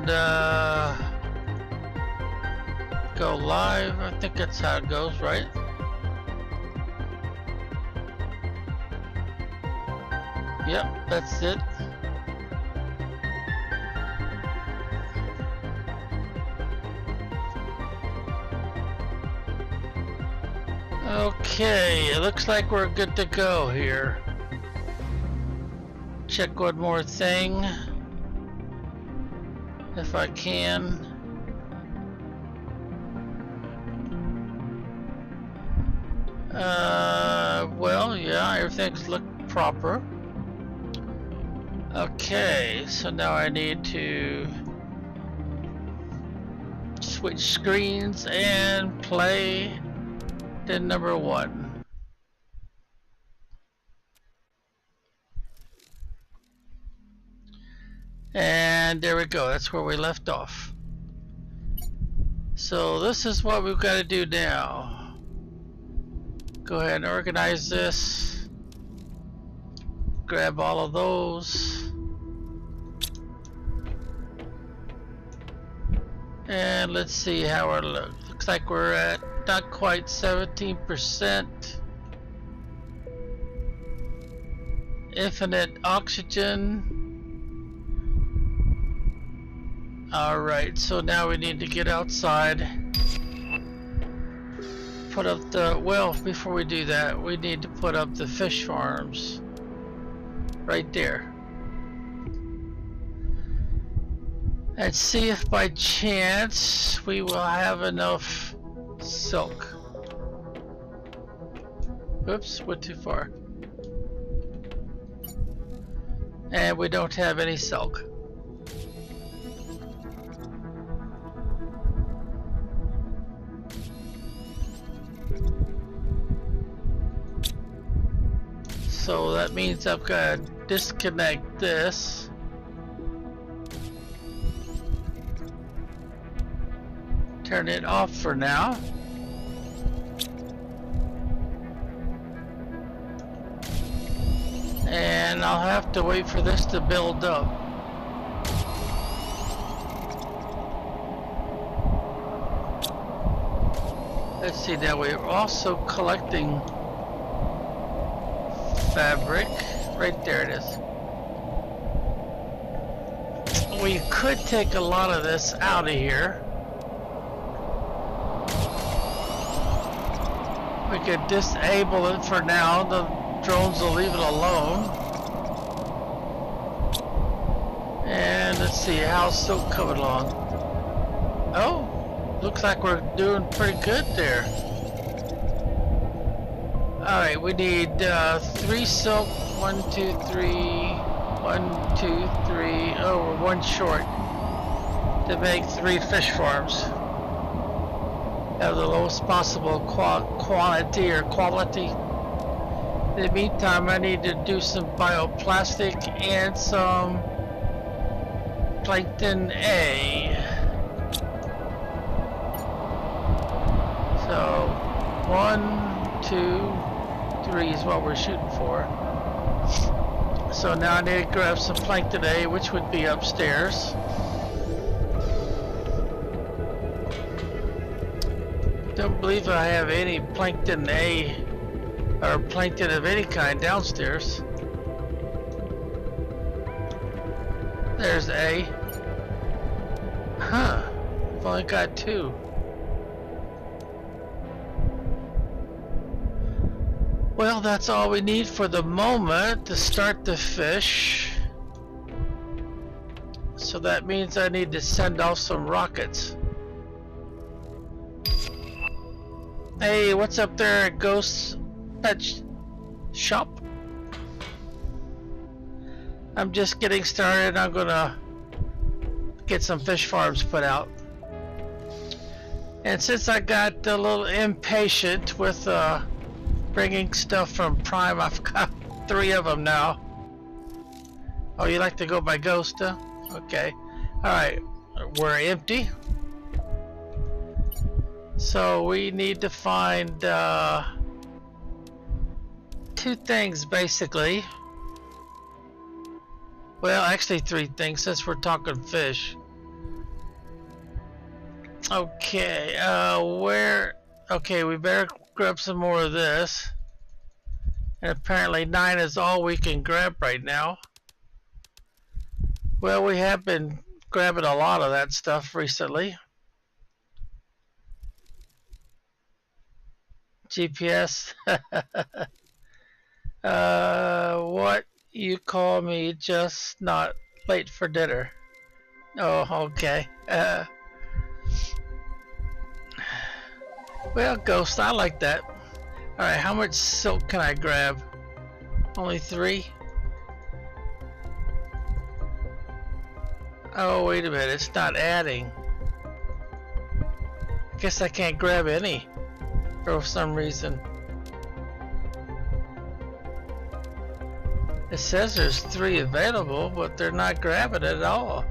and go live. I think that's how it goes, right? Yep, that's it. Okay, it looks like we're good to go here. Check one more thing, if I can. Well, yeah, everything's looked proper. Okay, so now I need to switch screens and play the number 1. And there we go, that's where we left off. So this is what we've got to do now. Go ahead and organize this. Grab all of those. And let's see how it looks. Looks like we're at not quite 17%. Infinite oxygen. Alright, so now we need to get outside. Put up the, well, before we do that, we need to put up the fish farms. Right there. And see if by chance we will have enough silk. Oops, went too far. And we don't have any silk. So that means I've got to disconnect this. Turn it off for now. And I'll have to wait for this to build up. Let's see, now we're also collecting fabric. Right there it is. We could take a lot of this out of here. We could disable it for now. The drones will leave it alone. And let's see, how's silk coming along? Oh, looks like we're doing pretty good there. Alright, we need 3 silk. 1, 2, 3. 1, 2, 3. Oh, we're 1 short to make 3 fish farms. Have the lowest possible quantity or quality. In the meantime, I need to do some bioplastic and some plankton A. So 1, 2, 3 is what we're shooting for. So now I need to grab some plankton A, which would be upstairs. Don't believe I have any plankton A or plankton of any kind downstairs. There's A. Huh, I've only got 2. Well, that's all we need for the moment to start the fish. So that means I need to send off some rockets. Hey, what's up there at Ghost Pet Shop? I'm just getting started. I'm gonna get some fish farms put out. And since I got a little impatient with bringing stuff from Prime, I've got 3 of them now. Oh, you like to go by Ghost? Okay. Alright, we're empty. So we need to find 2 things basically. Well, actually 3 things since we're talking fish. Okay, where... Okay, we better grab some more of this. And apparently 9 is all we can grab right now. Well, we have been grabbing a lot of that stuff recently. GPS. What you call me just not late for dinner? Oh, okay. Well, Ghost, I like that. Alright, how much silk can I grab? Only 3? Oh, wait a minute, it's not adding. I guess I can't grab any for some reason. It says there's 3 available, but they're not grabbing it at all.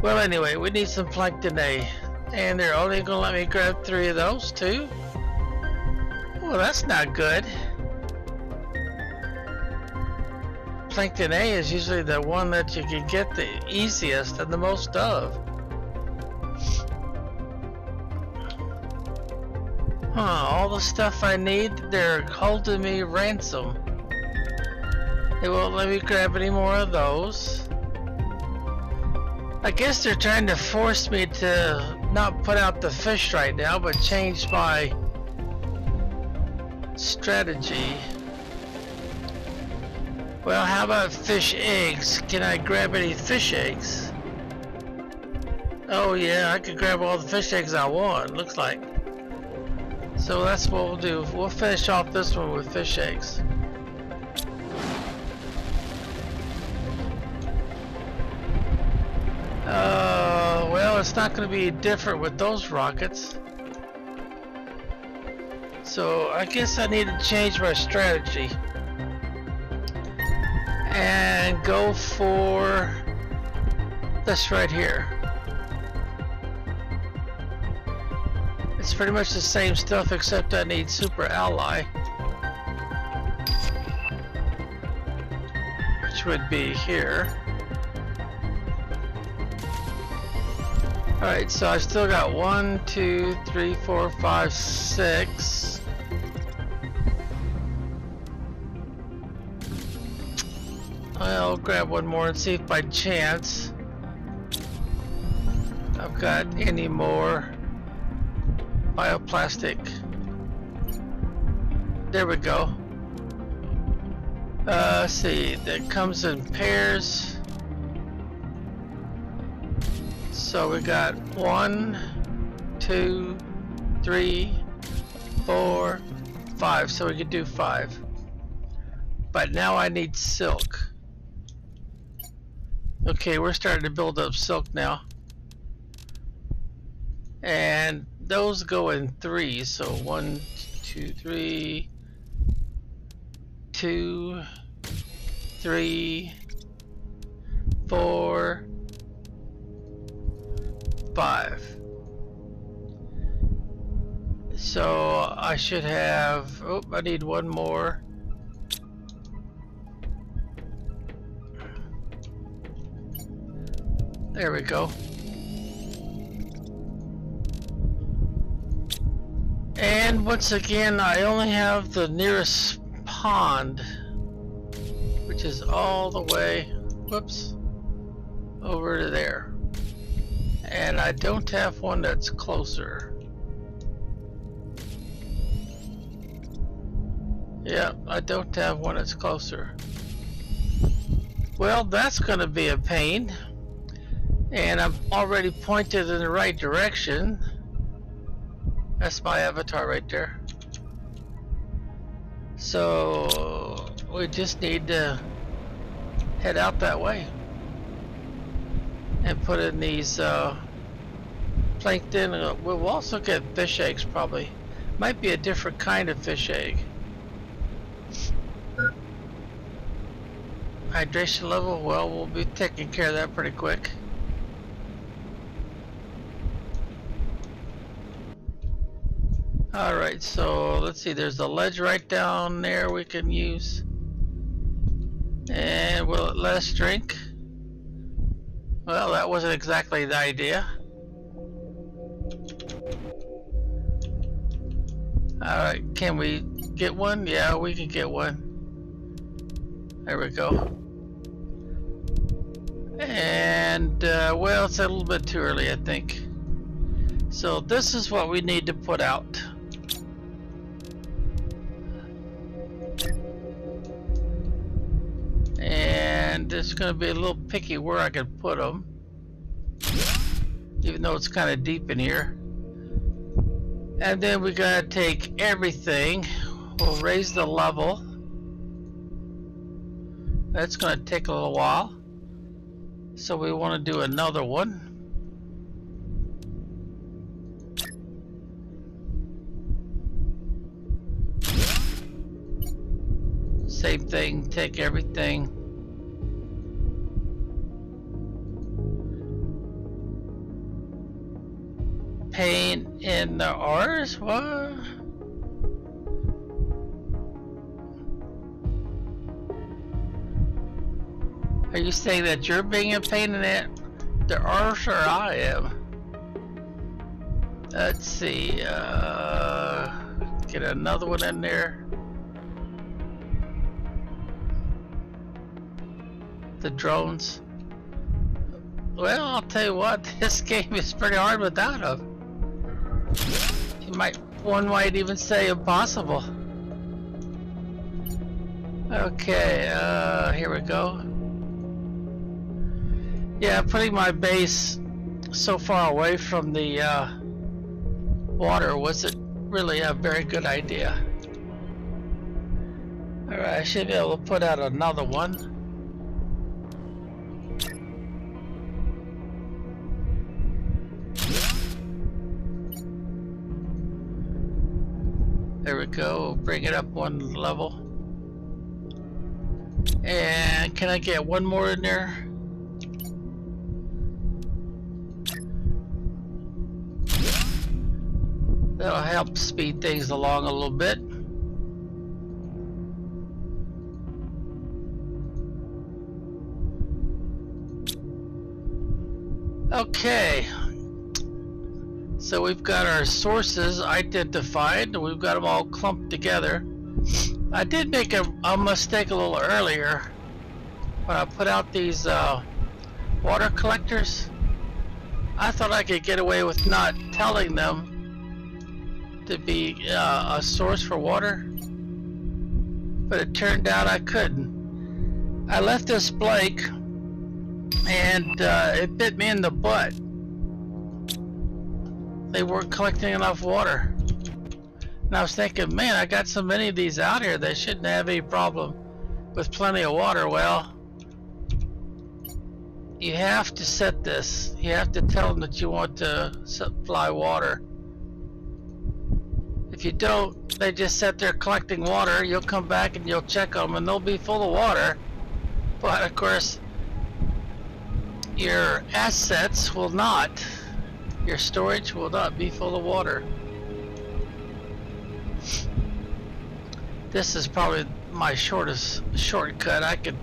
Well, anyway, we need some plankton A. And they're only gonna let me grab 3 of those too? Well, that's not good. Plankton A is usually the one that you can get the easiest and the most of. All the stuff I need, they're holding me ransom. They won't let me grab any more of those. I guess they're trying to force me to not put out the fish right now, but change my strategy. Well, how about fish eggs? Can I grab any fish eggs? Oh yeah, I can grab all the fish eggs I want, looks like. So that's what we'll do. We'll finish off this one with fish eggs. Well, it's not going to be different with those rockets. So I guess I need to change my strategy and go for this right here. It's pretty much the same stuff, except I need Super Ally, which would be here. Alright, so I still got 1, 2, 3, 4, 5, 6. I'll grab one more and see if by chance I've got any more bioplastic. There we go. Let's see, that comes in pairs. So we got 1, 2, 3, 4, 5. So we could do 5. But now I need silk. Okay, we're starting to build up silk now. And those go in 3. So 1, 2, 3, 2, 3, 4, 5. So I should have, oh, I need one more. There we go. And once again, I only have the nearest pond, which is all the way, whoops, over to there. And I don't have one that's closer. Yeah, I don't have one that's closer. Well, that's gonna be a pain. And I'm already pointed in the right direction. That's my avatar right there. So we just need to head out that way and put in these plankton. We'll also get fish eggs probably. Might be a different kind of fish egg. Hydration level, well, we'll be taking care of that pretty quick. Alright, so let's see, there's a ledge right down there we can use. And will it let us drink? Well, that wasn't exactly the idea. Alright, can we get one? Yeah, we can get one. There we go. And, well, it's a little bit too early, I think. So this is what we need to put out. And it's going to be a little picky where I can put them. Even though it's kind of deep in here. And then we got to take everything. We'll raise the level. That's going to take a little while. So we want to do another one. Same thing, take everything. Paint in the R's? What? Are you saying that you're being a pain in it? The R's or I am? Let's see, get another one in there. The drones. Well, I'll tell you what, this game is pretty hard without them. One might even say impossible. Okay, here we go. Yeah, putting my base so far away from the water wasn't really a very good idea. Alright, I should be able to put out another one. There we go, we'll bring it up one level. And can I get one more in there? That'll help speed things along a little bit. Okay. So we've got our sources identified, we've got them all clumped together. I did make a mistake a little earlier when I put out these water collectors. I thought I could get away with not telling them to be a source for water, but it turned out I couldn't. I left this blank and it bit me in the butt. They weren't collecting enough water. And I was thinking, man, I got so many of these out here, they shouldn't have any problem with plenty of water. Well, you have to set this. You have to tell them that you want to supply water. If you don't, they just sit there collecting water. You'll come back and you'll check them and they'll be full of water. But of course, your assets will not. Your storage will not be full of water. This is probably my shortest shortcut I could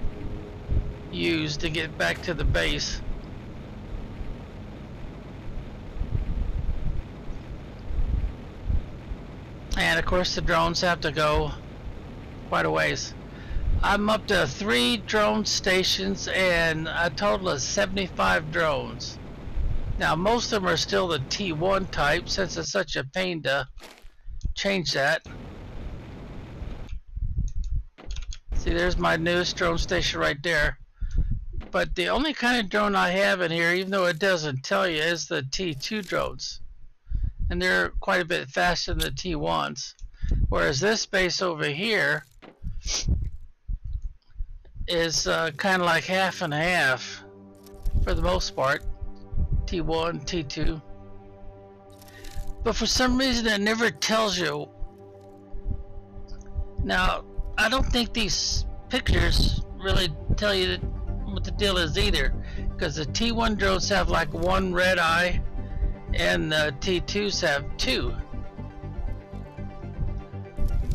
use to get back to the base. And of course the drones have to go quite a ways. I'm up to 3 drone stations and a total of 75 drones. Now most of them are still the T1 type, since it's such a pain to change that. See, there's my newest drone station right there. But the only kind of drone I have in here, even though it doesn't tell you, is the T2 drones. And they're quite a bit faster than the T1s. Whereas this base over here is kind of like half and half for the most part. T1, T2. But for some reason it never tells you. Now, I don't think these pictures really tell you what the deal is either, because the T1 drones have like 1 red eye and the T2s have 2.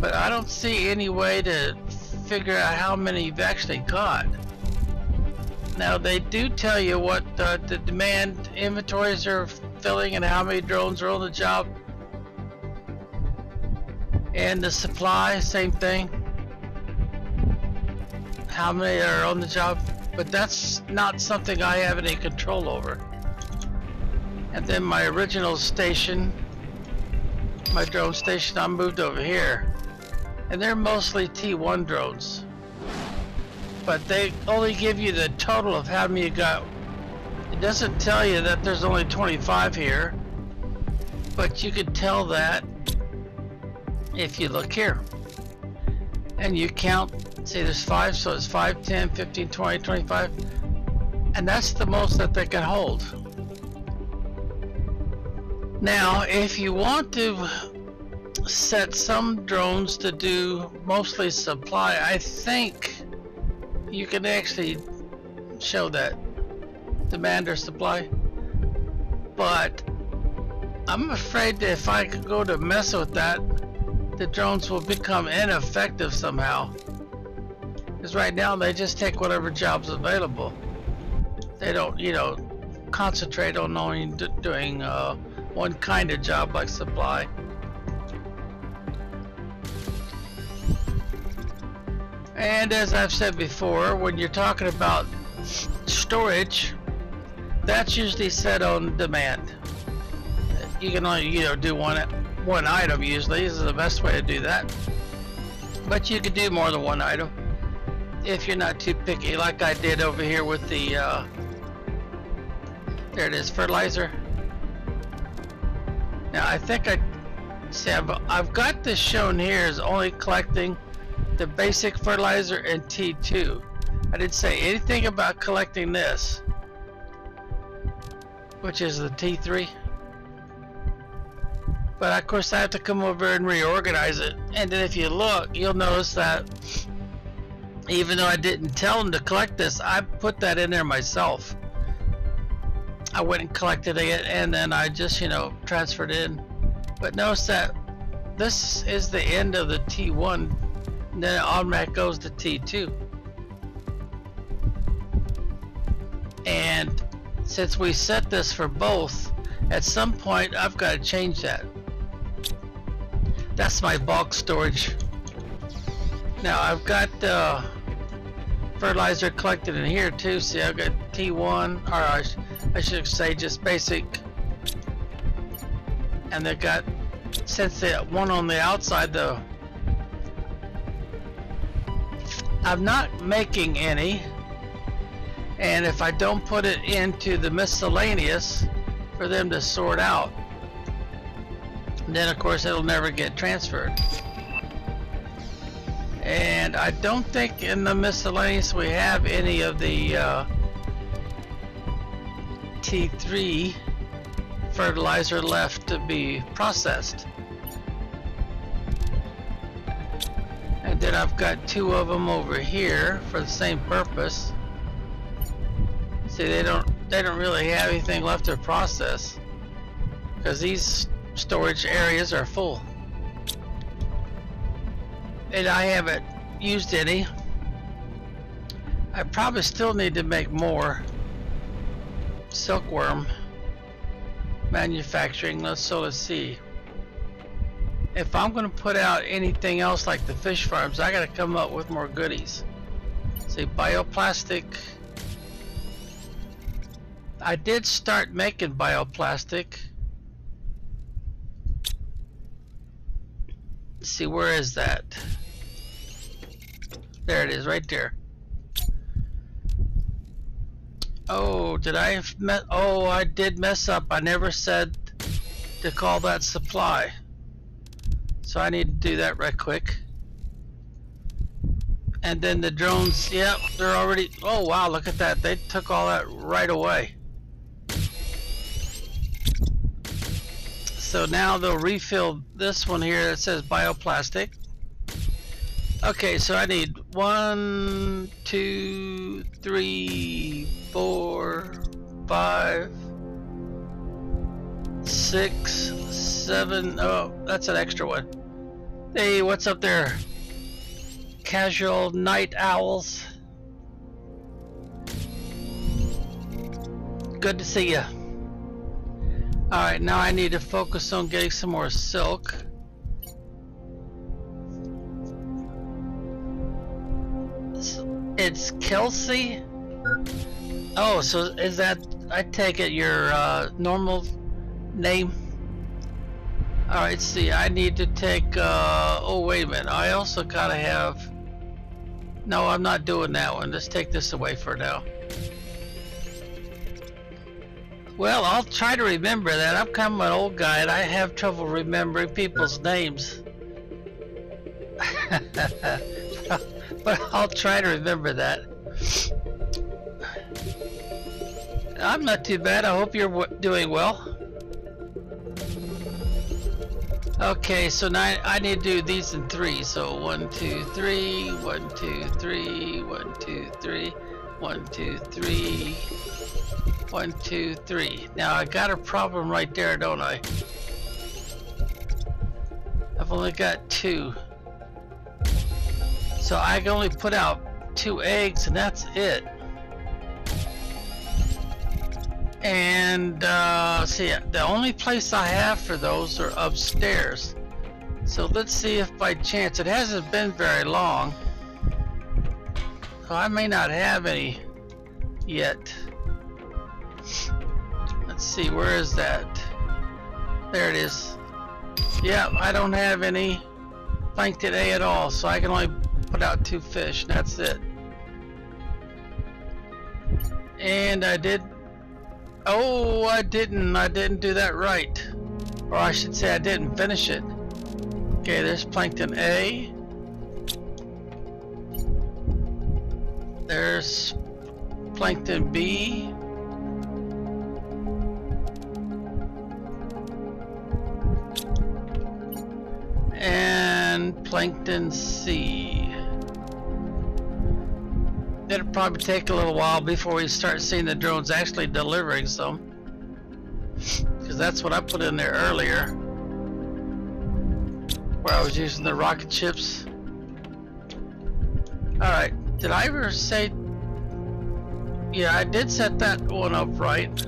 But I don't see any way to figure out how many you've actually caught. Now they do tell you what the demand inventories are filling and how many drones are on the job. And the supply, same thing. How many are on the job? But that's not something I have any control over. And then my original station, my drone station, I moved over here. And they're mostly T1 drones. But they only give you the total of how many you got. It doesn't tell you that there's only 25 here. But you can tell that if you look here. And you count, see there's 5, so it's 5, 10, 15, 20, 25. And that's the most that they can hold. Now, if you want to set some drones to do mostly supply, I think you can actually show that demand or supply. But I'm afraid that if I could go to mess with that, the drones will become ineffective somehow. Because right now they just take whatever job's available. They don't, you know, concentrate on only doing one kind of job like supply. And as I've said before, when you're talking about storage, that's usually set on demand. You can only, you know, do one item usually. This is the best way to do that. But you could do more than one item if you're not too picky, like I did over here with the there it is, fertilizer. Now I think I've got this shown here as only collecting the basic fertilizer and T2. I didn't say anything about collecting this, which is the T3. But of course I have to come over and reorganize it. And then if you look, you'll notice that even though I didn't tell them to collect this, I put that in there myself. I went and collected it, and then I just, you know, transferred in. But notice that this is the end of the T1, and then it automatically goes to T2. And since we set this for both, at some point I've got to change that. That's my bulk storage. Now I've got fertilizer collected in here too. See, I've got T1, or I should say just basic. And they've got, since the one on the outside though, I'm not making any. And if I don't put it into the miscellaneous for them to sort out, then of course it'll never get transferred. And I don't think in the miscellaneous we have any of the T3 fertilizer left to be processed. And then I've got 2 of them over here for the same purpose. See, they don't really have anything left to process because these storage areas are full. And I haven't used any. I probably still need to make more silkworm manufacturing. Let's see. If I'm going to put out anything else like the fish farms, I got to come up with more goodies. See, bioplastic. I did start making bioplastic. Let's see, where is that? There it is, right there. Oh, did I oh, I did mess up. I never said to call that supply. So I need to do that right quick. And then the drones, yep, they're already, oh wow, look at that. They took all that right away. So now they'll refill this one here that says bioplastic. Okay, so I need 1, 2, 3, 4, 5, 6, 7. Oh, that's an extra one. Hey, what's up there? Casual night owls. Good to see you. Alright, now I need to focus on getting some more silk. It's Kelsey? Oh, so is that, I take it, your normal name? Alright, see, I need to take, oh wait a minute, I also gotta have, no, I'm not doing that one. Let's take this away for now. Well, I'll try to remember that. I'm kind of an old guy and I have trouble remembering people's names. But I'll try to remember that. I'm not too bad. I hope you're doing well. Okay, so now I need to do these in three. So 1, 2, 3, 1, 2, 3, 1, 2, 3, 1, 2, 3, 1, 2, 3. Now I got a problem right there, don't I? I've only got 2. So I can only put out 2 eggs and that's it. And see, the only place I have for those are upstairs. So let's see if by chance, it hasn't been very long, so I may not have any yet. Let's see, where is that? There it is. Yeah, I don't have any plankton A at all, so I can only put out 2 fish. That's it. And I did. Oh, I didn't do that right. Or I should say I didn't finish it. Okay, there's plankton A. There's plankton B. And plankton C. It'll probably take a little while before we start seeing the drones actually delivering some, because that's what I put in there earlier where I was using the rocket ships. Alright, did I ever say, yeah, I did set that one up right,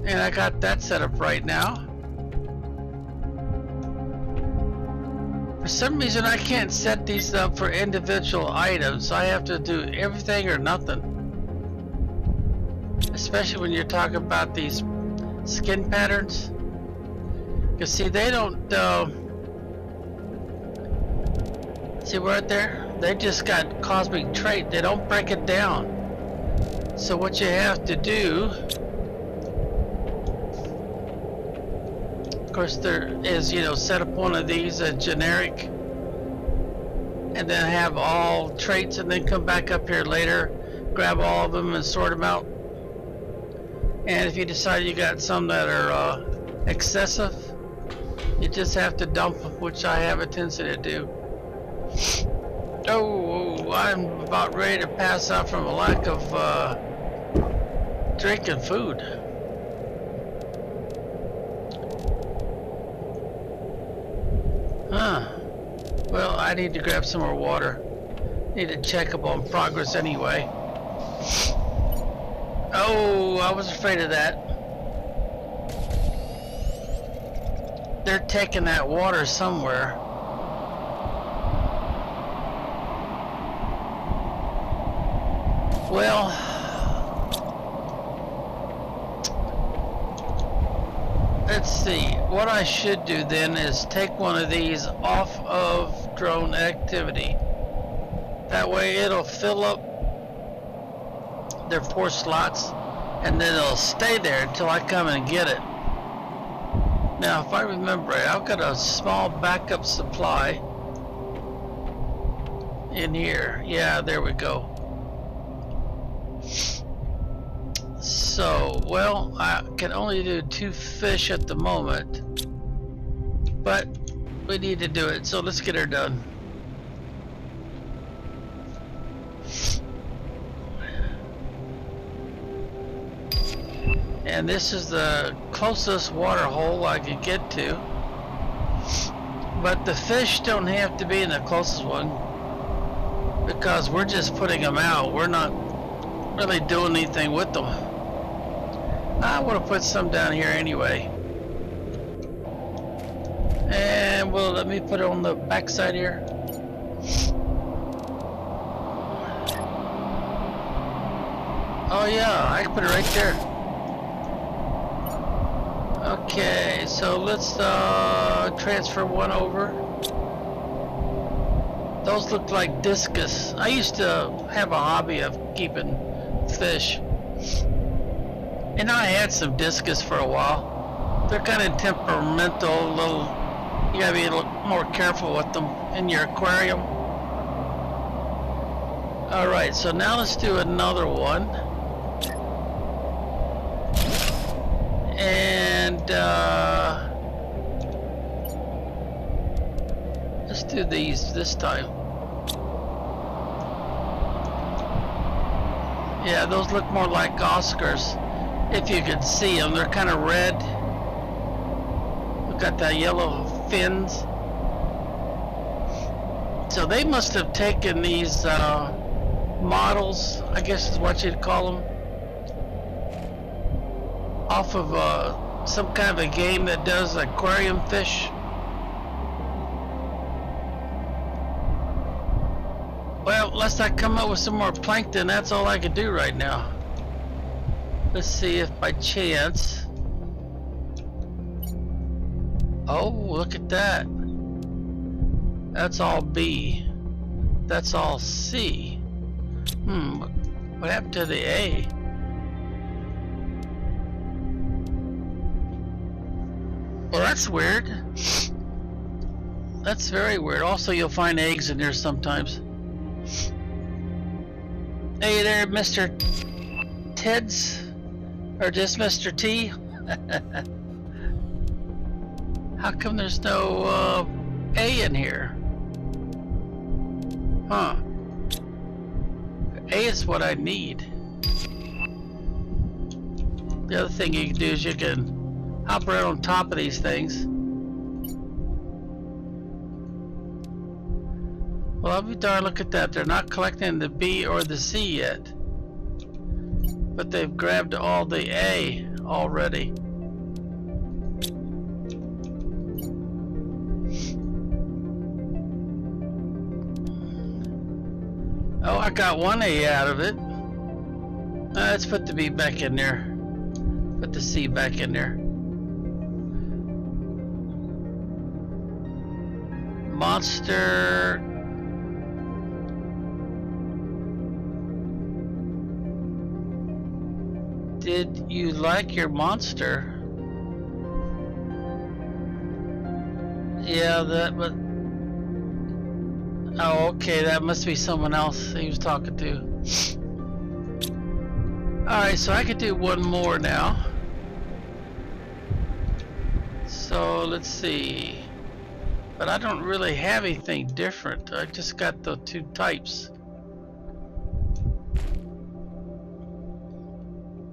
and I got that set up right now. For some reason I can't set these up for individual items, so I have to do everything or nothing. Especially when you're talking about these skin patterns. Because see, they don't, see right there? They just got cosmic trait, they don't break it down. So what you have to do, of course, there is, you know, set up one of these generic, and then have all traits, and then come back up here later, grab all of them and sort them out. And if you decide you got some that are excessive, you just have to dump them, which I have a tendency to do. Oh, I'm about ready to pass out from a lack of drinking food. Well, I need to grab some more water. Need to check up on progress anyway. Oh, I was afraid of that. They're taking that water somewhere. Well, let's see. What I should do then is take one of these off of drone activity. That way it'll fill up their 4 slots, and then it'll stay there until I come and get it. Now, if I remember right, I've got a small backup supply in here. Yeah, there we go. So, well, I can only do 2 fish at the moment, but we need to do it, so let's get her done. And this is the closest water hole I could get to, but the fish don't have to be in the closest one, because we're just putting them out. We're not really doing anything with them. I want to put some down here anyway. And well, let me put it on the back side here. Oh yeah, I can put it right there. Okay, so let's transfer one over. Those look like discus. I used to have a hobby of keeping fish. And I had some discus for a while. They're kind of temperamental, little. You gotta be a little more careful with them in your aquarium. Alright, so now let's do another one. And let's do these this time. Yeah, those look more like Oscars. If you can see them, they're kind of red. We've got that yellow fins. So they must have taken these models, I guess is what you'd call them, off of some kind of a game that does aquarium fish. Well, unless I come up with some more plankton, that's all I can do right now. Let's see if by chance. Oh, look at that. That's all B. That's all C. What happened to the A? Well, that's weird. That's very weird. Also, you'll find eggs in there sometimes. Hey there, Mr. Ted's. Or just Mr. T? How come there's no A in here? Huh. A is what I need. The other thing you can do is you can hop around on top of these things. Well, I'll be darned, look at that. They're not collecting the B or the C yet. But they've grabbed all the A already. Oh, I got one A out of it. Let's put the B back in there. Put the C back in there. Monster. Did you like your monster? Yeah, that, but oh, okay, that must be someone else he was talking to. Alright, so I could do one more now. So let's see. But I don't really have anything different. I just got the two types.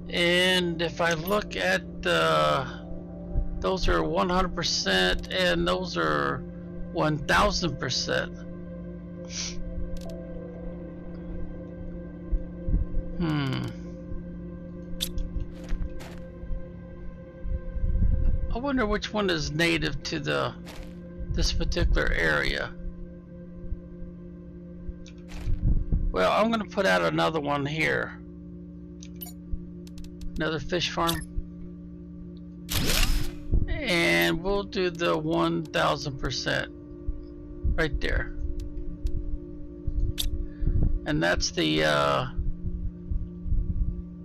And if I look at those are 100% and those are 1000%. I wonder which one is native to this particular area. Well, I'm going to put out another one here. Another fish farm. And we'll do the 1000% right there. And that's the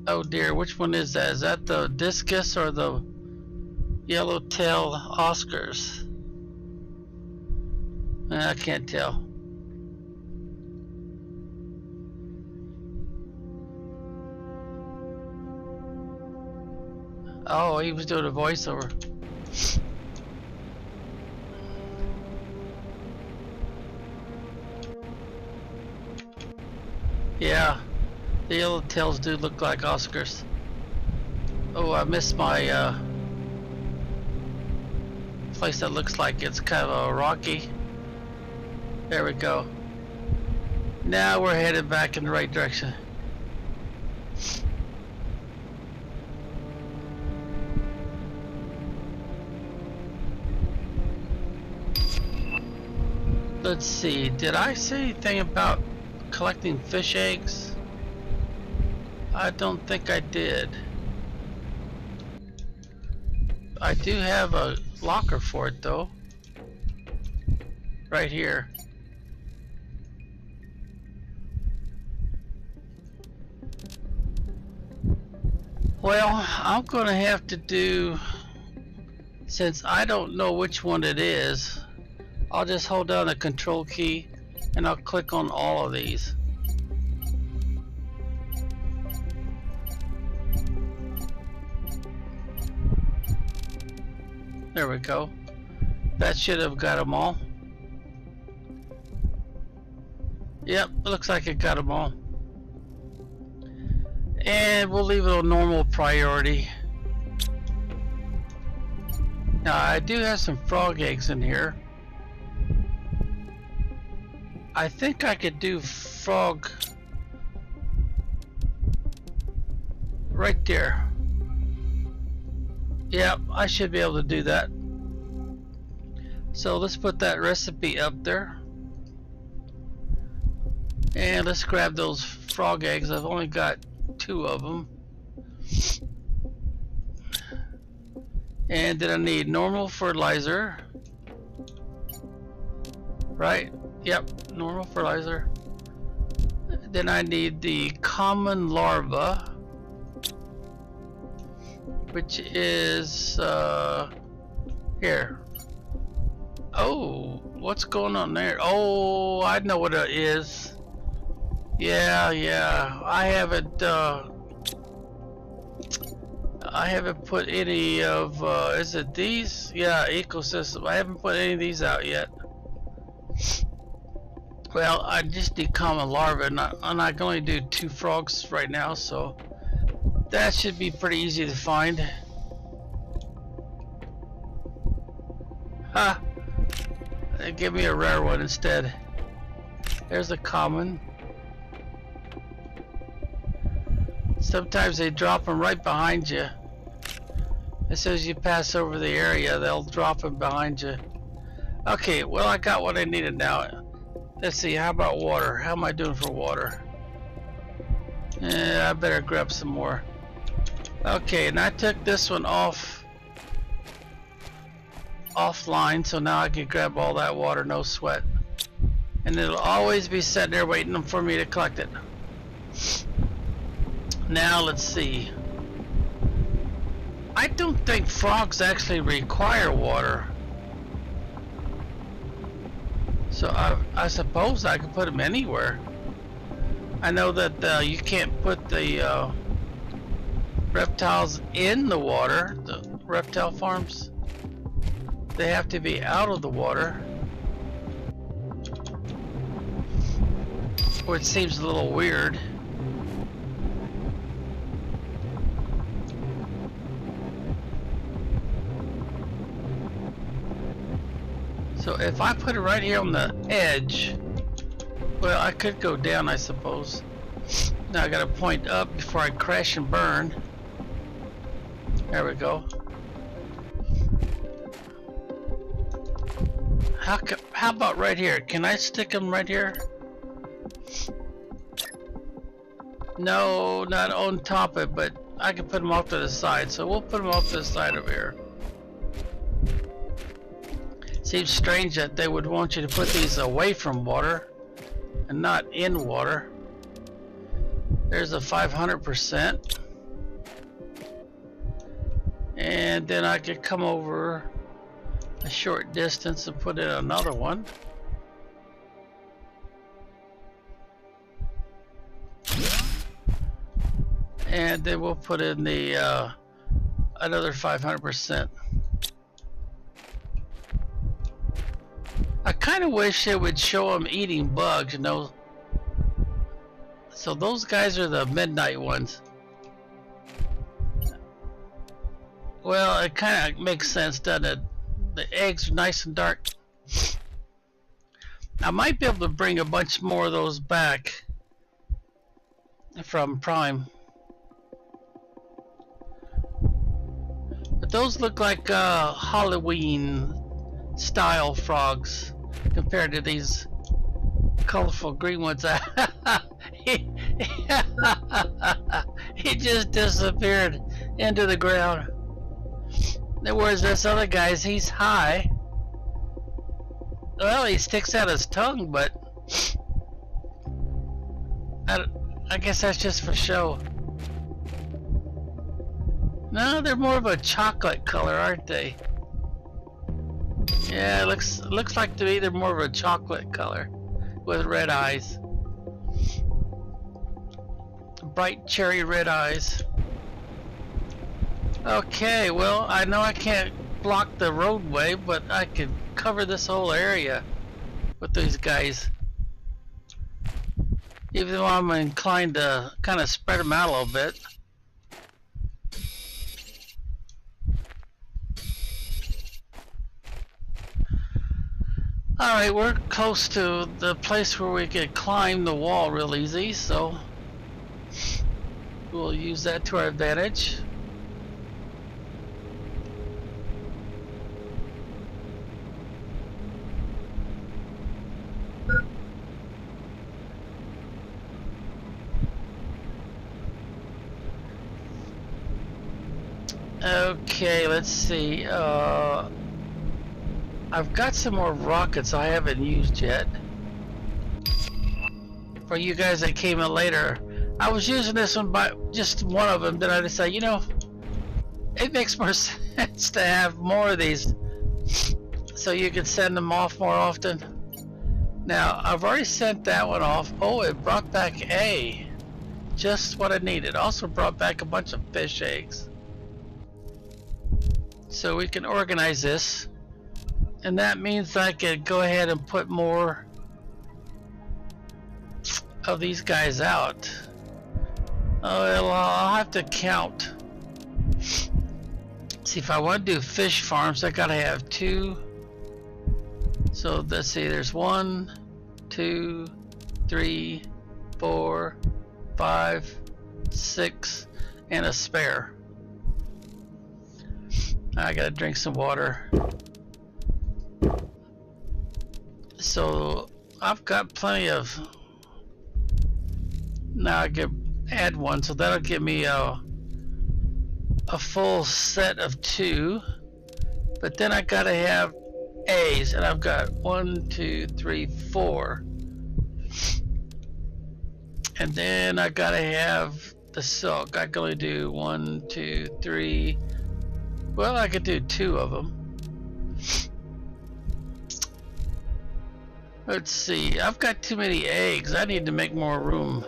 oh dear, which one is that? Is that the discus or the yellowtail Oscars? I can't tell. Oh, he was doing a voiceover. Yeah, the yellowtails do look like Oscars. Oh, I missed my place that looks like it's kind of a rocky. There we go. Now we're headed back in the right direction. Let's see, did I say anything about collecting fish eggs? I don't think I did. I do have a locker for it though. Right here. Well, I'm gonna have to do, since I don't know which one it is, I'll just hold down the control key and I'll click on all of these. There we go. That should have got them all. Yep, looks like it got them all. And we'll leave it on normal priority. Now I do have some frog eggs in here. I think I could do frog right there. Yep, I should be able to do that. So let's put that recipe up there. And let's grab those frog eggs. I've only got 2 of them. And then I need normal fertilizer. Right? Yep, normal fertilizer. Then I need the common larva, which is here. Oh, what's going on there? Oh, I know what it is. Yeah, I haven't put any of is it these? Yeah, ecosystem. I haven't put any of these out yet. Well, I just need common larvae, and I can only do 2 frogs right now, so that should be pretty easy to find. Ha! Give me a rare one instead. There's a common. Sometimes they drop them right behind you. As soon as you pass over the area, they'll drop them behind you. Okay, well, I got what I needed now. Let's see, how about water? How am I doing for water? I better grab some more. Okay, and I took this one offline, so now I can grab all that water, no sweat. And it'll always be sitting there waiting for me to collect it. Now let's see. I don't think frogs actually require water. So I suppose I could put them anywhere. I know that you can't put the reptiles in the water, the reptile farms. They have to be out of the water. Which seems a little weird. So if I put it right here on the edge, well, I could go down, I suppose. Now I gotta point up before I crash and burn. There we go. How about right here? Can I stick them right here? No, not on top of it, but I can put them off to the side. So we'll put them off to the side over here. Seems strange that they would want you to put these away from water and not in water. There's a 500%. And then I could come over a short distance and put in another one. And then we'll put in the another 500%. I kind of wish it would show them eating bugs, you know. So those guys are the midnight ones. Well, it kind of makes sense, doesn't it? The eggs are nice and dark. I might be able to bring a bunch more of those back from Prime. But those look like Halloween style frogs compared to these colorful green ones. just disappeared into the ground. Whereas this other guy's, he's high. Well, he sticks out his tongue, but I guess that's just for show. No, they're more of a chocolate color, aren't they? Yeah, it looks like to me they're more of a chocolate color with red eyes. Bright cherry red eyes. Okay, well, I know I can't block the roadway, but I could cover this whole area with these guys. Even though I'm inclined to kind of spread them out a little bit. Alright, we're close to the place where we could climb the wall real easy, so we'll use that to our advantage. Okay, let's see. I've got some more rockets I haven't used yet. For you guys that came in later, I was using this one by just one of them. Then I decided, you know, it makes more sense to have more of these, so you can send them off more often. Now I've already sent that one off. Oh, it brought back A, just what I needed. Also brought back a bunch of fish eggs. So we can organize this, and that means I could go ahead and put more of these guys out. Oh, well, I'll have to count. See, if I want to do fish farms, I gotta have 2. So let's see, there's 1, 2, 3, 4, 5, 6, and a spare. I gotta drink some water. So I've got plenty of. Now I can add 1, so that'll give me a full set of 2. But then I gotta have A's, and I've got 1, 2, 3, 4. And then I gotta have the silk. I can only do 1, 2, 3. Well, I could do 2 of them. Let's see, I've got too many eggs. I need to make more room.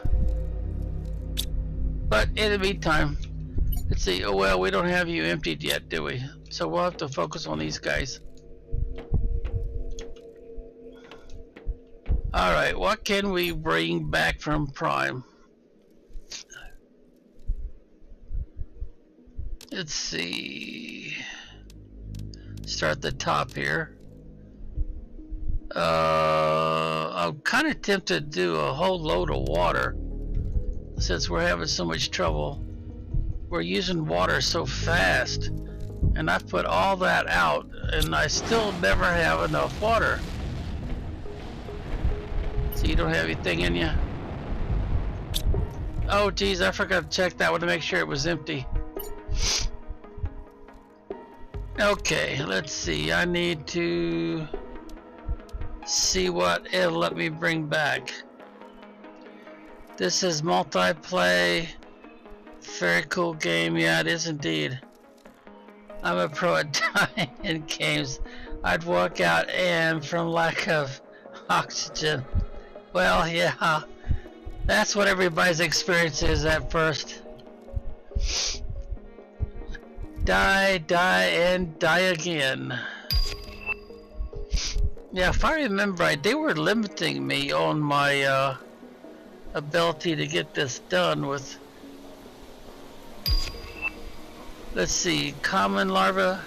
But in the meantime, let's see. Oh well, we don't have you emptied yet, do we? So we'll have to focus on these guys. Alright, what can we bring back from Prime? Let's see. Start at the top here. I'm kind of tempted to do a whole load of water, since we're having so much trouble. We're using water so fast, and I've put all that out, and I still never have enough water. So you don't have anything in you? Oh geez, I forgot to check that one to make sure it was empty. Okay, let's see. I need to see what it'll let me bring back. This is multiplayer. Very cool game. Yeah, it is indeed. I'm a pro at dying in games. I'd walk out and from lack of oxygen. Well, yeah, that's what everybody's experience is at first. Die, die, and die again. Yeah, if I remember right, they were limiting me on my ability to get this done with. Let's see, common larva.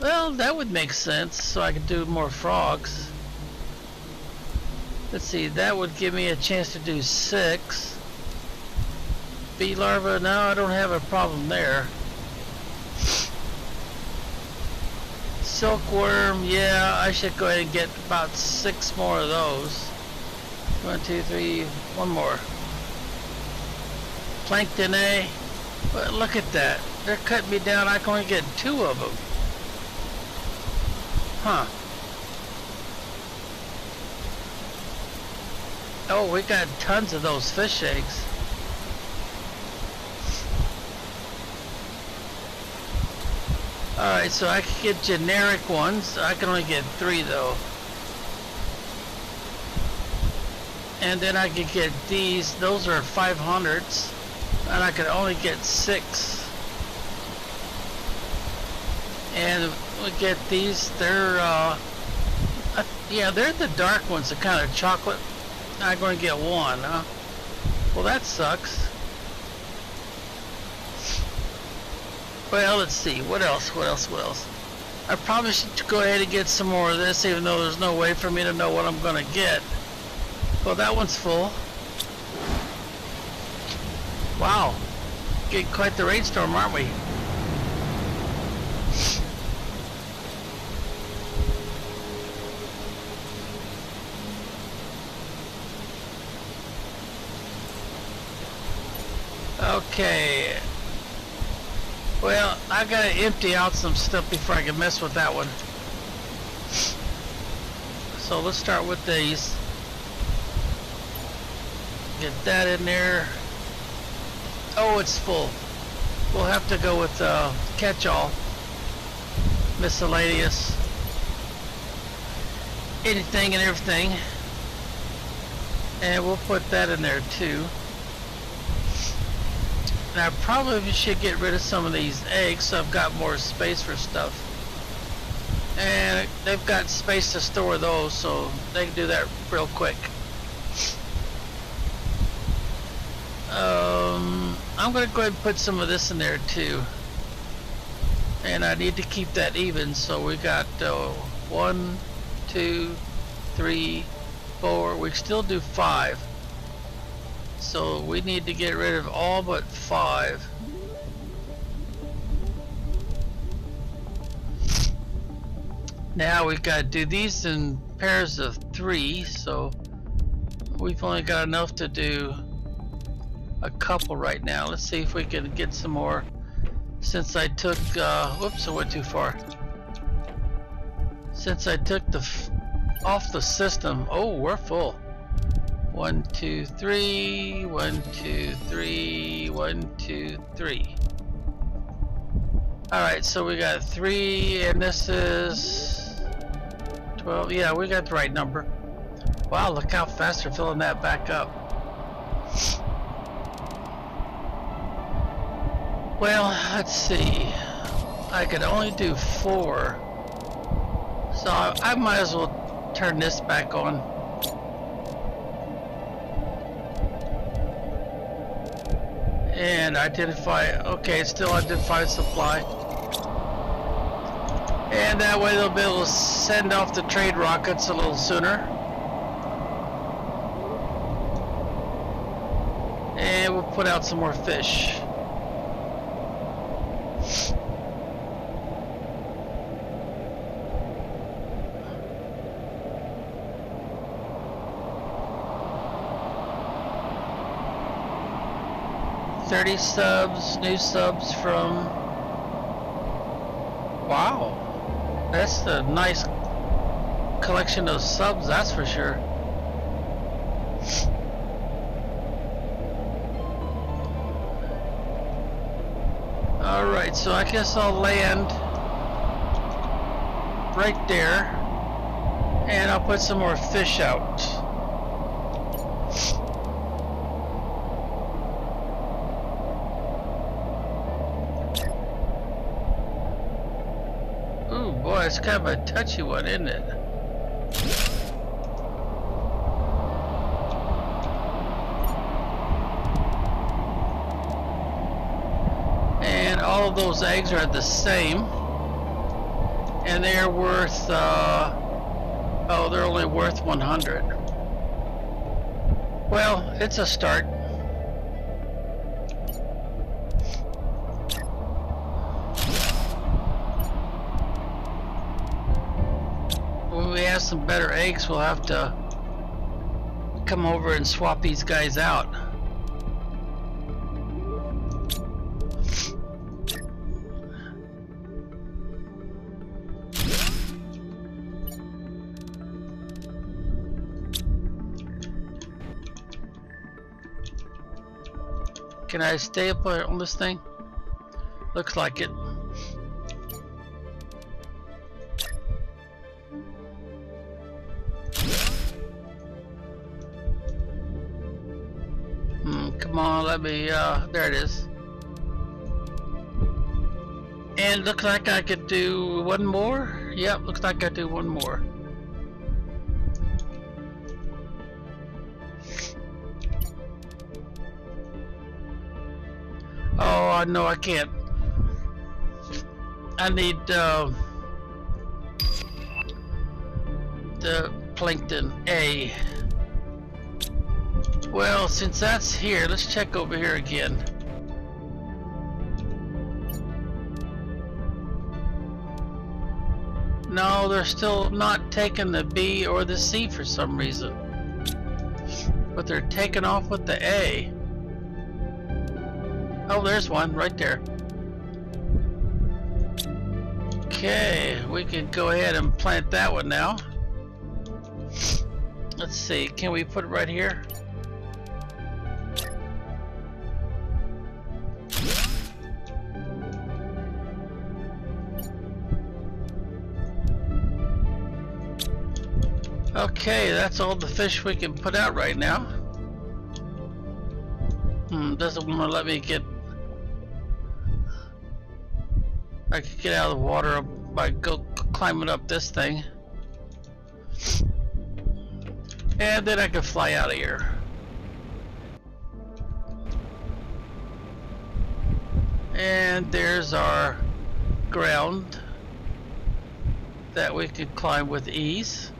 Well, that would make sense, so I could do more frogs. Let's see, that would give me a chance to do 6. Bee larva, no, I don't have a problem there. Silkworm, yeah, I should go ahead and get about 6 more of those. 1, 2, 3, one more. Plankton A. But look at that. They're cutting me down. I can only get 2 of them. Huh. Oh, we got tons of those fish eggs. Alright, so I can get generic ones. I can only get 3 though. And then I can get these. Those are 500s. And I can only get 6. And we get these. They're, yeah, they're the dark ones, the kind of chocolate. I'm going to get 1, huh? Well, that sucks. Well, let's see. What else? What else? What else? I probably should go ahead and get some more of this, even though there's no way for me to know what I'm going to get. Well, that one's full. Wow. Getting quite the rainstorm, aren't we? Okay. Well, I gotta empty out some stuff before I can mess with that one. So let's start with these. Get that in there. Oh, it's full. We'll have to go with catch-all. Miscellaneous. Anything and everything. And we'll put that in there too. Now, I probably should get rid of some of these eggs so I've got more space for stuff. And they've got space to store those, so they can do that real quick. I'm going to go ahead and put some of this in there too. And I need to keep that even, so we got 1, 2, 3, 4. We can still do 5. So we need to get rid of all but 5. Now we've got to do these in pairs of 3, so we've only got enough to do a couple right now. Let's see if we can get some more. Since I took, whoops, I went too far. Since I took the off the system, oh, we're full. 1, 2, 3, 1, 2, 3, 1, 2, 3. Alright, so we got 3, and this is 12. Yeah, we got the right number. Wow, look how fast they're filling that back up. Well, let's see. I could only do 4. So I might as well turn this back on. And identify, okay, it still identifies supply. And that way they'll be able to send off the trade rockets a little sooner. And we'll put out some more fish. $30 subs, new subs from... Wow, that's a nice collection of subs, that's for sure. Alright, so I guess I'll land right there and I'll put some more fish out. Boy, it's kind of a touchy one, isn't it? And all of those eggs are the same. And they are worth, oh, they're only worth 100. Well, it's a start. Some better eggs, we'll have to come over and swap these guys out. Can I stay up on this thing? Looks like it. Come on, let me, there it is. And looks like I could do one more. Yep, looks like I could do one more. Oh, no, I can't. I need the plankton A. Well, since that's here, let's check over here again. No, they're still not taking the B or the C for some reason. But they're taking off with the A. Oh, there's one right there. Okay, we can go ahead and plant that one now. Let's see, can we put it right here? Okay, that's all the fish we can put out right now. Doesn't want to let me get... I could get out of the water by climbing up this thing. And then I can fly out of here. And there's our ground that we could climb with ease.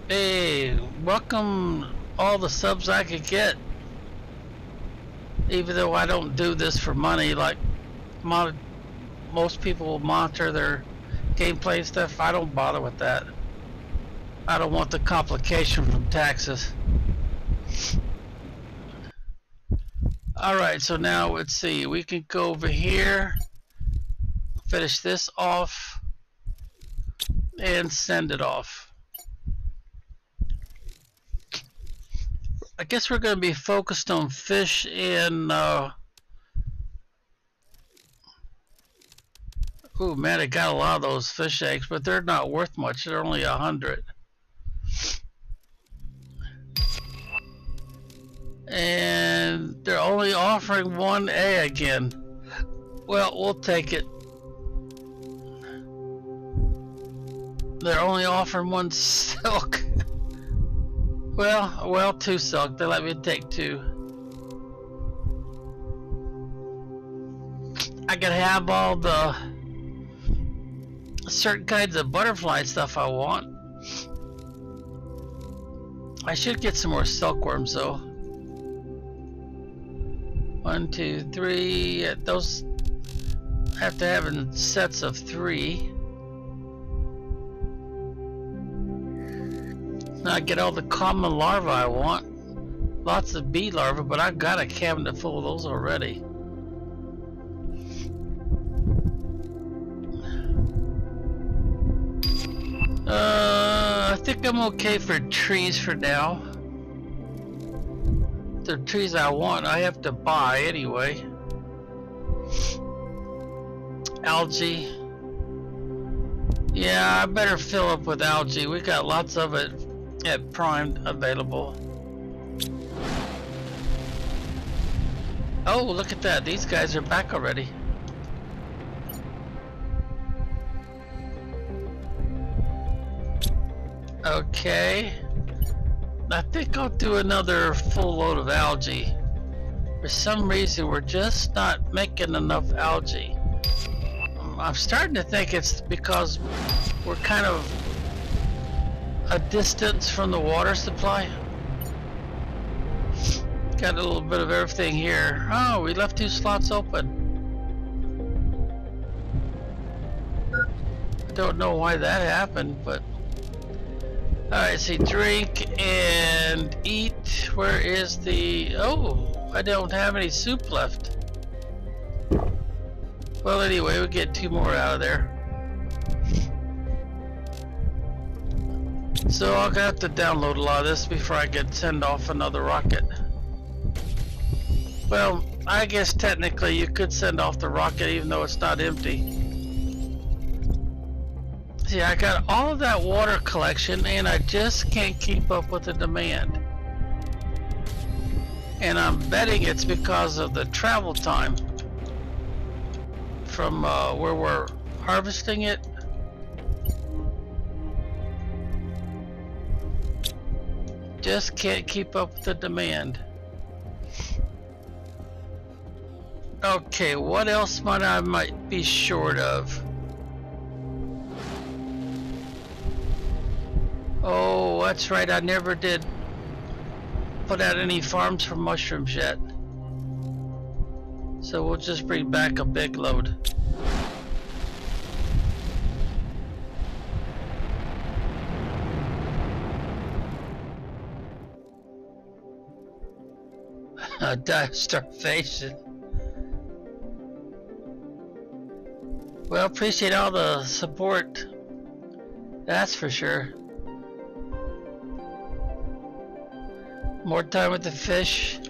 Hey, welcome all the subs I could get. Even though I don't do this for money, like most people will monitor their gameplay and stuff. I don't bother with that. I don't want the complication from taxes. Alright, so now let's see. We can go over here, finish this off, and send it off. I guess we're going to be focused on fish and oh man, I got a lot of those fish eggs, but they're not worth much. They're only 100. And they're only offering 1A again. Well, we'll take it. They're only offering 1 silk. Well, 2 silk. They let me take 2. I can have all the certain kinds of butterfly stuff I want. I should get some more silkworms though. 1, 2, 3. Those have to have in sets of 3. Now I get all the common larvae I want. Lots of bee larvae, but I've got a cabinet full of those already. I think I'm okay for trees for now. The trees I want, I have to buy anyway. Algae. Yeah, I better fill up with algae. We got lots of it at Prime available. Oh, look at that. These guys are back already. Okay. I think I'll do another full load of algae. For some reason, we're just not making enough algae. I'm starting to think it's because we're kind of a distance from the water supply. Got a little bit of everything here. Oh, we left 2 slots open. I don't know why that happened, but alright, see, drink and eat. Where is the... Oh, I don't have any soup left. Well, anyway, we'll get 2 more out of there. So I'll have to download a lot of this before I can send off another rocket. Well, I guess technically you could send off the rocket even though it's not empty. See, I got all of that water collection and I just can't keep up with the demand. And I'm betting it's because of the travel time from where we're harvesting it. Just can't keep up with the demand. Okay, what else might be short of? Oh, that's right, I never did put out any farms for mushrooms yet. So we'll just bring back a big load. Die of starvation. Well, appreciate all the support. That's for sure. More time with the fish.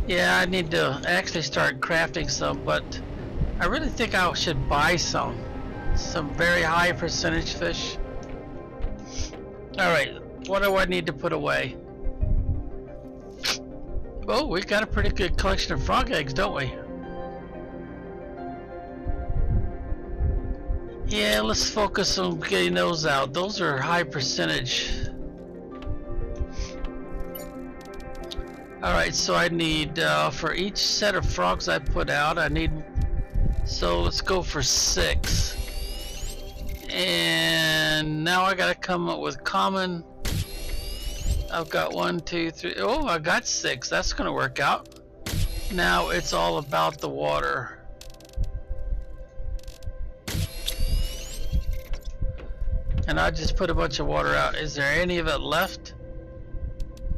Yeah, I need to actually start crafting some, but I really think I should buy some very high percentage fish. Alright, what do I need to put away? Oh, we got a pretty good collection of frog eggs, don't we? Yeah, let's focus on getting those out. Those are high percentage. Alright, so I need, for each set of frogs I put out, I need, so let's go for 6. And now I gotta come up with common. I've got 1, 2, 3, oh, I got 6, that's gonna work out. Now it's all about the water. And I just put a bunch of water out. Is there any of it left?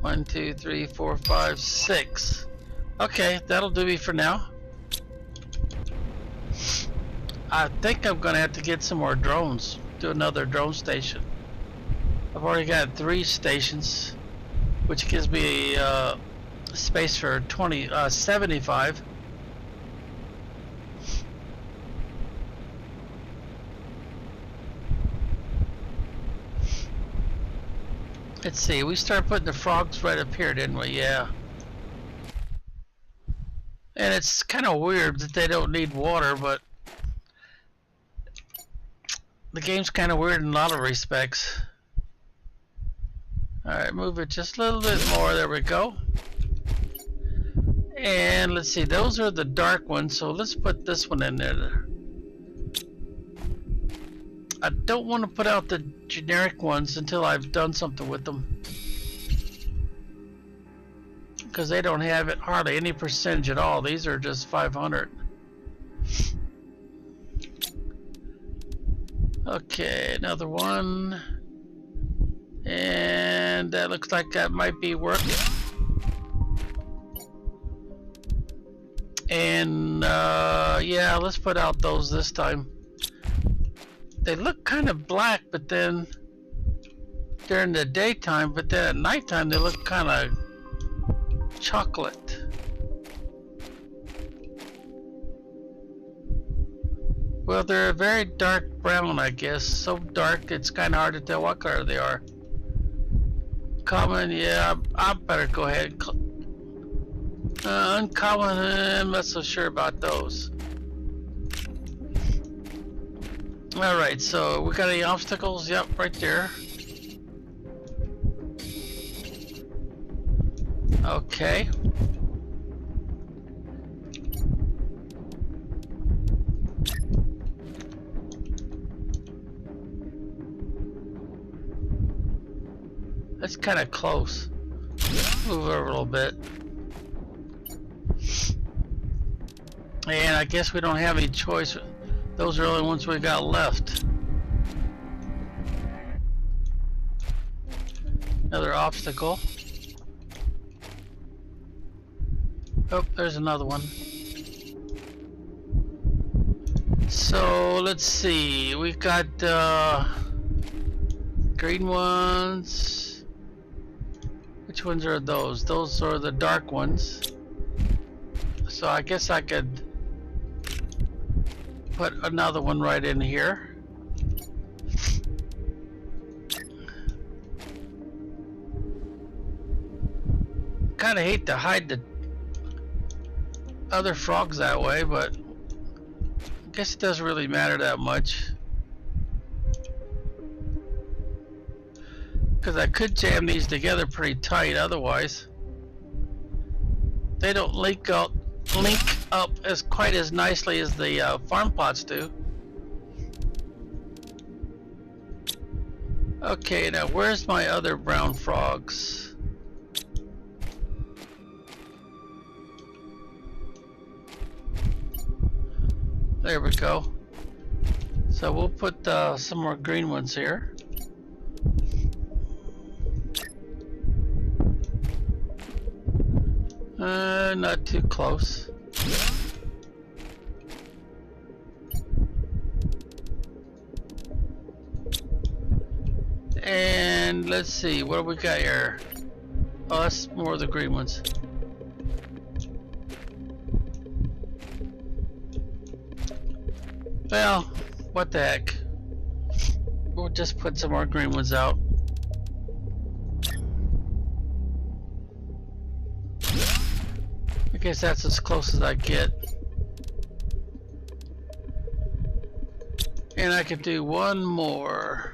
1, 2, 3, 4, 5, 6. Okay, that'll do me for now. I think I'm gonna have to get some more drones. Do another drone station. I've already got 3 stations, which gives me space for 75. Let's see, we started putting the frogs right up here, didn't we? Yeah. And it's kind of weird that they don't need water, but the game's kind of weird in a lot of respects. Alright, move it just a little bit more. There we go. And let's see, those are the dark ones, so let's put this one in there. I don't want to put out the generic ones until I've done something with them, because they don't have it hardly any percentage at all. These are just 500. Okay, another one, and that looks like that might be working. And yeah, let's put out those this time. They look kind of black, but then during the daytime, but then at nighttime they look kind of chocolate. Well, they're a very dark brown, I guess. So dark it's kind of hard to tell what color they are. Common, yeah, I better go ahead. Uncommon, I'm not so sure about those. Alright, so we got any obstacles? Yep, right there. Okay. That's kind of close. Move over a little bit. And I guess we don't have any choice. Those are the only ones we got left. Another obstacle. Oh, there's another one. So let's see. We've got Green ones. Which ones are those? Those are the dark ones. So I guess I could put another one right in here. Kind of hate to hide the other frogs that way, but I guess it doesn't really matter that much. Because I could jam these together pretty tight otherwise. They don't link up as quite as nicely as the farm pots do. Okay, now where's my other brown frogs? There we go. So we'll put some more green ones here. Not too close. And let's see, what do we got here? Oh, that's more of the green ones. Well, what the heck. We'll just put some more green ones out. I guess that's as close as I get. And I could do one more.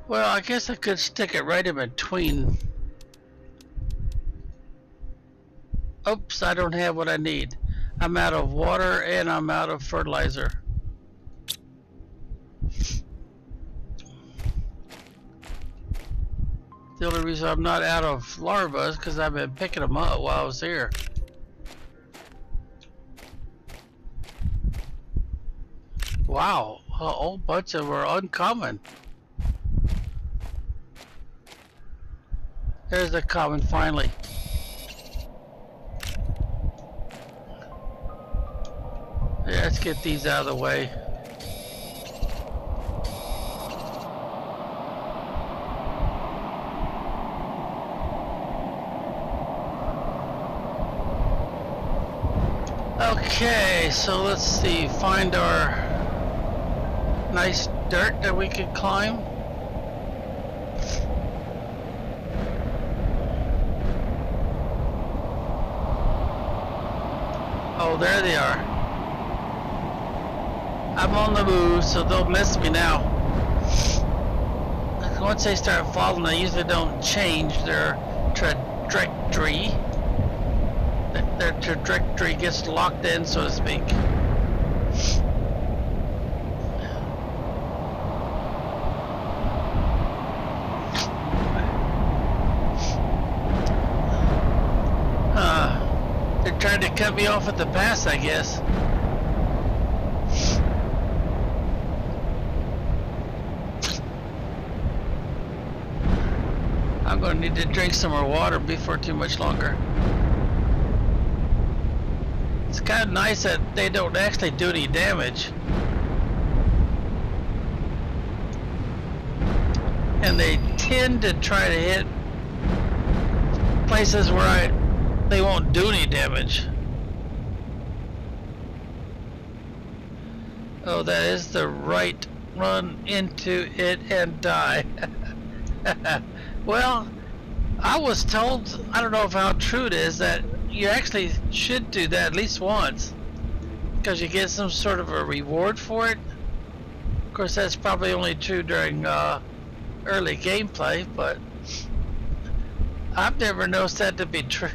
Well, I guess I could stick it right in between. Oops, I don't have what I need. I'm out of water and I'm out of fertilizer. The only reason I'm not out of larvae is because I've been picking them up while I was here. Wow, a whole bunch of them are uncommon. There's a common finally. Yeah, let's get these out of the way. Okay, so let's see, find our nice dirt that we could climb. Oh, there they are. I'm on the move, so they'll miss me now. Once they start falling, they usually don't change their trajectory. Their trajectory gets locked in, so to speak. They're trying to cut me off at the pass, I guess. I'm going to need to drink some more water before too much longer. It's kind of nice that they don't actually do any damage. And they tend to try to hit places where they won't do any damage. Oh, that is the right. Run into it and die. Well, I was told, I don't know how true it is, that you actually should do that at least once, because you get some sort of a reward for it. Of course, that's probably only true during early gameplay, but I've never noticed that to be true.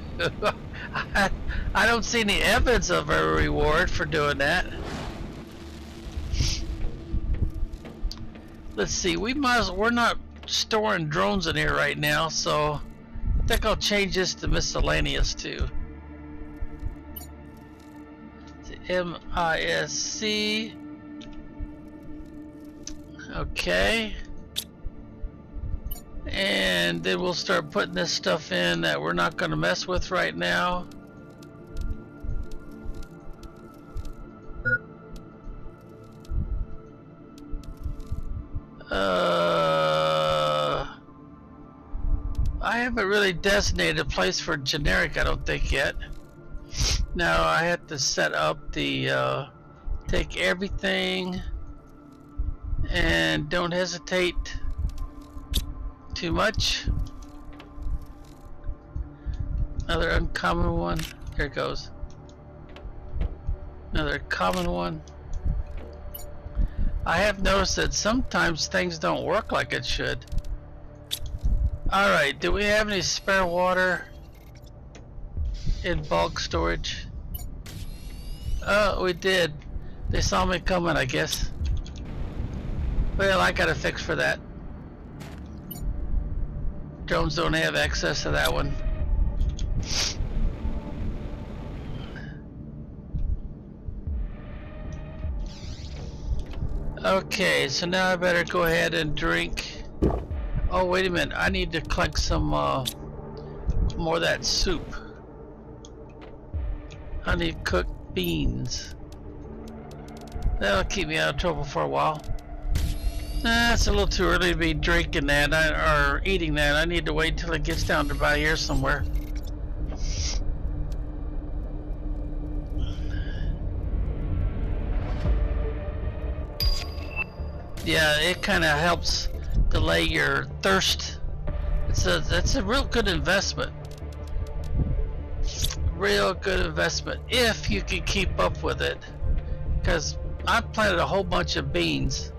I don't see any evidence of a reward for doing that. Let's see, we're not storing drones in here right now, so I think I'll change this to miscellaneous too. MISC. Okay. And then we'll start putting this stuff in that we're not going to mess with right now. I haven't really designated a place for generic, I don't think yet. Now I have to set up the take everything, and don't hesitate too much. Another uncommon one. There it goes. Another common one. I have noticed that sometimes things don't work like it should. Alright, do we have any spare water in bulk storage? Oh, we did. They saw me coming, I guess. Well, I got a fix for that. Drones don't have access to that one. Okay, so now I better go ahead and drink. Oh, wait a minute. I need to collect some more of that soup. I need cooked beans. That'll keep me out of trouble for a while. Nah, it's a little too early to be drinking that or eating that. I need to wait till it gets down to about here somewhere. Yeah, it kind of helps delay your thirst. It's a real good investment. Real good investment if you can keep up with it. Because I planted a whole bunch of beans.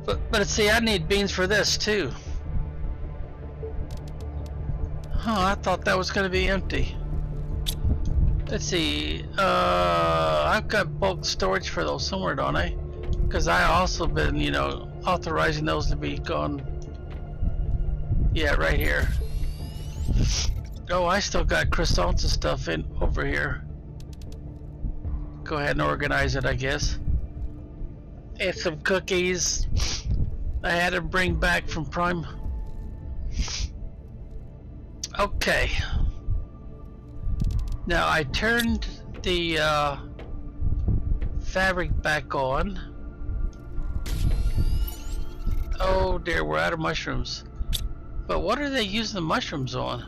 But see, I need beans for this too. Huh, I thought that was going to be empty. Let's see. I've got bulk storage for those somewhere, don't I? Because I also been, you know, authorizing those to be gone. Yeah, right here. Oh, I still got croissants and stuff in over here. Go ahead and organize it, I guess. And some cookies I had to bring back from Prime. Okay. Now I turned the fabric back on. Oh dear, we're out of mushrooms. But what are they using the mushrooms on?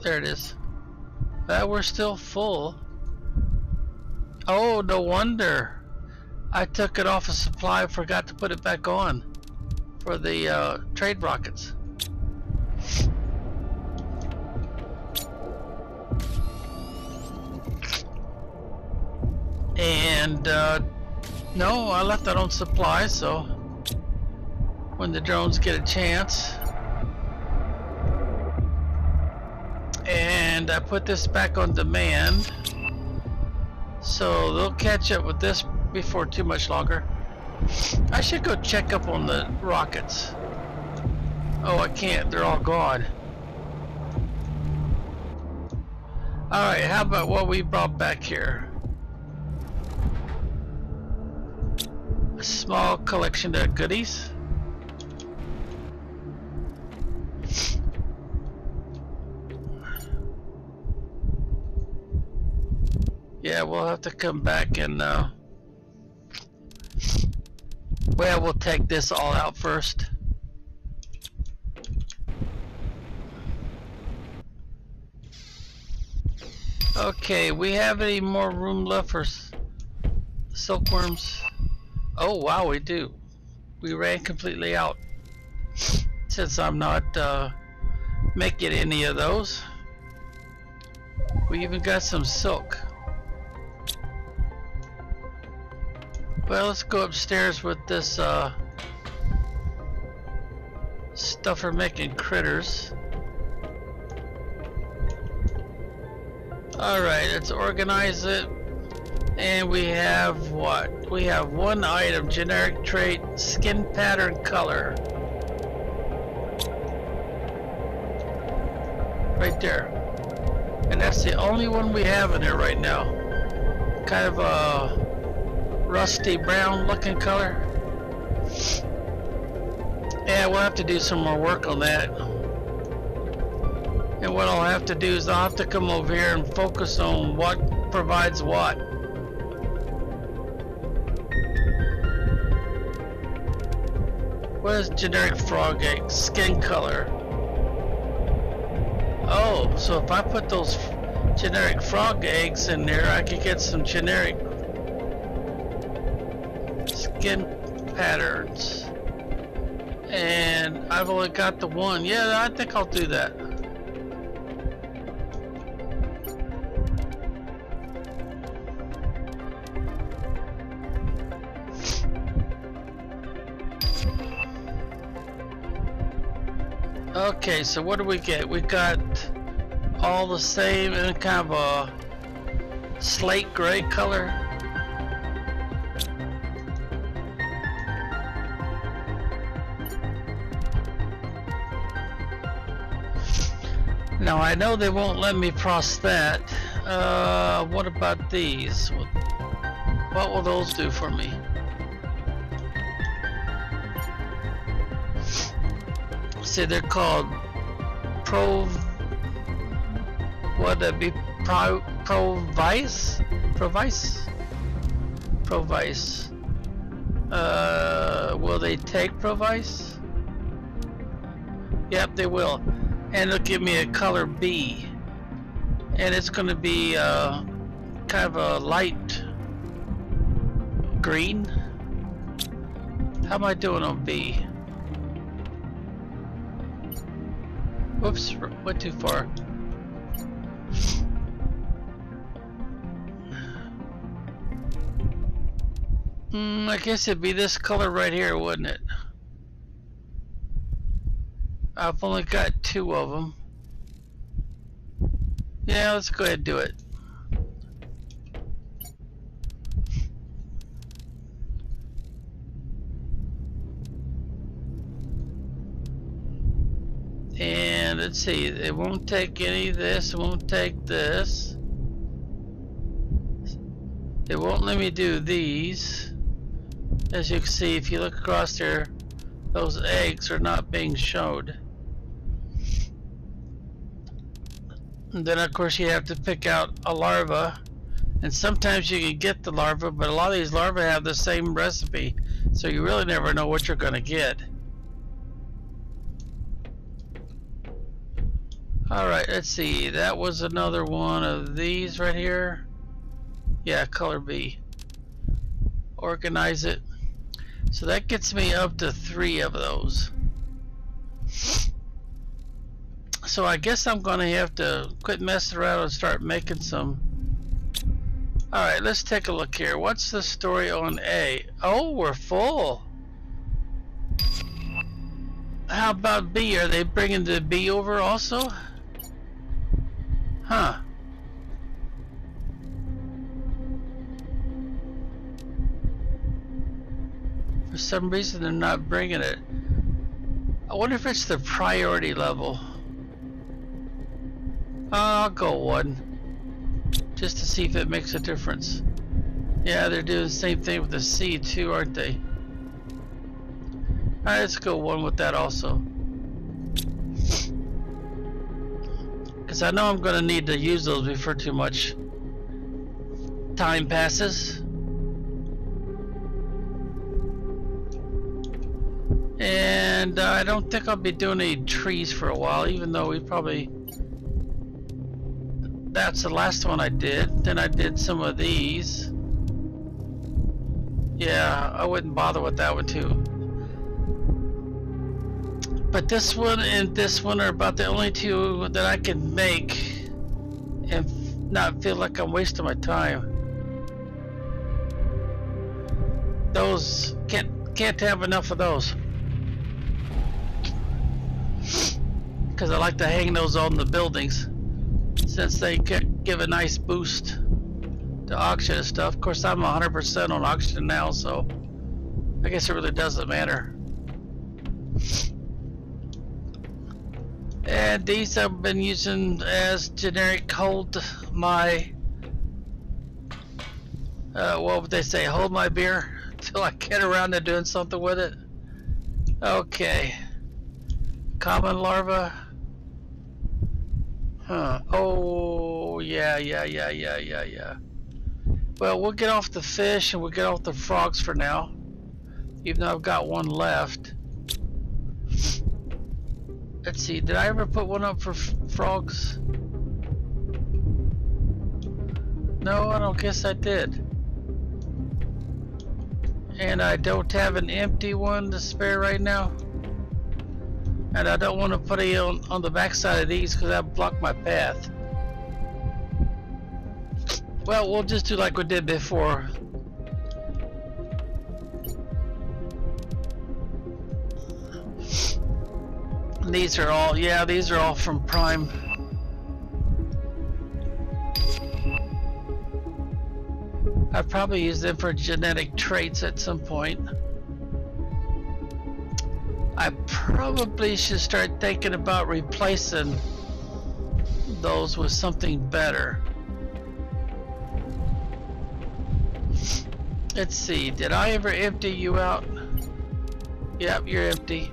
There it is. We're still full. Oh, no wonder. I took it off of supply, forgot to put it back on for the trade rockets. And no, I left that on supply, so when the drones get a chance. And I put this back on demand, so they'll catch up with this before too much longer. I should go check up on the rockets. Oh, I can't, they're all gone. Alright, how about what we brought back here? A small collection of goodies. Yeah, we'll have to come back and well, we'll take this all out first. Okay, we have any more room left for silkworms? Oh wow, we do. We ran completely out. Since I'm not making any of those. We even got some silk. Well, let's go upstairs with this stuff for making critters. Alright, let's organize it. And we have what? We have one item, generic trait, skin pattern color. Right there. And that's the only one we have in there right now. Kind of rusty brown looking color. Yeah, we'll have to do some more work on that. And what I'll have to do is I'll have to come over here and focus on what provides what. What is generic frog egg? Skin color. Oh, so if I put those generic frog eggs in there, I could get some generic skin patterns. And I've only got the one. Yeah, I think I'll do that. Okay, so what do we get? We got all the same in kind of a slate gray color. Now I know they won't let me cross that. What about these? What will those do for me? See, they're called would that be Provice? Will they take Provice? Yep, they will. And it'll give me a color B. And it's going to be kind of a light green. How am I doing on B? Whoops, went too far. I guess it'd be this color right here, wouldn't it? I've only got 2 of them. Yeah, let's go ahead and do it. And let's see, it won't take any of this, it won't take this. It won't let me do these. As you can see, if you look across there, those eggs are not being showed. And then of course you have to pick out a larva. And sometimes you can get the larva, but a lot of these larvae have the same recipe. So you really never know what you're going to get. Alright, let's see. That was another one of these right here. Yeah, color B. Organize it. So that gets me up to 3 of those. So I guess I'm going to have to quit messing around and start making some. Alright, let's take a look here. What's the story on A? Oh, we're full. How about B? Are they bringing the B over also? Huh. For some reason they're not bringing it. I wonder if it's the priority level. I'll go 1. Just to see if it makes a difference. Yeah, they're doing the same thing with the C too, aren't they? Alright, let's go 1 with that also. Because I know I'm going to need to use those before too much time passes. And I don't think I'll be doing any trees for a while, even though we probably... That's the last one I did. Then I did some of these. Yeah, I wouldn't bother with that one too. But this one and this one are about the only 2 that I can make and not feel like I'm wasting my time. Those can't have enough of those. Because I like to hang those on the buildings, since they give a nice boost to oxygen and stuff. Of course, I'm 100% on oxygen now, so I guess it really doesn't matter. And these I've been using as generic hold my What would they say? Hold my beer till I get around to doing something with it. Okay. Common larva. Huh. Oh, yeah. Well, we'll get off the fish and we'll get off the frogs for now. Even though I've got one left. Let's see, did I ever put one up for frogs? No, I don't guess I did. And I don't have an empty one to spare right now. And I don't want to put it on the back side of these because that blocked my path. Well, we'll just do like we did before. These are all, yeah, these are all from Prime. I'd probably use them for genetic traits at some point. I probably should start thinking about replacing those with something better. Let's see, did I ever empty you out? Yep, you're empty.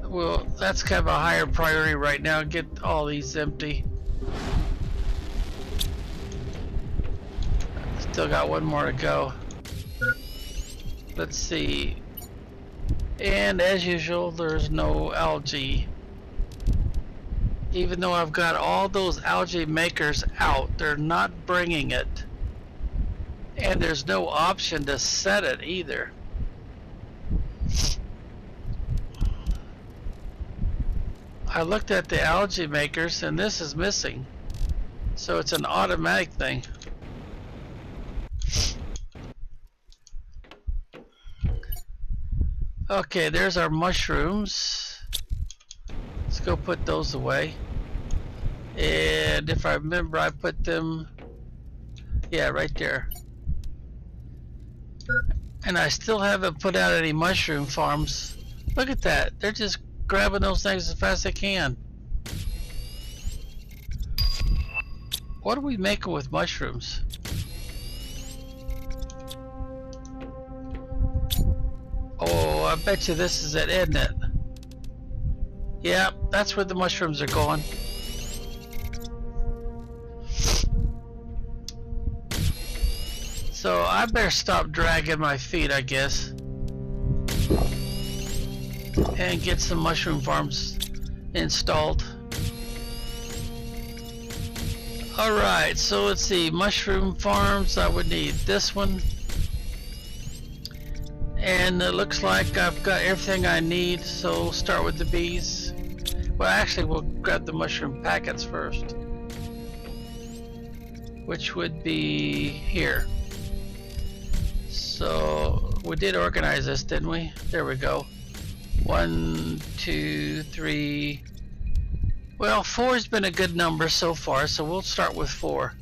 Well, that's kind of a higher priority right now. Get all these empty. Still got one more to go. Let's see. And as usual, there's no algae. Even though I've got all those algae makers out, they're not bringing it. And there's no option to set it either. I looked at the algae makers and this is missing. So it's an automatic thing. Okay, there's our mushrooms. Let's go put those away. And if I remember, I put them, yeah, right there. And I still haven't put out any mushroom farms. Look at that, they're just grabbing those things as fast as they can. What are we making with mushrooms? Oh, I bet you this is it, isn't it? Yeah, that's where the mushrooms are going. So I better stop dragging my feet, I guess. And get some mushroom farms installed. Alright, so let's see, mushroom farms, I would need this one. And it looks like I've got everything I need, so we'll start with the bees. Well, actually, we'll grab the mushroom packets first. Which would be here. So, we did organize this, didn't we? There we go. 1, 2, 3. Well, 4's been a good number so far, so we'll start with 4.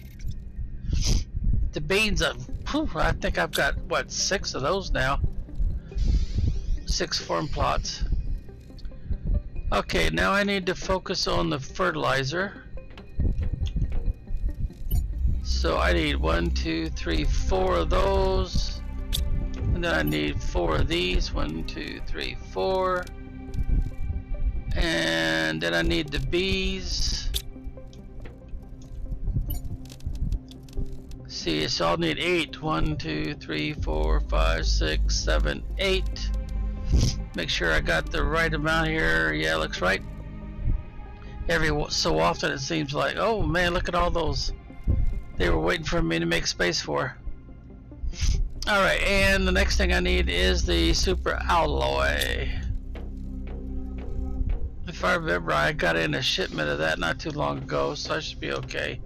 The beans, I think I've got, what, 6 of those now. 6 form plots. Okay, now I need to focus on the fertilizer. So I need 1, 2, 3, 4 of those. And then I need 4 of these. 1, 2, 3, 4. And then I need the bees. See, so I'll need 8. 1, 2, 3, 4, 5, 6, 7, 8. Make sure I got the right amount here. Yeah, looks right. Every so often it seems like, oh man, look at all those they were waiting for me to make space for. Alright, and the next thing I need is the super alloy. If I remember, I got in a shipment of that not too long ago, so I should be okay.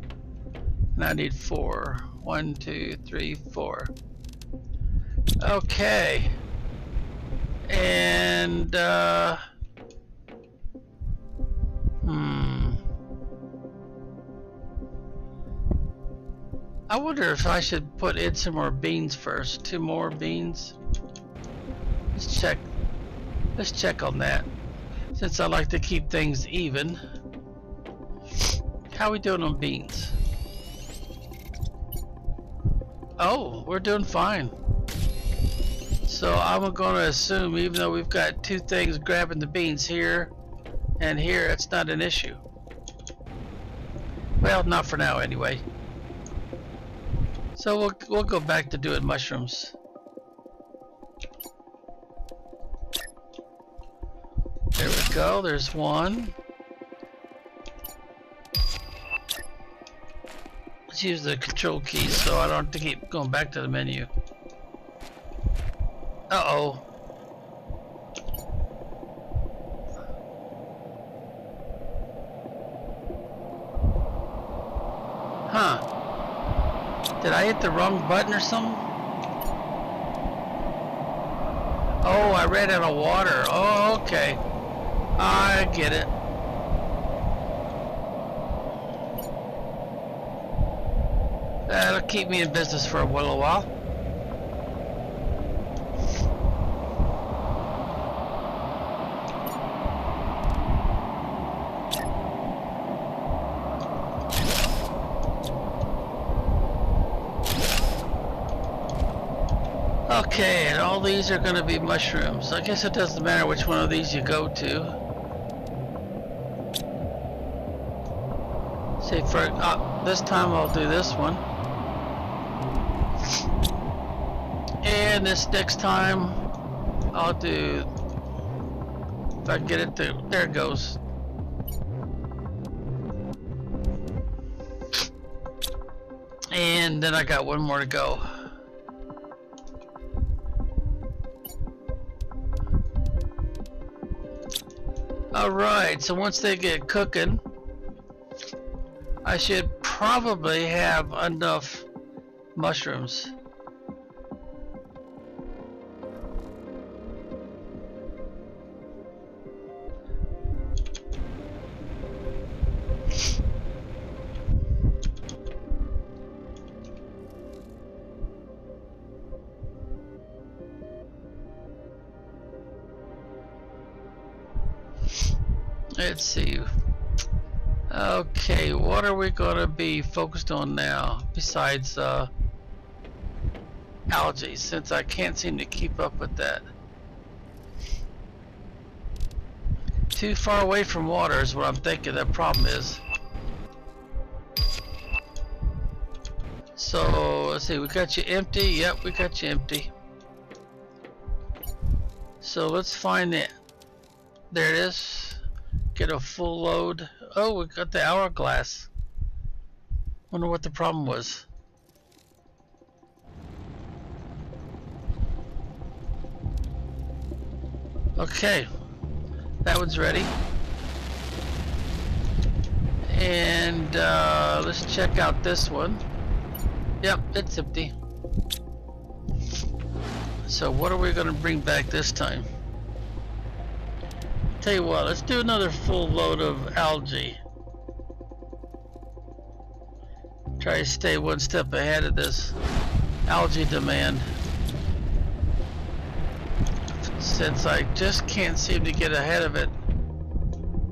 And I need 4. 1, 2, 3, 4. Okay. And I wonder if I should put in some more beans first. 2 more beans. Let's check on that, since I like to keep things even. How we doing on beans? Oh, we're doing fine. So I'm going to assume, even though we've got two things grabbing the beans here and here, it's not an issue. Well, not for now anyway. So we'll go back to doing mushrooms. There we go, there's one. Let's use the control key so I don't have to keep going back to the menu. Uh-oh. Huh. Did I hit the wrong button or something? Oh, I ran out of water. Oh, okay. I get it. That'll keep me in business for a little while. Okay, and all these are going to be mushrooms. I guess it doesn't matter which one of these you go to. See, for this time I'll do this one. And this next time I'll do, if I can get it to, there it goes. And then I got one more to go. Alright, so once they get cooking, I should probably have enough mushrooms. Let's see. Okay, what are we gonna be focused on now besides algae, since I can't seem to keep up with that? Too far away from water is what I'm thinking the problem is. So let's see, we got you empty. Yep, we got you empty. So let's find it. There it is. Get a full load. Oh, we got the hourglass. Wonder what the problem was. Okay, that one's ready. And let's check out this one. Yep, it's empty. So what are we going to bring back this time? Tell you what, let's do another full load of algae. Try to stay one step ahead of this algae demand, since I just can't seem to get ahead of it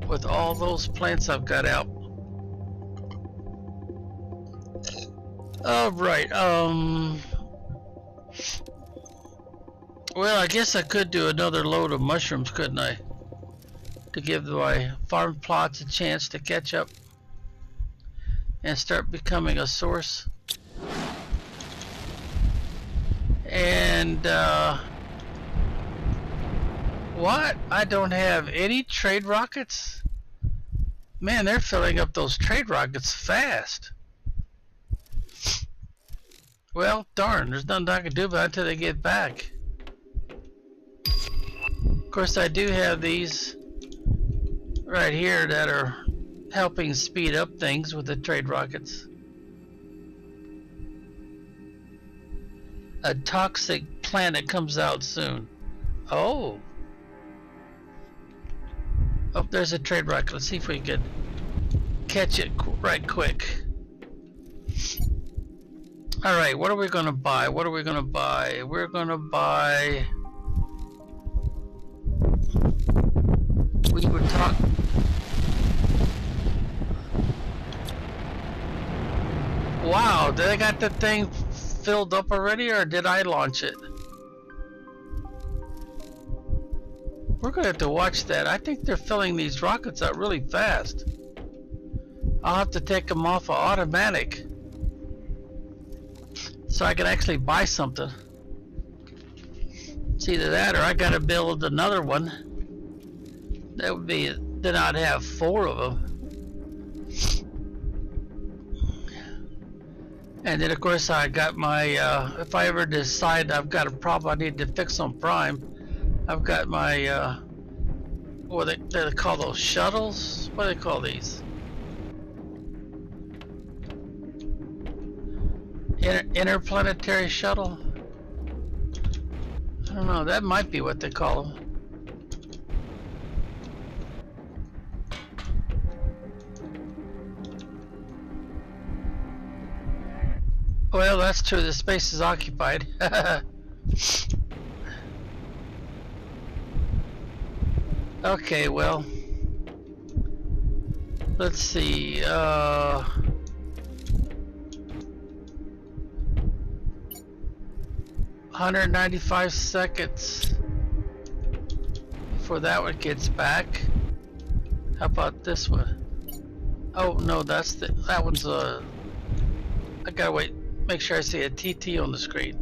with all those plants I've got out. Alright, well, I guess I could do another load of mushrooms, couldn't I? To give my farm plots a chance to catch up and start becoming a source. And what? I don't have any trade rockets? Man, they're filling up those trade rockets fast. Well, darn, there's nothing I can do about it until they get back. Of course, I do have these right here that are helping speed up things with the trade rockets. A toxic planet comes out soon. Oh. Oh, there's a trade rocket. Let's see if we can catch it right quick. Alright, what are we going to buy? What are we going to buy? We're going to buy... We were talking... know. Did I got the thing filled up already, or did I launch it? We're gonna have to watch that. I think they're filling these rockets up really fast. I'll have to take them off of automatic so I can actually buy something. It's either that or I gotta build another one. That would be, then I'd have 4 of them. And then of course I got my, if I ever decide I've got a problem I need to fix on Prime, I've got my, what they call those shuttles? What do they call these? Interplanetary shuttle? I don't know, that might be what they call them. Well, that's true, the space is occupied. Okay, well, let's see, 195 seconds before that one gets back. How about this one? Oh no, that one's I gotta wait, make sure I see a TT on the screen.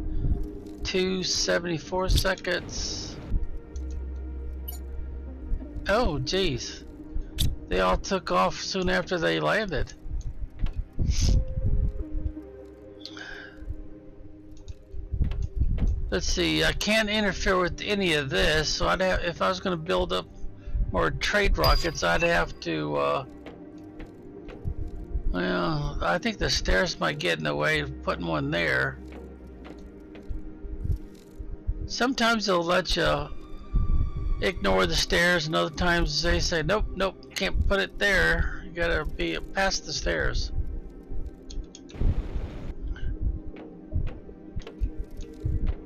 274 seconds. Oh geez, they all took off soon after they landed. Let's see, I can't interfere with any of this, so I'd have, if I was going to build up more trade rockets, I'd have to, well, I think the stairs might get in the way of putting one there. Sometimes they'll let you ignore the stairs, and other times they say, nope, nope, can't put it there. You gotta be past the stairs.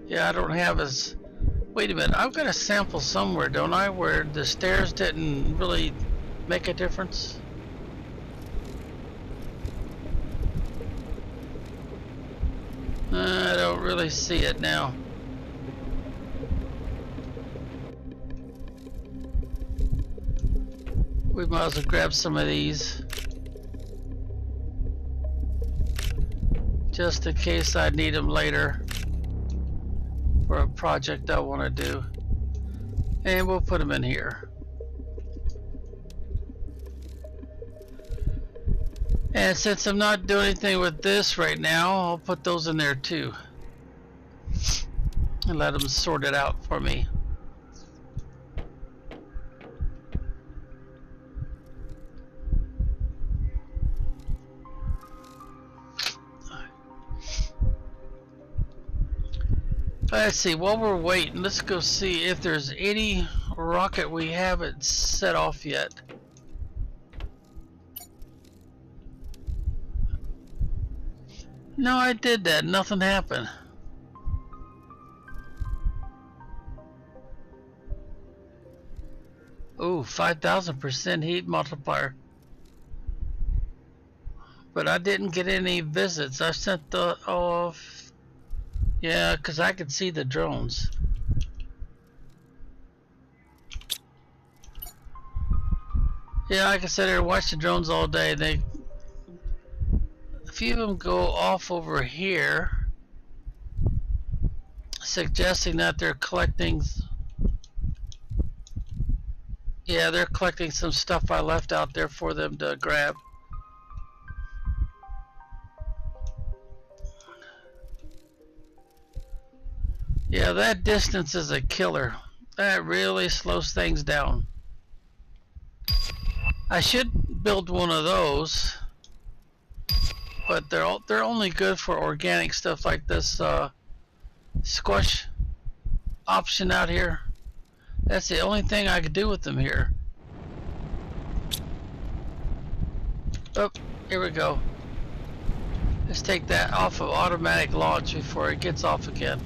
Yeah, I don't have as... Wait a minute, I've got a sample somewhere, don't I, where the stairs didn't really make a difference? I don't really see it now. We might as well grab some of these, just in case I need them later for a project I want to do. And we'll put them in here. And since I'm not doing anything with this right now, I'll put those in there too. And let them sort it out for me. Let's see, while we're waiting, let's go see if there's any rocket we haven't set off yet. No, I did that, nothing happened. Ooh, 5,000% heat multiplier. But I didn't get any visits. I sent the off. Yeah, because I could see the drones. Yeah, I can sit there and watch the drones all day. A few of them go off over here, suggesting that they're collecting. Yeah, they're collecting some stuff I left out there for them to grab. Yeah, that distance is a killer. That really slows things down. I should build one of those, but they're only good for organic stuff like this squash option out here. That's the only thing I could do with them here. Oh, here we go. Let's take that off of automatic launch before it gets off again.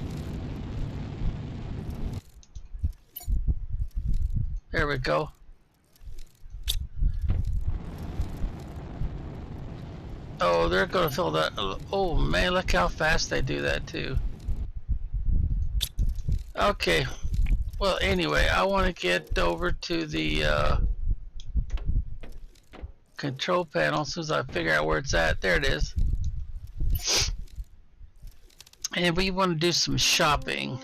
There we go. Oh, they're gonna fill that. Oh man, look how fast they do that too. Okay. Well, anyway, I want to get over to the control panel as soon as I figure out where it's at. There it is. And we want to do some shopping.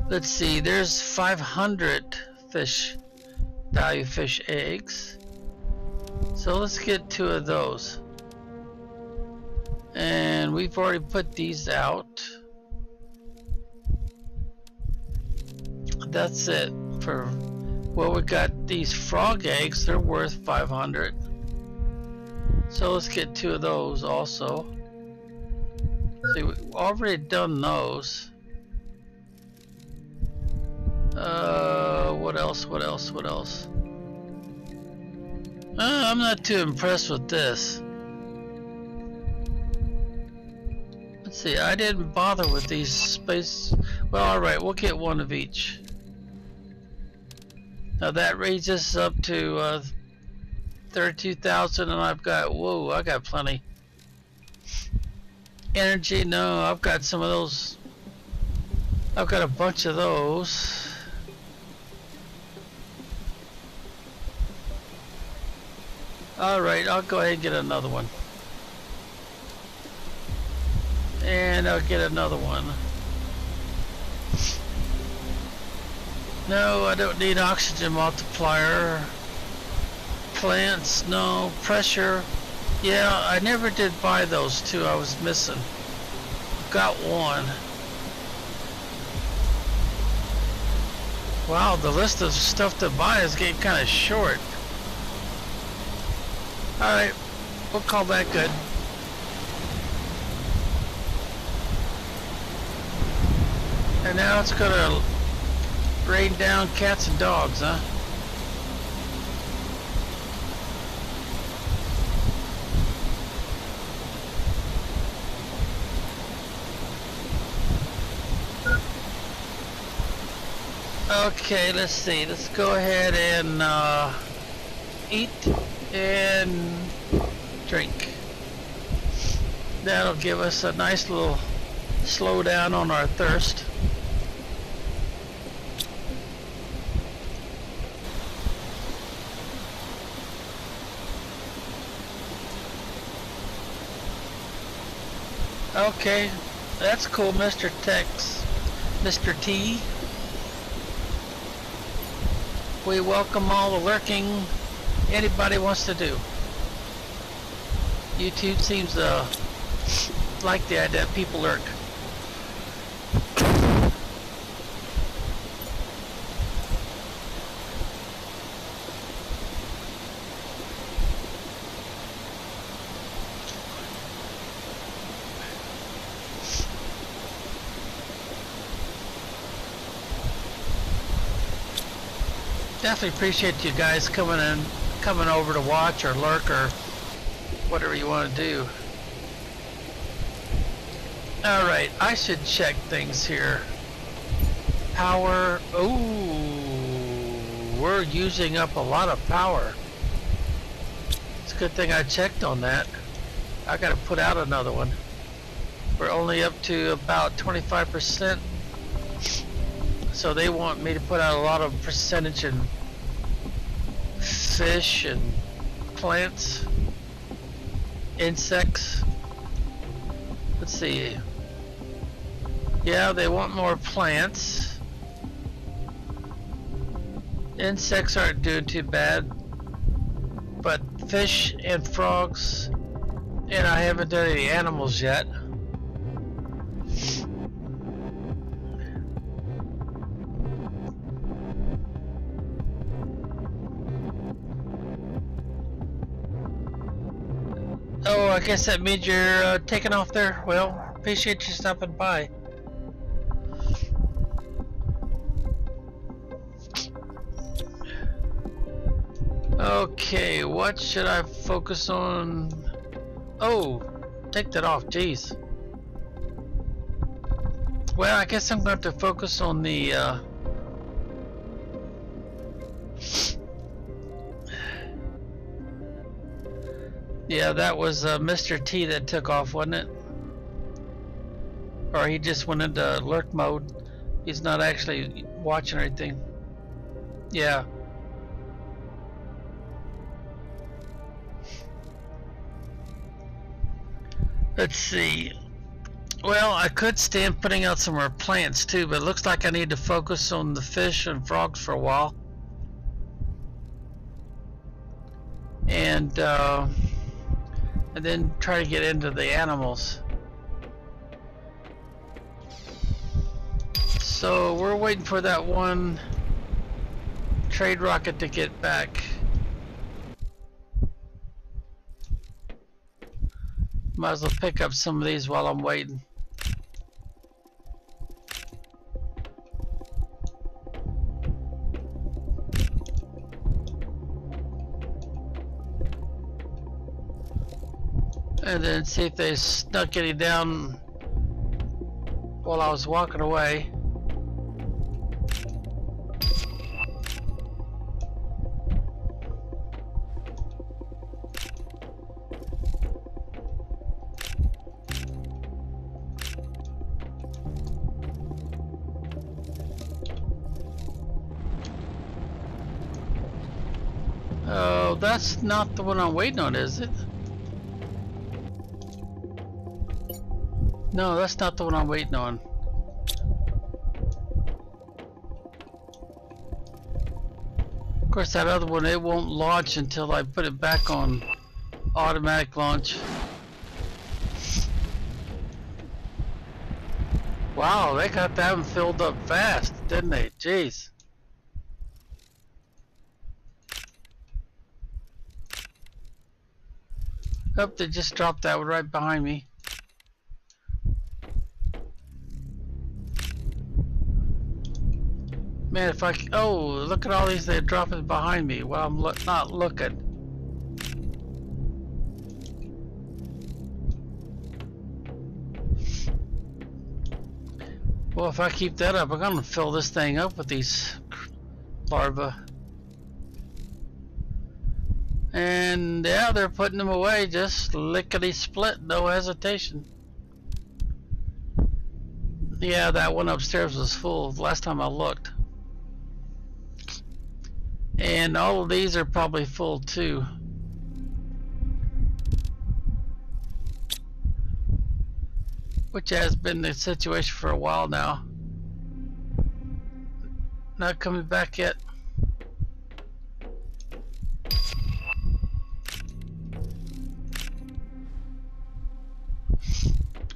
Let's see, there's 500 fish value fish eggs. So let's get 2 of those. And we've already put these out. That's it for, well, we got these frog eggs, they're worth 500. So let's get 2 of those also. See, we've already done those. What else? I'm not too impressed with this. Let's see, I didn't bother with these space. Well, alright, we'll get 1 of each. Now that raises us up to 32,000, and I've got, whoa, I got plenty. Energy, no, I've got some of those. I've got a bunch of those. Alright, I'll go ahead and get another one. And I'll get another one. No, I don't need oxygen multiplier. Plants, no. Pressure. Yeah, I never did buy those 2 I was missing. Got 1. Wow, the list of stuff to buy is getting kind of short. Alright, we'll call that good. And now it's gonna rain down cats and dogs, huh? Okay, let's see. Let's go ahead and eat and drink. That'll give us a nice little slowdown on our thirst. Okay, that's cool, Mr. Tex. Mr. T. We welcome all the lurking anybody wants to do. YouTube seems to like the idea that people lurk. Definitely appreciate you guys coming over to watch or lurk or whatever you want to do. Alright, I should check things here. Power. Ooh, we're using up a lot of power. It's a good thing I checked on that. I gotta put out another one. We're only up to about 25%. So they want me to put out a lot of percentage in fish and plants, insects. Let's see. Yeah, they want more plants. Insects aren't doing too bad, but fish and frogs, and I haven't done any animals yet. Oh, I guess that means you're taking off there. Well, appreciate you stopping by. Okay, what should I focus on? Oh, take that off, jeez. Well, I guess I'm going to have to focus on the Yeah, that was Mr. T that took off, wasn't it? Or he just went into alert mode. He's not actually watching anything. Yeah. Let's see. Well, I could stand putting out some more plants too, but it looks like I need to focus on the fish and frogs for a while. And then try to get into the animals. So we're waiting for that one trade rocket to get back. Might as well pick up some of these while I'm waiting. And then see if they snuck any down while I was walking away. Oh, that's not the one I'm waiting on, is it? No, that's not the one I'm waiting on. Of course, that other one, it won't launch until I put it back on automatic launch. Wow, they got that one filled up fast, didn't they? Jeez. Oh, they just dropped that one right behind me. Man, if I... Oh, look at all these they're dropping behind me while I'm not looking. Well, if I keep that up, I'm gonna fill this thing up with these larvae. And yeah, they're putting them away just lickety-split, no hesitation. Yeah, that one upstairs was full last time I looked. And all of these are probably full too. Which has been the situation for a while now. Not coming back yet.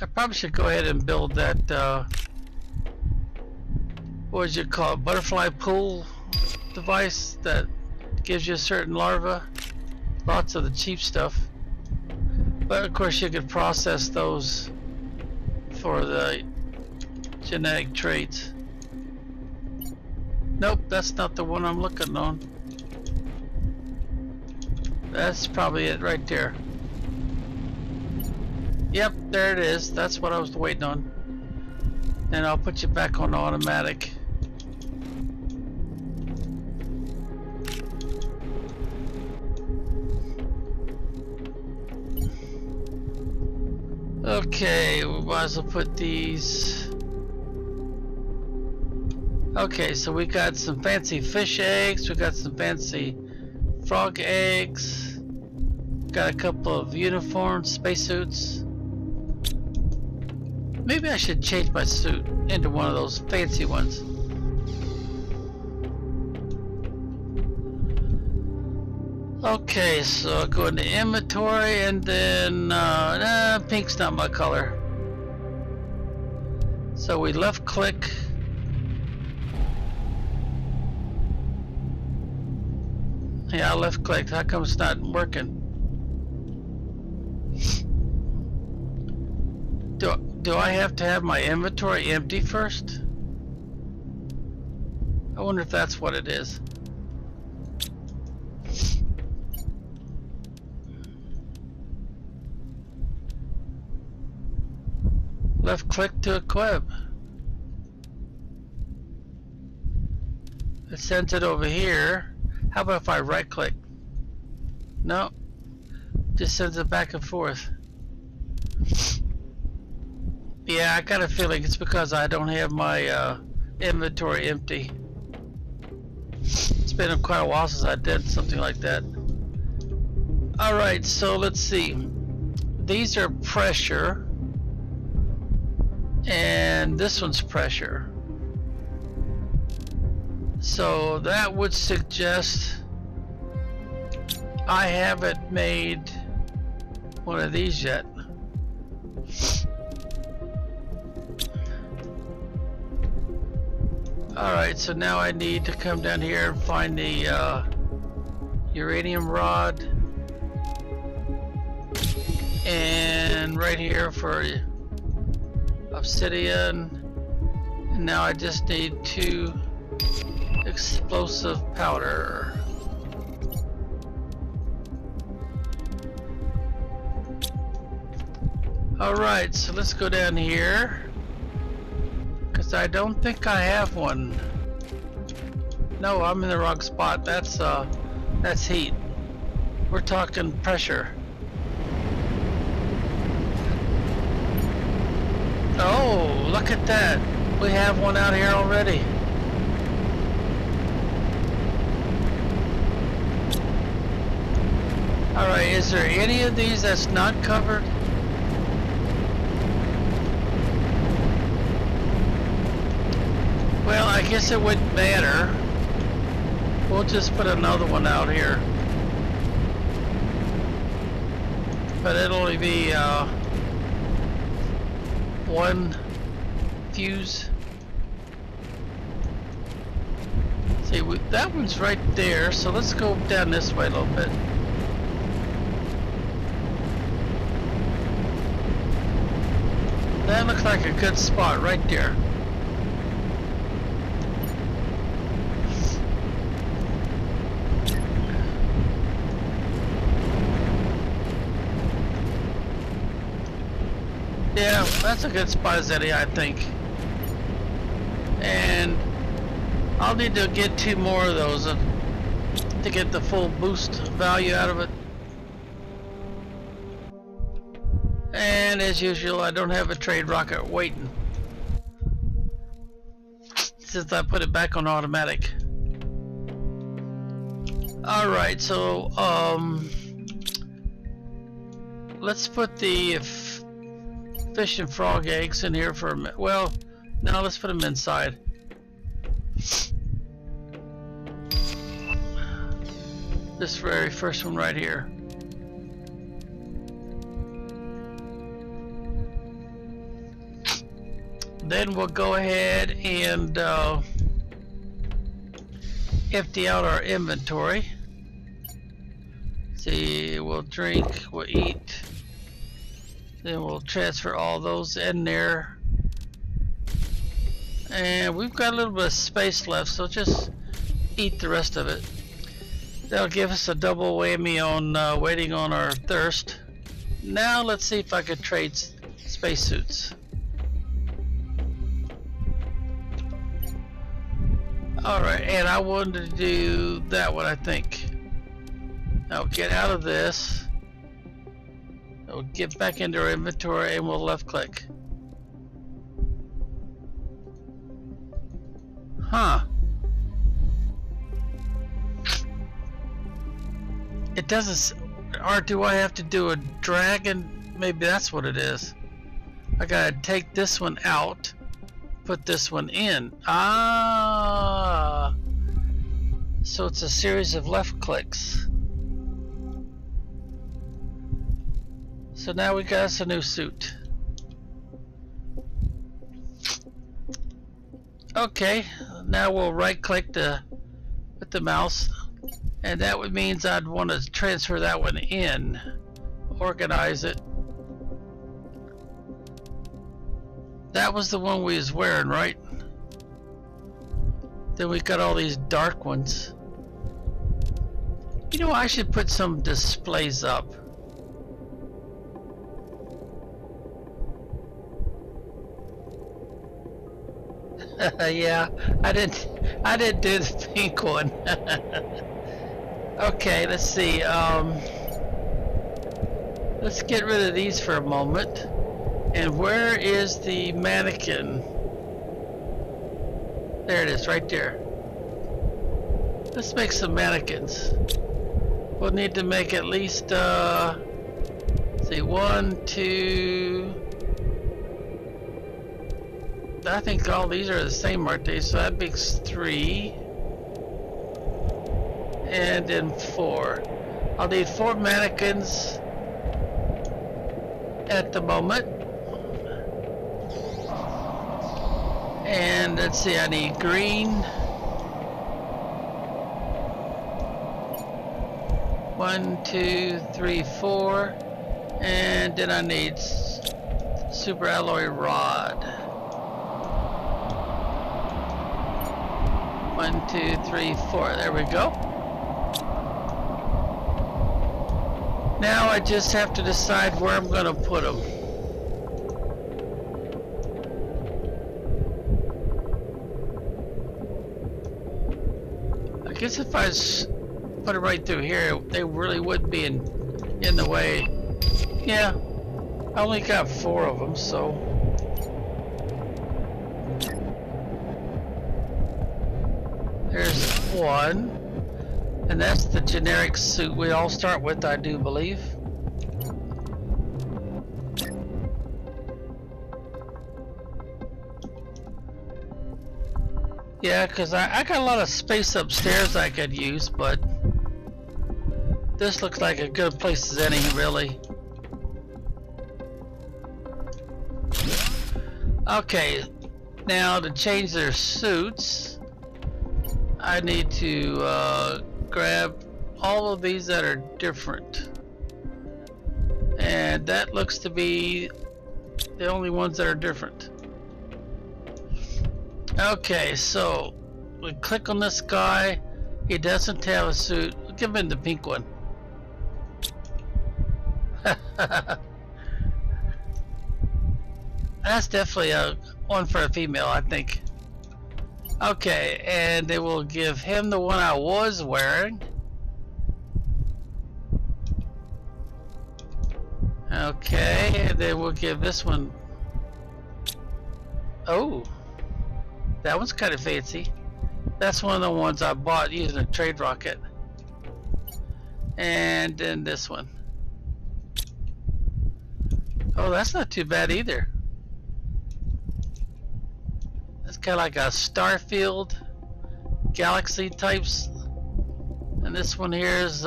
I probably should go ahead and build that, what would you call it, butterfly pool device that gives you a certain larva. Lots of the cheap stuff. But of course you could process those for the genetic traits. Nope, that's not the one I'm looking on. That's probably it right there. Yep, there it is. That's what I was waiting on. And I'll put you back on automatic. Okay, we might as well put these. Okay, so we got some fancy fish eggs, we got some fancy frog eggs, got a couple of uniform spacesuits. Maybe I should change my suit into one of those fancy ones. Okay, so I'll go into inventory and then pink's not my color. So we left click. Yeah, I left clicked. How come it's not working? Do I have to have my inventory empty first? I wonder if that's what it is. Left click to equip. It sends it over here. How about if I right click? No. Just sends it back and forth. Yeah, I got a feeling it's because I don't have my inventory empty. It's been quite a while since I did something like that. Alright, so let's see. These are pressure. And this one's pressure. So that would suggest I haven't made one of these yet. Alright, so now I need to come down here and find the uranium rod. And right here for obsidian. And now I just need 2 explosive powder. Alright, so let's go down here. Because I don't think I have one. No, I'm in the wrong spot. That's heat. We're talking pressure. Oh, look at that. We have one out here already. Alright, is there any of these that's not covered? Well, I guess it wouldn't matter. We'll just put another one out here. But it'll only be 1 fuse. See, that one's right there, so let's go down this way a little bit. That looks like a good spot right there. Yeah, that's a good spot as any, I think. And I'll need to get 2 more of those to get the full boost value out of it. And as usual, I don't have a trade rocket waiting, since I put it back on automatic. Alright, so let's put the fish and frog eggs in here for a minute. Well, now let's put them inside. This very first one right here. Then we'll go ahead and empty out our inventory. See, we'll drink, we'll eat. Then we'll transfer all those in there. And we've got a little bit of space left, so just eat the rest of it. That'll give us a double whammy on waiting on our thirst. Now let's see if I can trade spacesuits. Alright, and I wanted to do that one, I think. Now get out of this. We'll get back into our inventory and we'll left click. Huh. It doesn't, or do I have to do a drag and maybe that's what it is. I gotta take this one out, put this one in. Ah, so it's a series of left clicks. So now we got us a new suit. Okay, now we'll right click with the mouse, and that would means I'd want to transfer that one in, organize it. That was the one we was wearing, right? Then we got all these dark ones. You know, I should put some displays up. Yeah, I didn't do the pink one. Okay, let's see. Let's get rid of these for a moment. And where is the mannequin? There it is, right there. Let's make some mannequins. We'll need to make at least, see, 1, 2. I think all these are the same, aren't they? So that makes 3. And then 4. I'll need 4 mannequins at the moment. And let's see, I need green. 1, 2, 3, 4. And then I need super alloy rod. 1, 2, 3, 4. There we go. Now I just have to decide where I'm going to put them. I guess if I put it right through here, they really wouldn't be in the way. Yeah, I only got 4 of them, so. There's 1. And that's the generic suit we all start with, I do believe. Yeah, because I got a lot of space upstairs I could use, but this looks like a good place as any, really. Okay, now to change their suits, I need to grab all of these that are different. And that looks to be the only ones that are different. Okay, so we click on this guy. He doesn't have a suit. We'll give him the pink one. That's definitely a one for a female, I think. Okay, and they will give him the one I was wearing. Okay, and then we'll give this one. Oh, that one's kind of fancy. That's one of the ones I bought using a trade rocket. And then this one. Oh, that's not too bad either. It's kind of like a Starfield galaxy types. And this one here is,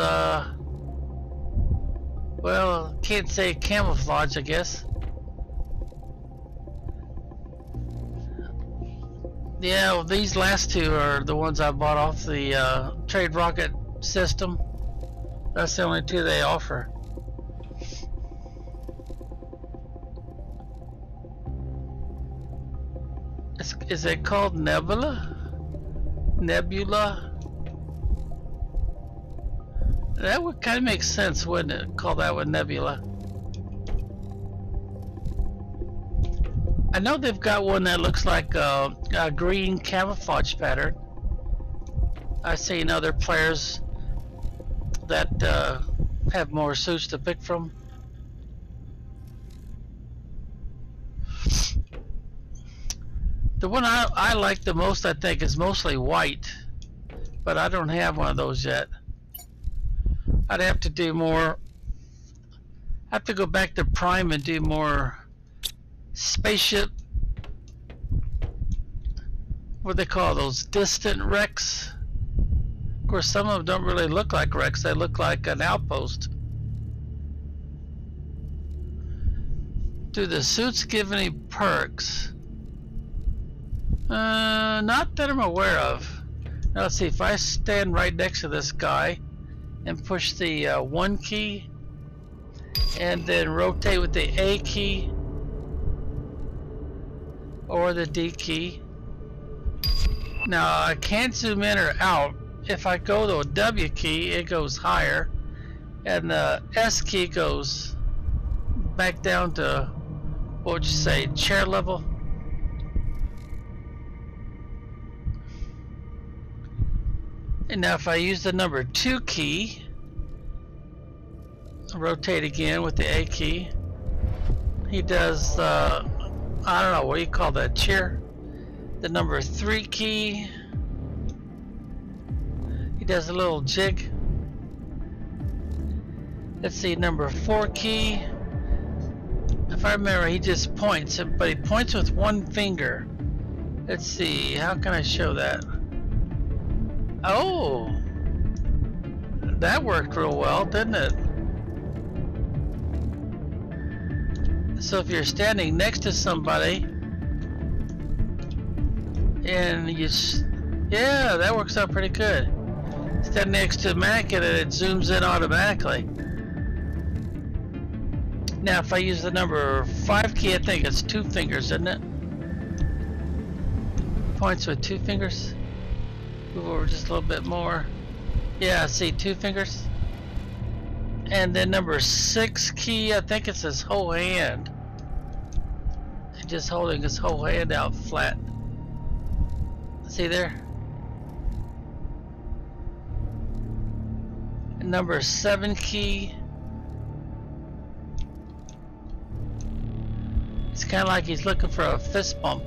well, can't say camouflage, I guess. Yeah, well, these last two are the ones I bought off the trade rocket system. That's the only two they offer. Is it called Nebula? Nebula? That would kind of make sense, wouldn't it? Call that one Nebula. I know they've got one that looks like a green camouflage pattern. I've seen other players that have more suits to pick from. The one I like the most, I think, is mostly white, but I don't have one of those yet. I'd have to do more. I have to go back to Prime and do more spaceship. What do they call those? Distant wrecks. Of course, some of them don't really look like wrecks. They look like an outpost. Do the suits give any perks? Not that I'm aware of. Now let's see, if I stand right next to this guy and push the 1 key and then rotate with the A key or the D key. Now I can't zoom in or out. If I go to a W key, it goes higher, and the S key goes back down to, what would you say, chair level? And now if I use the number 2 key, rotate again with the A key. He does, I don't know, what do you call that, cheer? The number 3 key. He does a little jig. Let's see, number 4 key. If I remember, he just points, but he points with one finger. Let's see, how can I show that? Oh, that worked real well, didn't it? So if you're standing next to somebody and yeah, that works out pretty good. Stand next to a mannequin and it zooms in automatically. Now if I use the number 5 key, I think it's 2 fingers, isn't it? Points with 2 fingers. Move over just a little bit more. Yeah, see, 2 fingers. And then number 6 key, I think it's his whole hand. Just holding his whole hand out flat. See there? And number 7 key. It's kind of like he's looking for a fist bump.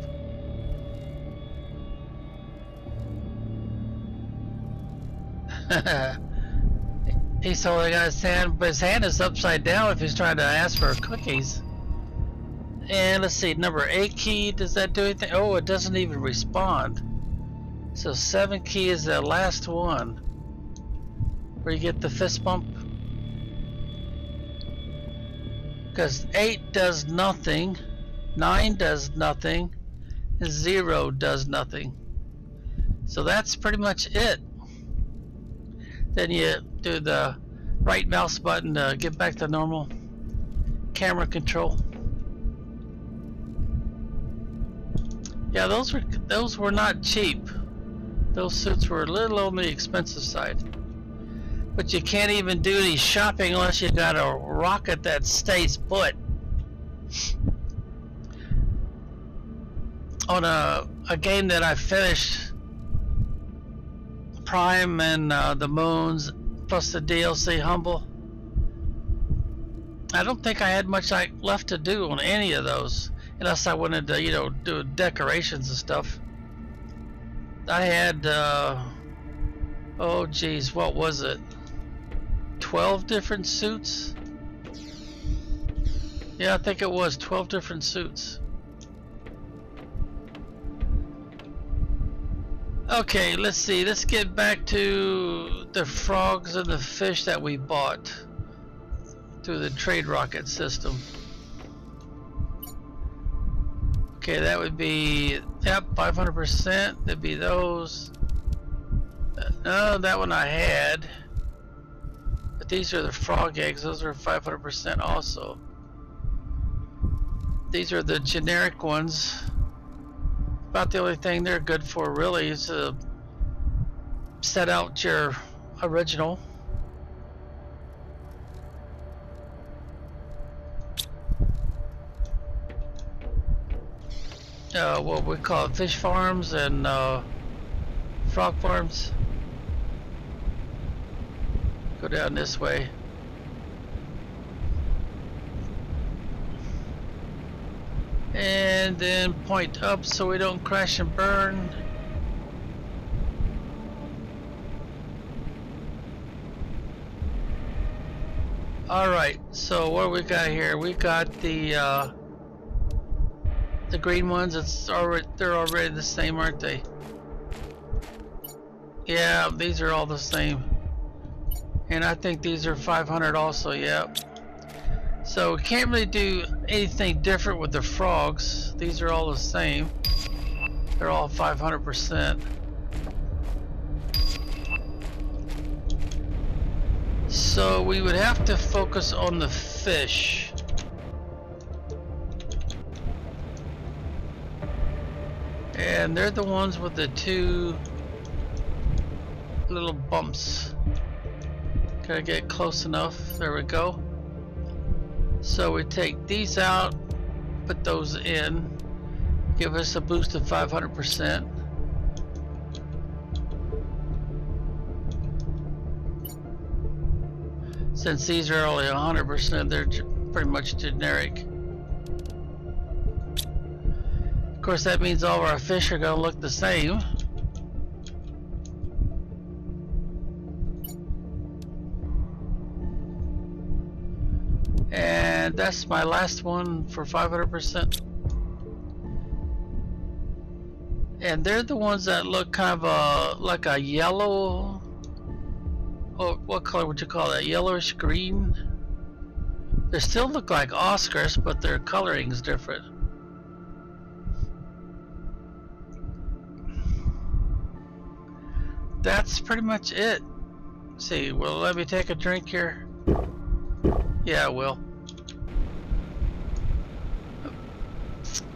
He's holding out his hand, but his hand is upside down if he's trying to ask for cookies. And let's see, number 8 key, does that do anything? Oh, it doesn't even respond. So 7 key is the last one, where you get the fist bump. Because 8 does nothing, 9 does nothing, and 0 does nothing. So that's pretty much it. Then you do the right mouse button to get back to normal camera control. Yeah, those were not cheap. Those suits were a little on the expensive side. But you can't even do any shopping unless you got a rocket that stays put. On a game that I finished, Prime and the Moons plus the DLC Humble, I don't think I had much left to do on any of those, unless I wanted to, you know, do decorations and stuff. I had oh geez, what was it, 12 different suits? Yeah, I think it was 12 different suits. Okay, let's see, let's get back to the frogs and the fish that we bought through the trade rocket system. Okay, that would be, yep, 500%. That'd be those. No, that one I had. But these are the frog eggs. Those are 500% also. These are the generic ones. About the only thing they're good for really is to set out your original. What we call it, fish farms and frog farms. Go down this way. And then point up so we don't crash and burn. Alright, so what we got here? We got the green ones. They're already the same, aren't they? Yeah, these are all the same. And I think these are 500 also, yeah. So we can't really do anything different with the frogs. These are all the same. They're all 500%. So we would have to focus on the fish. And they're the ones with the 2 little bumps. Gotta get close enough. There we go. So we take these out, put those in, give us a boost of 500%. Since these are only 100%, they're pretty much generic. Of course, that means all of our fish are going to look the same. And that's my last one for 500%. And they're the ones that look kind of like a yellow. Oh, what color would you call that? Yellowish green? They still look like Oscars, but their coloring is different. That's pretty much it. Let's see, well, let me take a drink here. Yeah, I will.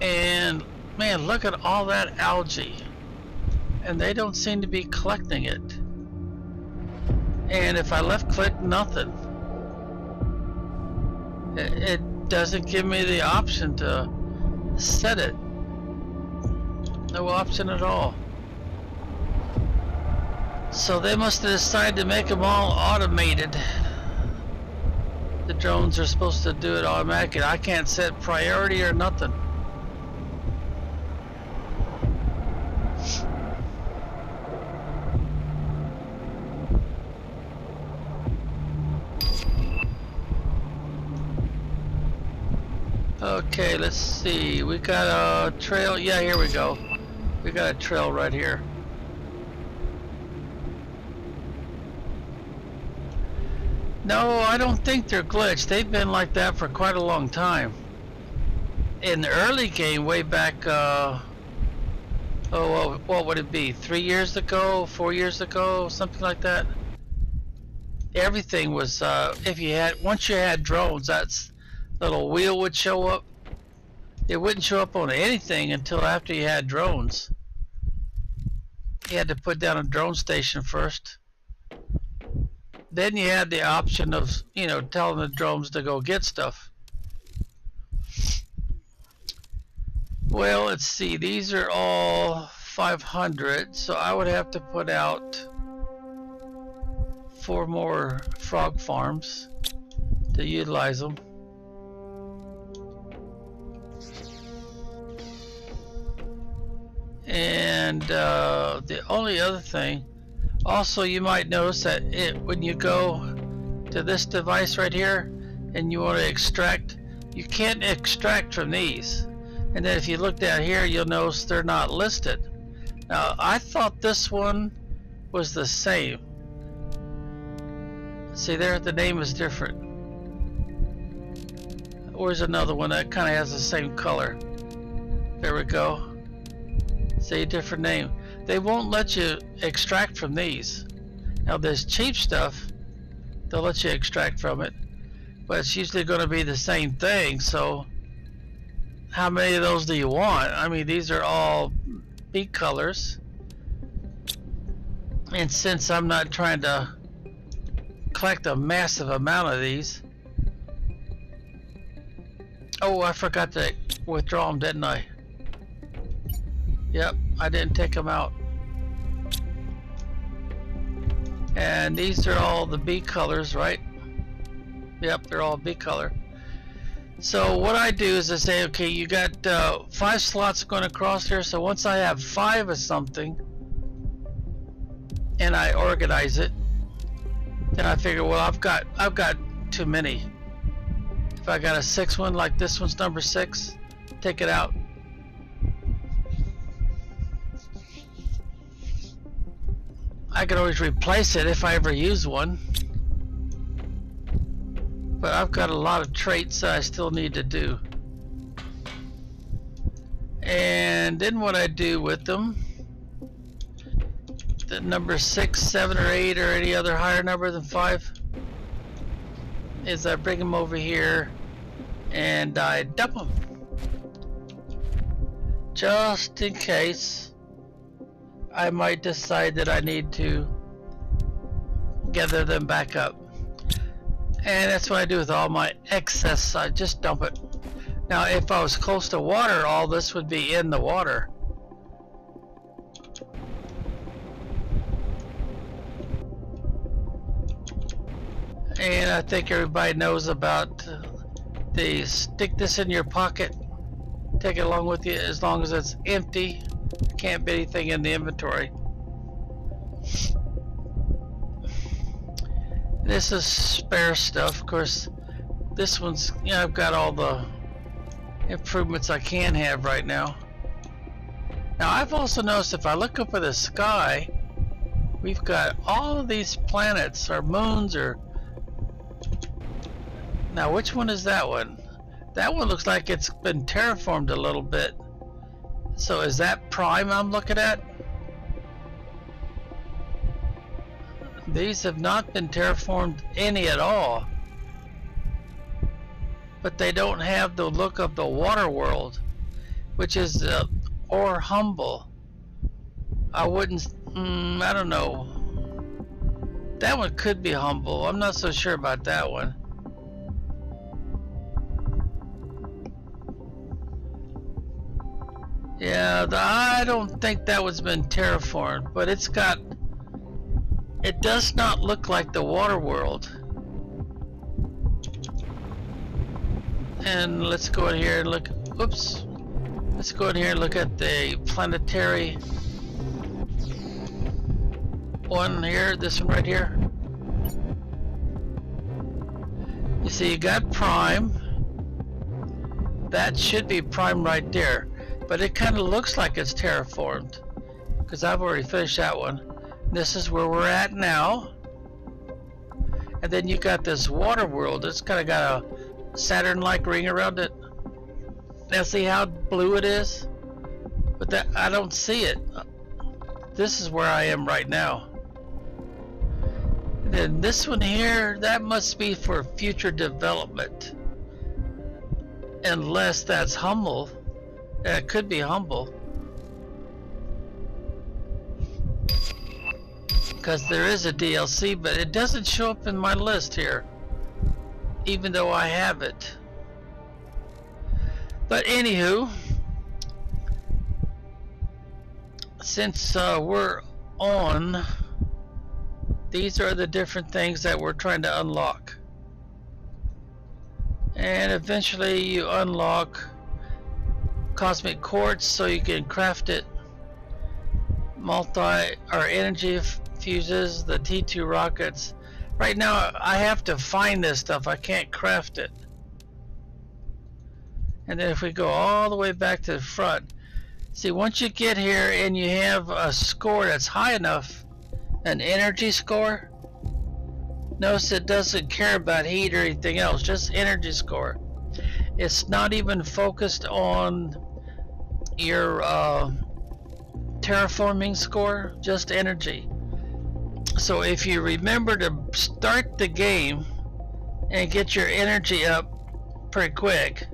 And man, look at all that algae. And they don't seem to be collecting it. And if I left click, nothing. It doesn't give me the option to set it. No option at all. So they must have decided to make them all automated. The drones are supposed to do it automatically. I can't set priority or nothing. Okay, let's see. We got a trail. Yeah, here we go. We got a trail right here. No, I don't think they're glitched. They've been like that for quite a long time. In the early game, way back, what would it be? 3 years ago, 4 years ago, something like that. Everything was, once you had drones, that's little wheel would show up. It wouldn't show up on anything until after you had drones. You had to put down a drone station first. Then you had the option of, telling the drones to go get stuff. Well, let's see. These are all 500, so I would have to put out 4 more frog farms to utilize them. And the only other thing, also you might notice that when you go to this device right here and you want to extract, you can't extract from these. And then if you look down here, you'll notice they're not listed. Now I thought this one was the same. See there, the name is different. Where's another one that kind of has the same color? There we go. See, different name. They won't let you extract from these. Now there's cheap stuff, they'll let you extract from it, but it's usually going to be the same thing. So how many of those do you want? I mean, these are all beak colors, and since I'm not trying to collect a massive amount of these. Oh, I forgot to withdraw them, didn't I? Yep, I didn't take them out. And these are all the beak colors, right? Yep, they're all beak color. So what I do is I say, okay, you got 5 slots going across here. So once I have 5 of something, and I organize it, then I figure, well, I've got too many. If I got a 6 one, like this one's number 6, take it out. I can always replace it if I ever use one. But I've got a lot of traits that I still need to do. And then what I do with them, the number 6, 7, or 8, or any other higher number than 5, is I bring them over here and I dump them. Just in case I might decide that I need to gather them back up. And that's what I do with all my excess. I just dump it. Now if I was close to water, all this would be in the water. And I think everybody knows about the stick this in your pocket, take it along with you as long as it's empty. Can't be anything in the inventory. This is spare stuff. Of course, this one's, you know, I've got all the improvements I can have right now. Now I've also noticed if I look up at the sky, we've got all of these planets or moons or... Now which one is that one? That one looks like it's been terraformed a little bit. So is that Prime I'm looking at? These have not been terraformed any at all. But they don't have the look of the water world, which is or humble. I wouldn't, I don't know. That one could be humble. I'm not so sure about that one. Yeah, I don't think that one's been terraformed, but it's got, it does not look like the water world. And let's go in here and look, oops. Let's go in here and look at the planetary one here, this one right here. You see, you got Prime. That should be Prime right there. But it kind of looks like it's terraformed, because I've already finished that one. This is where we're at now. And then you got this water world. It's kind of got a Saturn-like ring around it. Now see how blue it is? But that, I don't see it. This is where I am right now. And then this one here, that must be for future development. Unless that's humble. It could be humble. Because there is a DLC, but it doesn't show up in my list here. Even though I have it. But anywho, since we're on, these are the different things that we're trying to unlock. And eventually you unlock cosmic quartz so you can craft it. Energy fuses, the T2 rockets. Right now I have to find this stuff. I can't craft it. And then if we go all the way back to the front, see, once you get here and you have a score that's high enough, an energy score, notice it doesn't care about heat or anything else, just energy score. It's not even focused on your terraforming score, just energy. So if you remember to start the game and get your energy up pretty quick,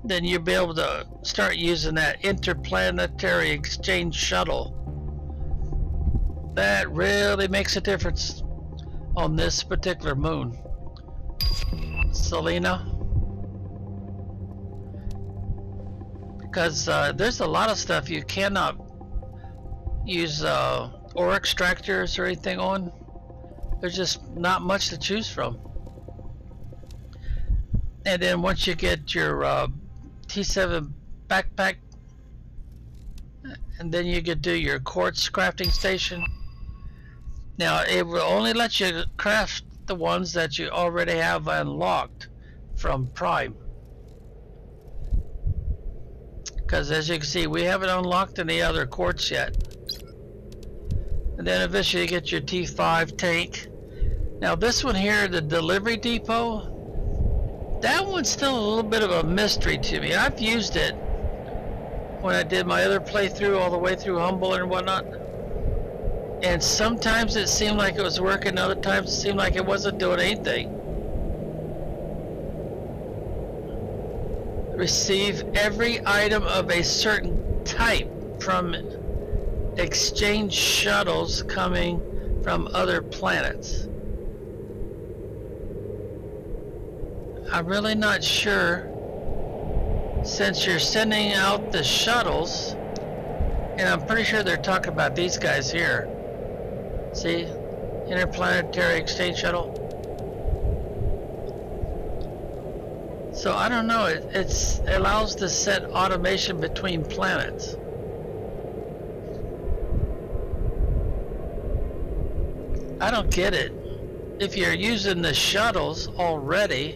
then you'll be able to start using that interplanetary exchange shuttle. That really makes a difference on this particular moon. Selena. Because there's a lot of stuff you cannot use ore extractors or anything on. There's just not much to choose from. And then once you get your T7 backpack, and then you could do your quartz crafting station. Now it will only let you craft the ones that you already have unlocked from Prime, because as you can see, we haven't unlocked any other quartz yet. And then eventually you get your T5 tank. Now this one here, the delivery depot, that one's still a little bit of a mystery to me. I've used it when I did my other playthrough all the way through Humble and whatnot, and sometimes it seemed like it was working, other times it seemed like it wasn't doing anything. Receive every item of a certain type from exchange shuttles coming from other planets. I'm really not sure, since you're sending out the shuttles, and I'm pretty sure they're talking about these guys here. See? Interplanetary exchange shuttle. So I don't know, it allows to set automation between planets. I don't get it. If you're using the shuttles already,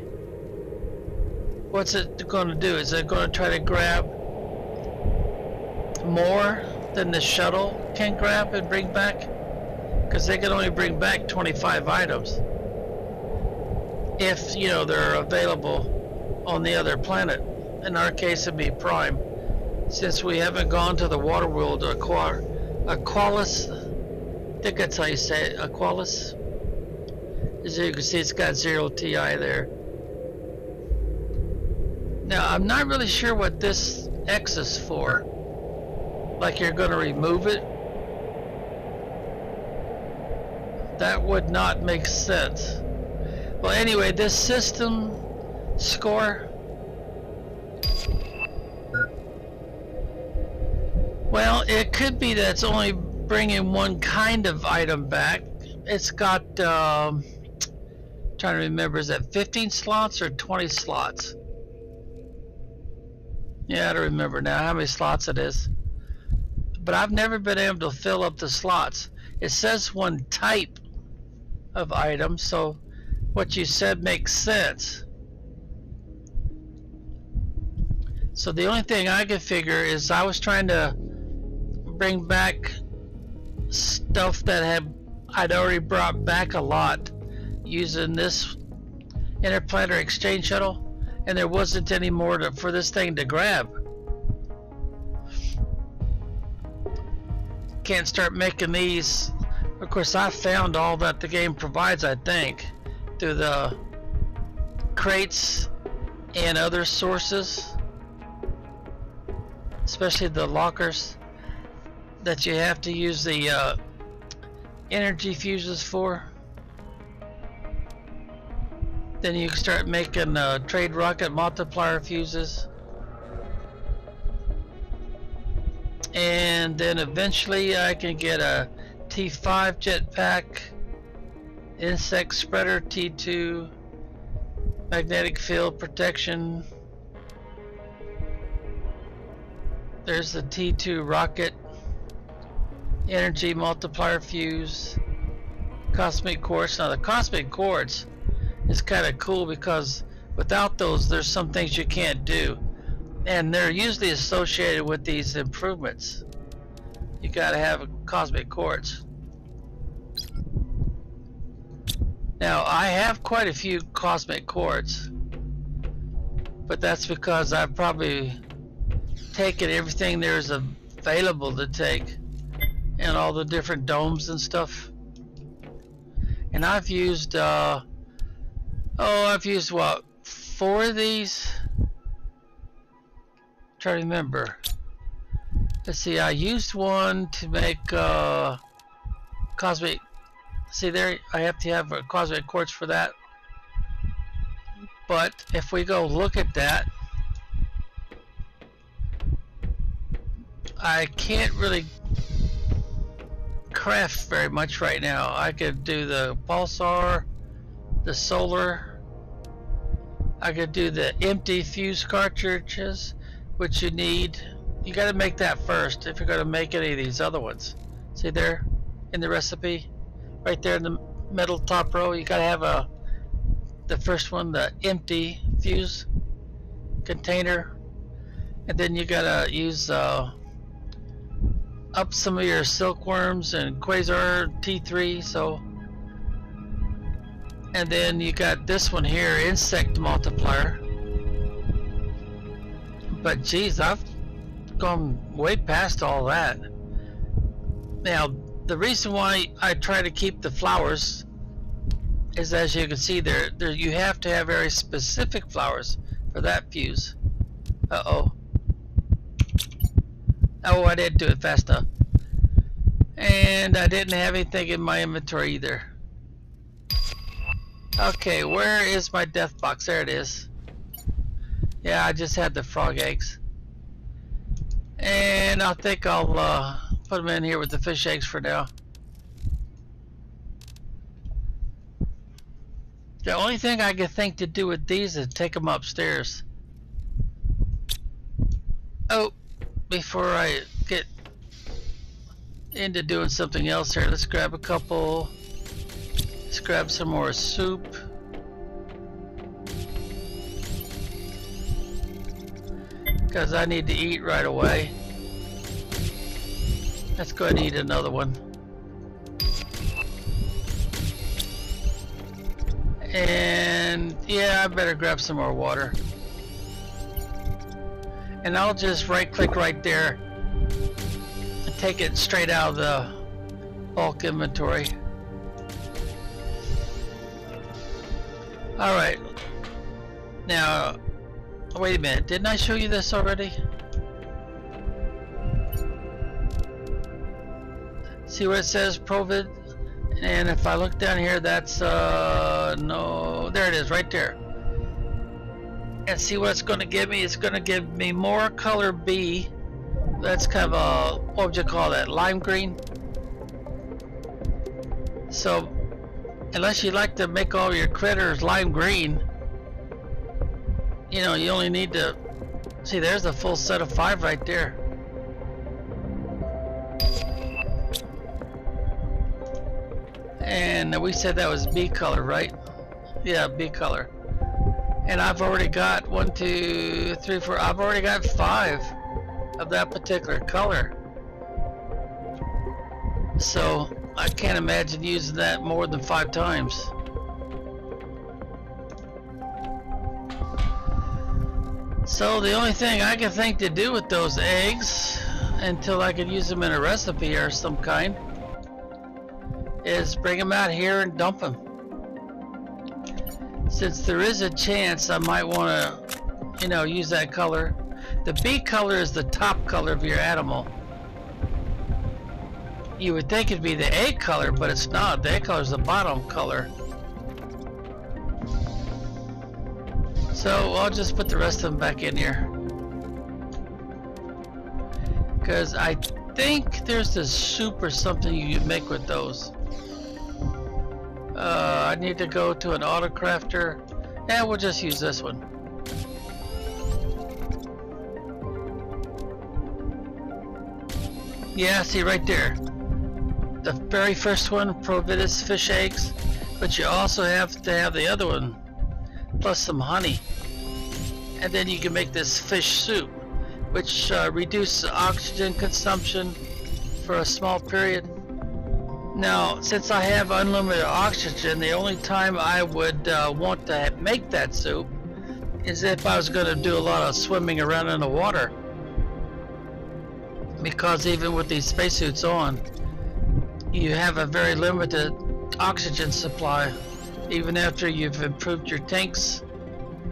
what's it going to do? Is it going to try to grab more than the shuttle can grab and bring back? Because they can only bring back 25 items. If, you know, they're available on the other planet. In our case, it'd be Prime. Since we haven't gone to the water world, Aqualis, I think that's how you say it, Aqualis. As you can see, it's got 0 TI there. Now, I'm not really sure what this X is for. Like you're going to remove it? That would not make sense. Well, anyway, this system score. Well, it could be that it's only bringing one kind of item back. It's got, trying to remember, is that 15 slots or 20 slots? Yeah, I don't remember now how many slots it is. But I've never been able to fill up the slots. It says one type of item, so what you said makes sense. So the only thing I could figure is I was trying to bring back stuff that I'd already brought back a lot using this interplanetary exchange shuttle, and there wasn't any more for this thing to grab. Can't start making these. Of course, I found all that the game provides, I think, through the crates and other sources, especially the lockers that you have to use the energy fuses for. Then you can start making trade rocket multiplier fuses, and then eventually I can get a T5 jetpack, insect spreader, T2 magnetic field protection. There's the T2 rocket, energy multiplier fuse, cosmic quartz. Now the cosmic quartz is kind of cool because without those there's some things you can't do, and they're usually associated with these improvements. You gotta have a cosmic quartz. Now I have quite a few cosmic quartz, but that's because I've probably taken everything there's available to take and all the different domes and stuff. And I've used I've used what, 4 of these? Try to remember. Let's see, I used one to make cosmic. See there, I have to have a cosmic quartz for that. But if we go look at that, I can't really craft very much right now. I could do the pulsar, the solar. I could do the empty fuse cartridges, which you need. You got to make that first if you're going to make any of these other ones. See there in the recipe, right there in the middle top row, you got to have the first one, the empty fuse container, and then you got to use up some of your silkworms and quasar T3. So, and then you got this one here, insect multiplier. But geez, I've gone way past all that. Now the reason why I try to keep the flowers is, as you can see there you have to have very specific flowers for that fuse. Oh, I didn't do it fast enough, and I didn't have anything in my inventory either. Okay, where is my death box? There it is. Yeah, I just had the frog eggs, and I think I'll put them in here with the fish eggs for now. The only thing I could think to do with these is take them upstairs. Oh, before I get into doing something else here, let's grab a couple. Let's grab some more soup. Because I need to eat right away. Let's go ahead and eat another one. And yeah, I better grab some more water. And I'll just right click right there and take it straight out of the bulk inventory. Alright. Now, wait a minute, didn't I show you this already? See what it says, Provid? And if I look down here, that's, no, there it is, right there. And see what it's going to give me? It's going to give me more color B. That's kind of a, what would you call that, lime green? So, unless you like to make all your critters lime green, you know, you only need to, see there's a full set of 5 right there. And we said that was B color, right? Yeah, B color. And I've already got 1, 2, 3, 4. I've already got 5 of that particular color. So I can't imagine using that more than 5 times. So the only thing I can think to do with those eggs, until I could use them in a recipe or some kind, is bring them out here and dump them. Since there is a chance I might want to, you know, use that color. The B color is the top color of your animal. You would think it'd be the A color, but it's not. The A color is the bottom color. So I'll just put the rest of them back in here. Because I think there's this soup or something you can make with those. I need to go to an auto crafter, and we'll just use this one. Yeah, see right there. The very first one, Providus fish eggs, but you also have to have the other one, plus some honey. And then you can make this fish soup, which reduces oxygen consumption for a small period. Now, since I have unlimited oxygen, the only time I would want to make that soup is if I was going to do a lot of swimming around in the water. Because even with these spacesuits on, you have a very limited oxygen supply, even after you've improved your tanks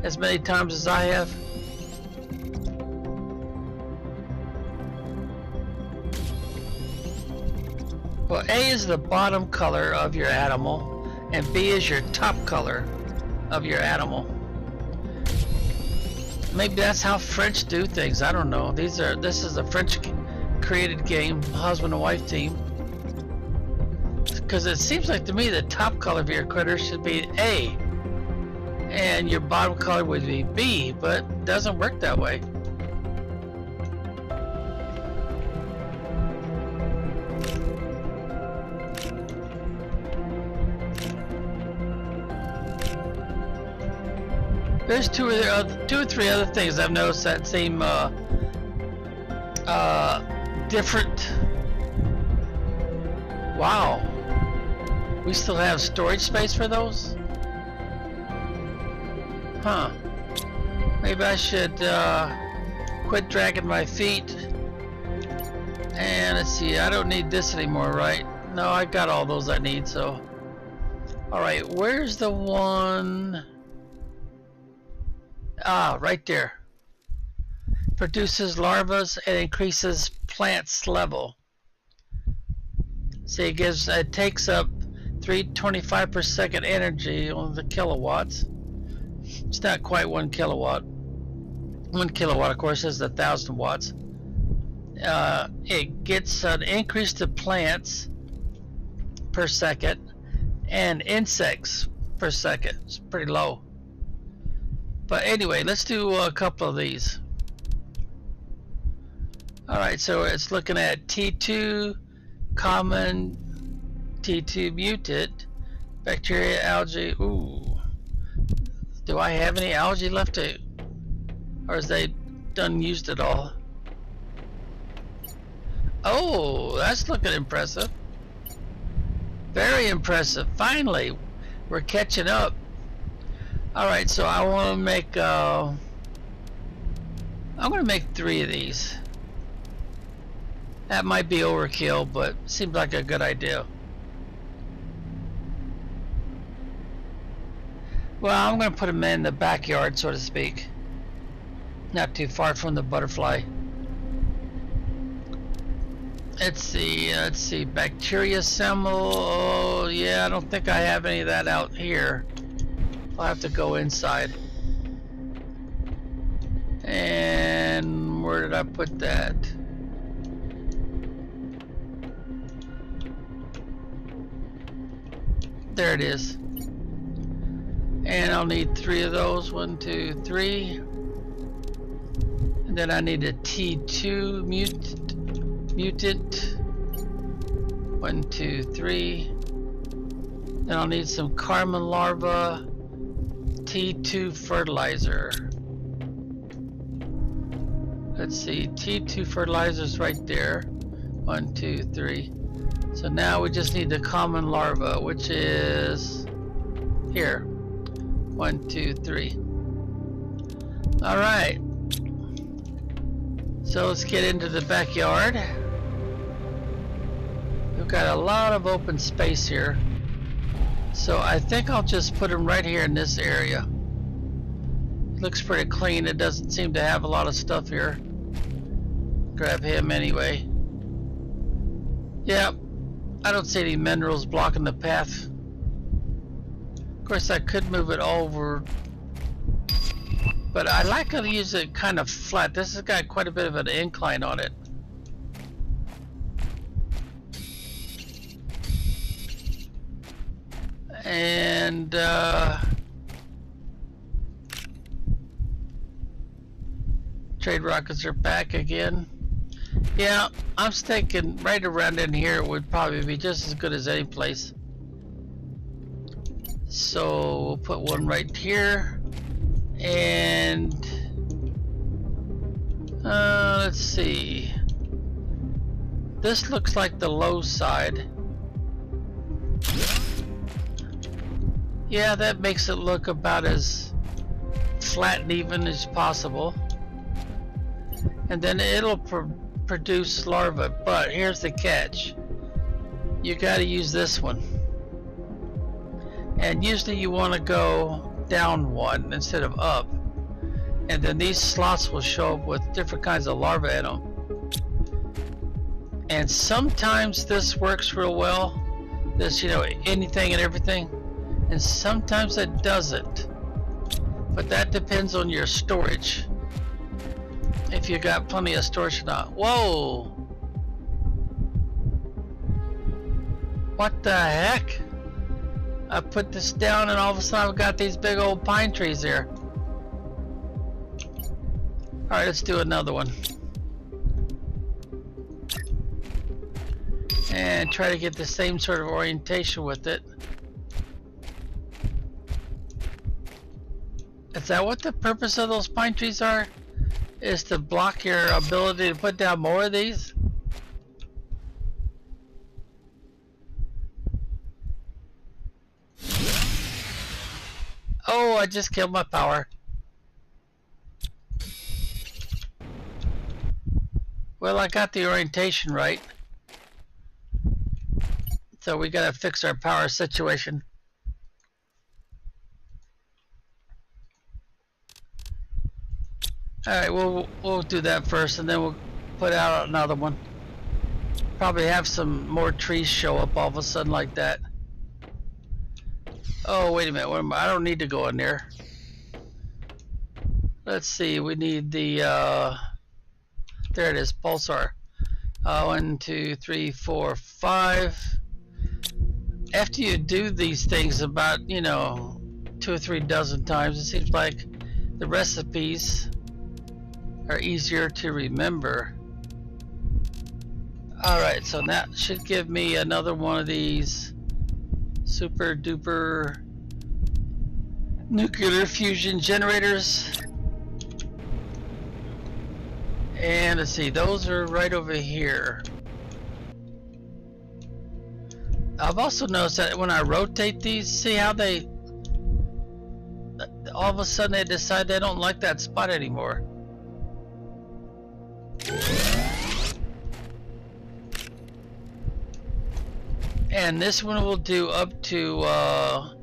as many times as I have. Well, A is the bottom color of your animal, and B is your top color of your animal. Maybe that's how French do things. I don't know. This is a French created game, husband and wife team. Because it seems like to me the top color of your critter should be A, and your bottom color would be B, but it doesn't work that way. There's two or three other things I've noticed that seem different. Wow, we still have storage space for those? Huh. Maybe I should quit dragging my feet. And let's see, I don't need this anymore, right? No, I got all those I need, so. Alright, where's the one? Ah, right there. Produces larvas and increases plants level. See, it takes up 325 per second energy on the kilowatts. It's not quite 1 kilowatt. 1 kilowatt, of course, is 1,000 watts. It gets an increase to plants per second and insects per second. It's pretty low. But anyway, let's do a couple of these. Alright, so it's looking at T2 common, T2 mutant, bacteria, algae. Ooh. Do I have any algae left to, or is they done used it all? Oh, that's looking impressive. Very impressive. Finally, we're catching up. Alright, so I want to make, I'm going to make 3 of these. That might be overkill, but seems like a good idea. Well, I'm going to put them in the backyard, so to speak. Not too far from the butterfly. Let's see, bacteria sample. Oh, yeah, I don't think I have any of that out here. I'll have to go inside. And where did I put that? There it is. And I'll need 3 of those. 1, 2, 3. And then I need a T2 mutant. 1, 2, 3. Then I'll need some Carmen larva. T2 fertilizer. Let's see, T2 fertilizer's right there. 1, 2, 3. So now we just need the common larva, which is here. 1, 2, 3. Alright. So let's get into the backyard. We've got a lot of open space here. So I think I'll just put them right here in this area. Looks pretty clean. It doesn't seem to have a lot of stuff here. Grab him anyway. Yep. I don't see any minerals blocking the path. Of course, I could move it over, but I like to use it kind of flat. This has got quite a bit of an incline on it. And trade rockets are back again. Yeah, I'm thinking right around in here would probably be just as good as any place. So we'll put one right here, and let's see. This looks like the low side. Yeah, that makes it look about as flat and even as possible. And then it'll produce larvae, but here's the catch. You got to use this one. And usually you want to go down one instead of up. And then these slots will show up with different kinds of larvae in them. And sometimes this works real well. This, you know, anything and everything. And sometimes it doesn't. But that depends on your storage. If you got plenty of storage or not. Whoa! What the heck? I put this down and all of a sudden I've got these big old pine trees here. Alright, let's do another one. And try to get the same sort of orientation with it. Is that what the purpose of those pine trees are? Is to block your ability to put down more of these? Oh, I just killed my power. Well, I got the orientation right. So we gotta fix our power situation. Alright, we'll do that first, and then we'll put out another one. Probably have some more trees show up all of a sudden like that. Oh, wait a minute. What am I don't need to go in there. Let's see. We need the, there it is, pulsar. 1, 2, 3, 4, 5. after you do these things about, you know, 2 or 3 dozen times, it seems like the recipes are easier to remember. Alright, so that should give me another one of these super duper nuclear fusion generators. And let's see, those are right over here. I've also noticed that when I rotate these, see how they all of a sudden they decide they don't like that spot anymore. And this one will do up to I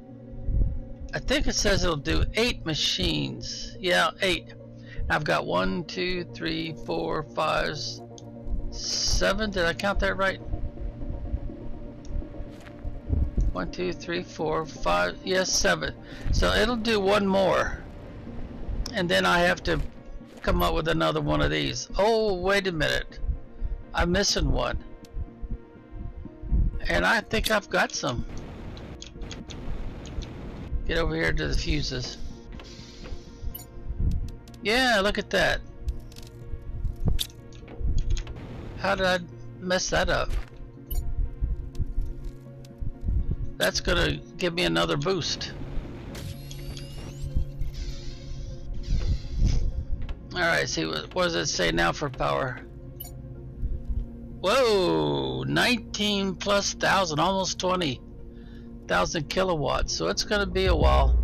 think it says it'll do 8 machines. Yeah, 8. I've got 1, 2, 3, 4, 5, 7. Did I count that right? 1, 2, 3, 4, 5. Yes, 7. So it'll do one more, and then I have to come up with another one of these. Oh, wait a minute. I'm missing one. And I think I've got some. Get over here to the fuses. Yeah, look at that. How did I mess that up? That's gonna give me another boost. Alright, see what does it say now for power? Whoa, 19 plus 1,000, almost 20,000 kilowatts. So it's gonna be a while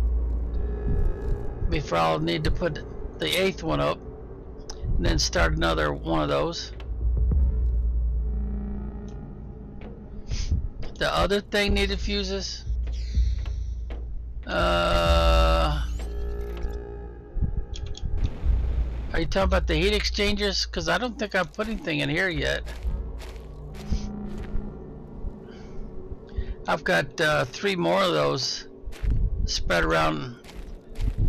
before I'll need to put the 8th one up and then start another one of those. The other thing needed fuses. Are you talking about the heat exchangers? Because I don't think I put anything in here yet. I've got 3 more of those spread around.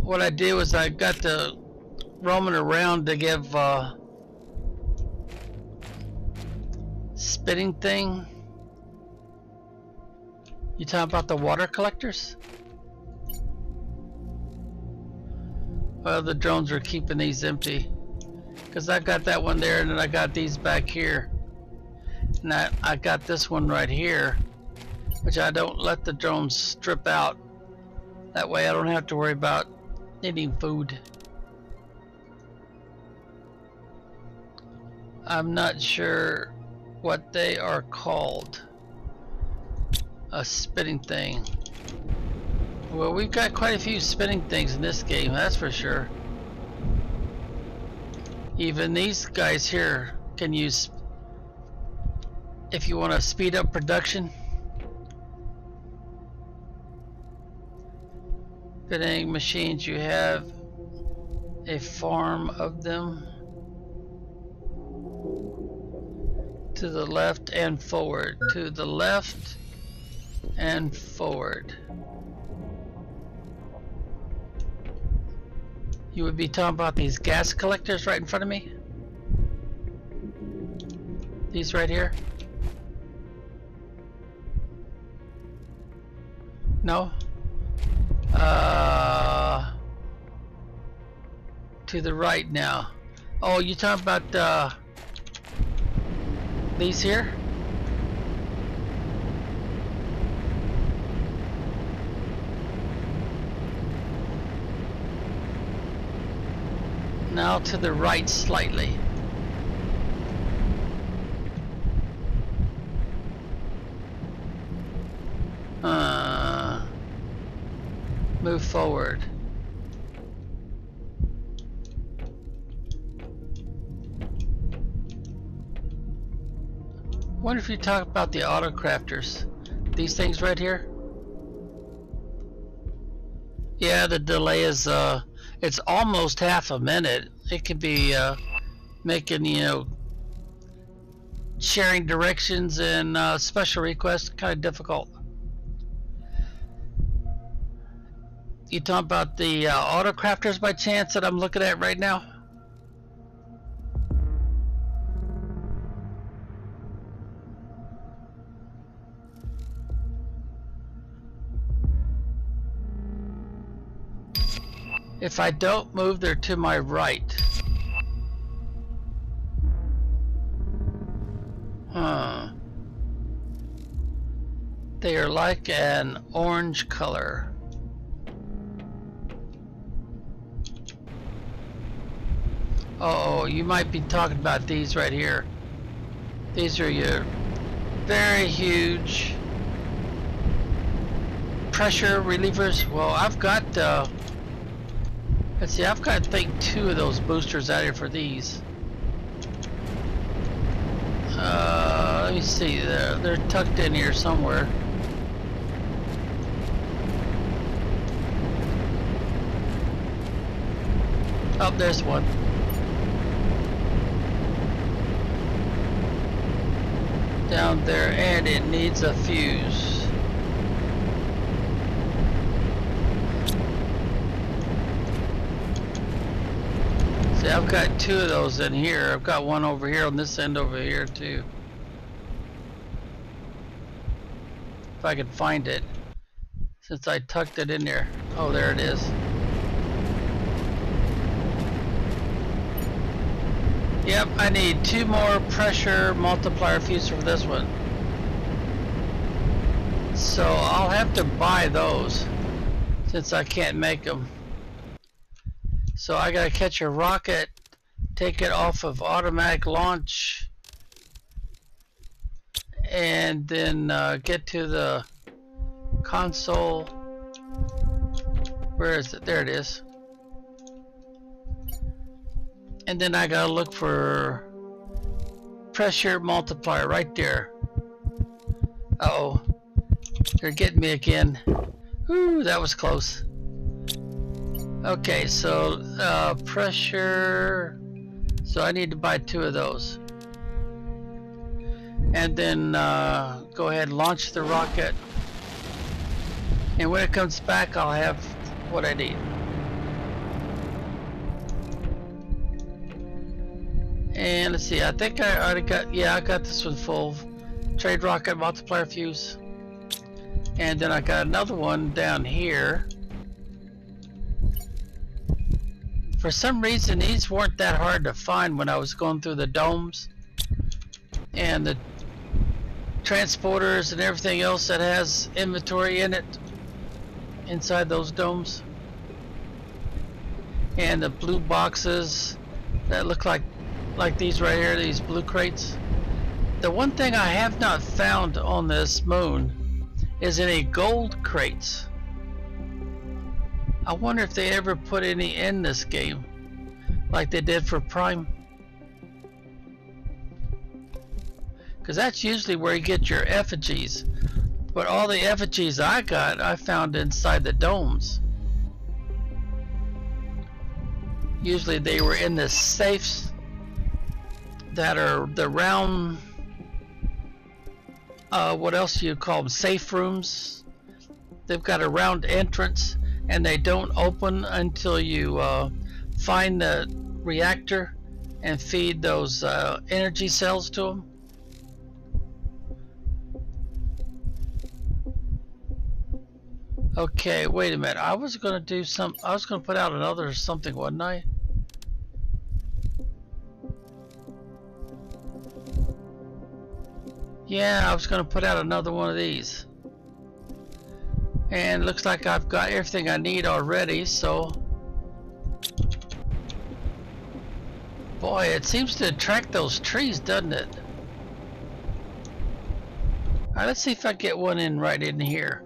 What I did was I got the roaming around to give spinning thing. You talking about the water collectors? Well, the drones are keeping these empty because I got that one there, and then I got these back here, and I got this one right here, which I don't let the drones strip out. That way I don't have to worry about needing food. I'm not sure what they are called. A spinning thing. Well, we've got quite a few spinning things in this game, that's for sure. Even these guys here can use, if you want to speed up production. Spinning machines, you have a farm of them. To the left and forward. To the left and forward. You would be talking about these gas collectors right in front of me? These right here? No? To the right now. Oh, you talking about these here? Now to the right slightly. Move forward. Wonder if you talk about the auto crafters. These things right here? Yeah, the delay is it's almost half a minute. It could be making, you know, sharing directions and special requests kind of difficult. You talking about the auto crafters by chance that I'm looking at right now? If I don't move, they're to my right. Huh. They are like an orange color. Oh, you might be talking about these right here. These are your very huge pressure relievers. Well, I've got, let's see, I've got, I think, 2 of those boosters out here for these. Let me see, they're tucked in here somewhere. Oh, there's one. Down there, and it needs a fuse. See, I've got 2 of those in here. I've got one over here on this end over here too. If I can find it, since I tucked it in there. Oh, there it is. Yep, I need 2 more pressure multiplier fuses for this one. So I'll have to buy those since I can't make them. So I gotta catch a rocket, take it off of automatic launch, and then get to the console. Where is it? There it is. And then I gotta look for pressure multiplier right there. Uh-oh, they're getting me again. Whew, that was close. Okay, so pressure, so I need to buy 2 of those. And then go ahead and launch the rocket. And when it comes back, I'll have what I need. And let's see, I think I already got, yeah, I got this one full. Trade rocket multiplier fuse. And then I got another one down here. For some reason, these weren't that hard to find when I was going through the domes and the transporters and everything else that has inventory in it inside those domes, and the blue boxes that look like these right here, these blue crates. The one thing I have not found on this moon is any gold crates. I wonder if they ever put any in this game like they did for Prime, because that's usually where you get your effigies. But all the effigies I got, I found inside the domes. Usually they were in the safes that are the round, what else do you call them, safe rooms. They've got a round entrance and they don't open until you find the reactor and feed those energy cells to them. Okay, wait a minute. I was gonna do some. I was gonna put out another something, wasn't I? Yeah, I was gonna put out another one of these. And looks like I've got everything I need already, so. Boy, it seems to attract those trees, doesn't it? Alright, let's see if I get one in right in here.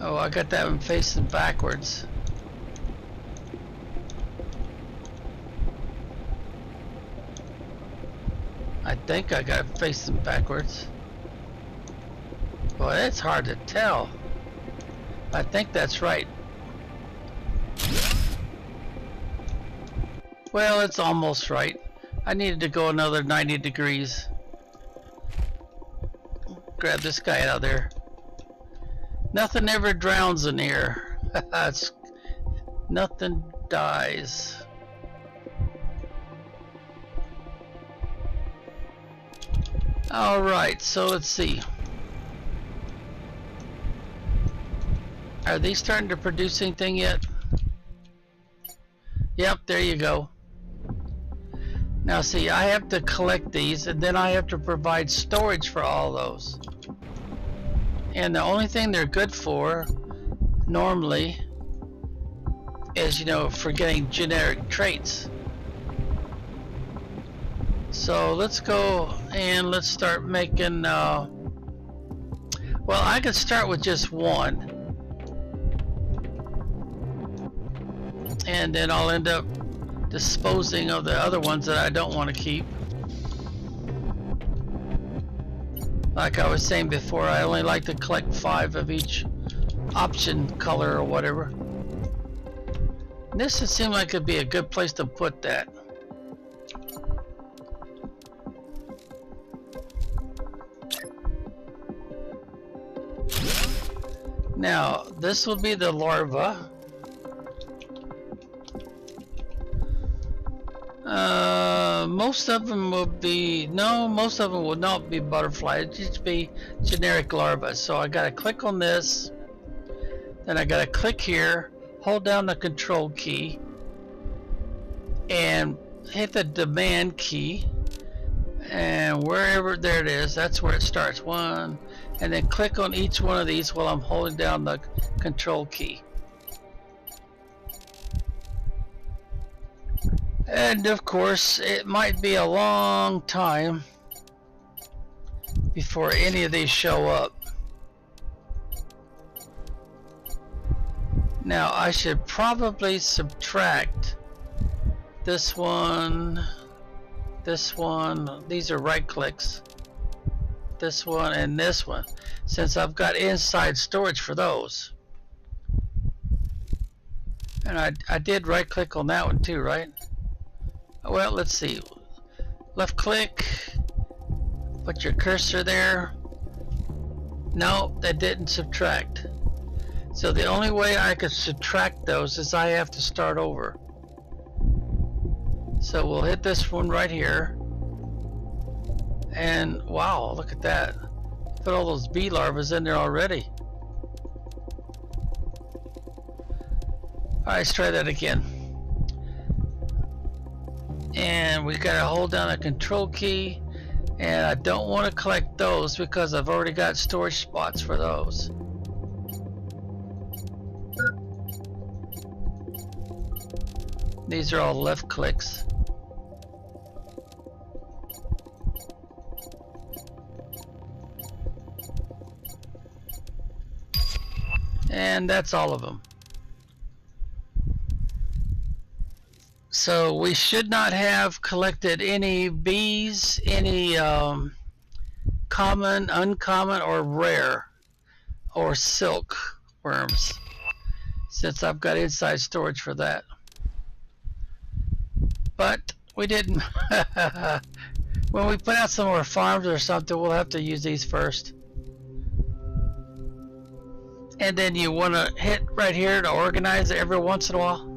Oh, I got that one facing backwards. I think I got it facing backwards. Boy, that's hard to tell. I think that's right. Well, it's almost right. I needed to go another 90 degrees. Grab this guy out of there. Nothing ever drowns in here. Nothing dies. Alright, so let's see. Are they starting to produce anything yet? Yep, there you go. Now see, I have to collect these and then I have to provide storage for all those. And the only thing they're good for normally is, you know, for getting generic traits. So let's go and let's start making well, I could start with just one and then I'll end up disposing of the other ones that I don't want to keep. Like I was saying before, I only like to collect 5 of each option color or whatever. This would seem like it'd be a good place to put that. Now, this will be the larva. Most of them will be, no, most of them will not be butterfly. It'll just be generic larvae. So I gotta click on this, then I gotta click here, hold down the control key, and hit the demand key, and wherever, there it is, that's where it starts. One, and then click on each one of these while I'm holding down the control key. And of course, it might be a long time before any of these show up. Now I should probably subtract this one, these are right clicks, this one and this one, since I've got inside storage for those. And I did right click on that one too, right? Well, let's see. Left click, put your cursor there. No, that didn't subtract. So the only way I could subtract those is I have to start over. So we'll hit this one right here. And wow, look at that. Put all those bee larvae in there already. Alright, let's try that again. And we gotta hold down the control key, and I don't want to collect those because I've already got storage spots for those. These are all left clicks. And that's all of them. So we should not have collected any bees, any common, uncommon, or rare, or silk worms, since I've got inside storage for that. But we didn't. When we put out some more farms or something, we'll have to use these first. And then you want to hit right here to organize it every once in a while.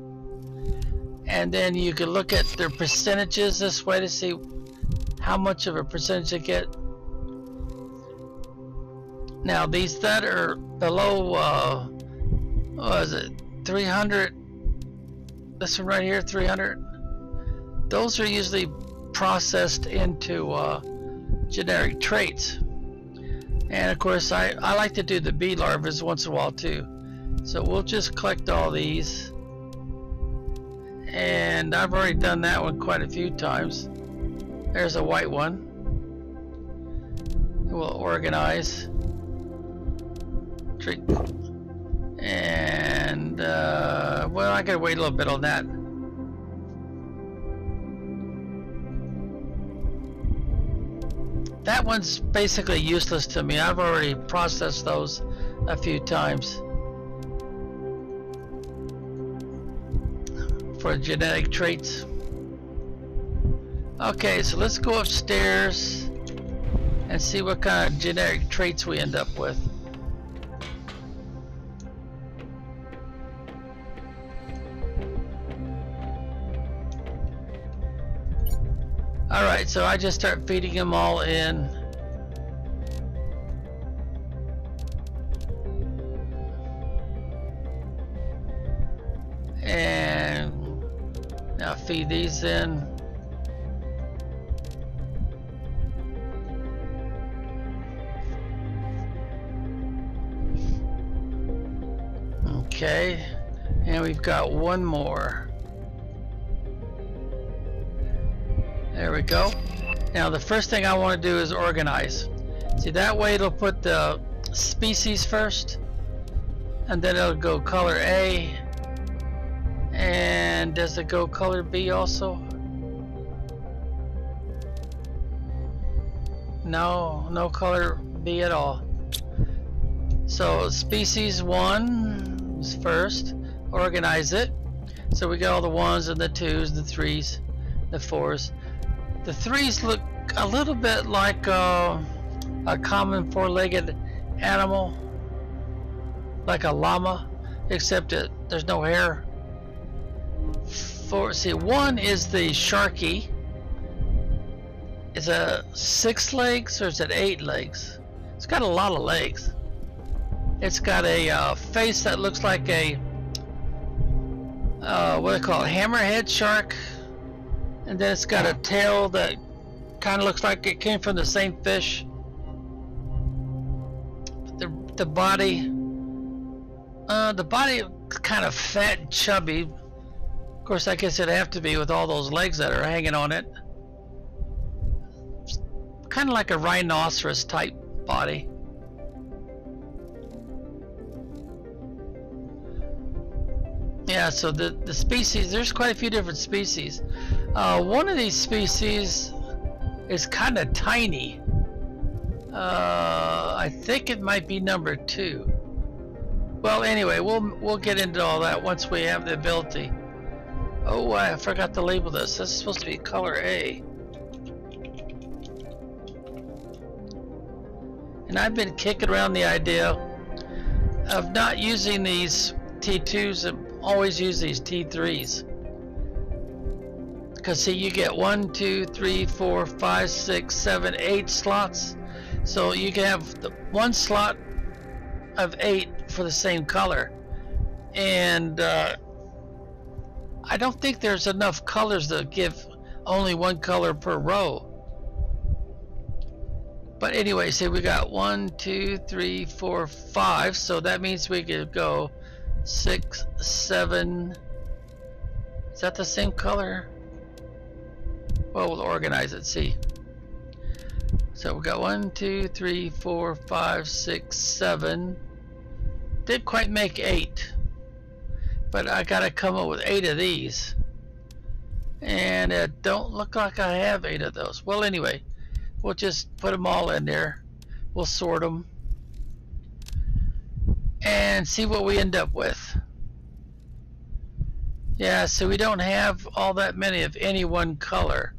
And then you can look at their percentages this way to see how much of a percentage they get. Now these that are below, what is it, 300, this one right here, 300, those are usually processed into generic traits. And of course I like to do the bee larvae once in a while too. So we'll just collect all these. And I've already done that one quite a few times. There's a white one. We'll organize. Drink. And well, I gotta wait a little bit on that. That one's basically useless to me. I've already processed those a few times for genetic traits. Okay, so let's go upstairs and see what kind of genetic traits we end up with. Alright, so I just start feeding them all in. feed these in. Okay, and we've got one more. There we go. Now the first thing I want to do is organize. See, that way it'll put the species first, and then it'll go color A. And does it go color B also? No, no color B at all. So species 1 is first. Organize it. So we got all the 1s and the 2s, the 3s, the 4s. The 3s look a little bit like a common four-legged animal, like a llama, except that there's no hair. See, 1 is the sharky. Is it 6 legs or is it 8 legs? It's got a lot of legs. It's got a face that looks like a what do they call it, hammerhead shark, and then it's got a tail that kind of looks like it came from the same fish. The body kind of fat and chubby. Of course, I guess it'd have to be with all those legs that are hanging on it. Kind of like a rhinoceros type body. Yeah, so the species, there's quite a few different species. One of these species is kind of tiny. I think it might be number 2. Well, anyway, we'll get into all that once we have the ability. Oh, I forgot to label this. This is supposed to be color A. And I've been kicking around the idea of not using these T2s and always use these T3s. Because see, you get 1, 2, 3, 4, 5, 6, 7, 8 slots. So you can have the 1 slot of 8 for the same color. And I don't think there's enough colors to give only 1 color per row. But anyway, say we got 1, 2, 3, 4, 5. So that means we could go 6, 7. Is that the same color? Well, we'll organize it, see. So we got 1, 2, 3, 4, 5, 6, 7. Didn't quite make 8. But I gotta come up with 8 of these. And it don't look like I have 8 of those. Well, anyway, we'll just put them all in there. We'll sort them. And see what we end up with. Yeah, so we don't have all that many of any one color.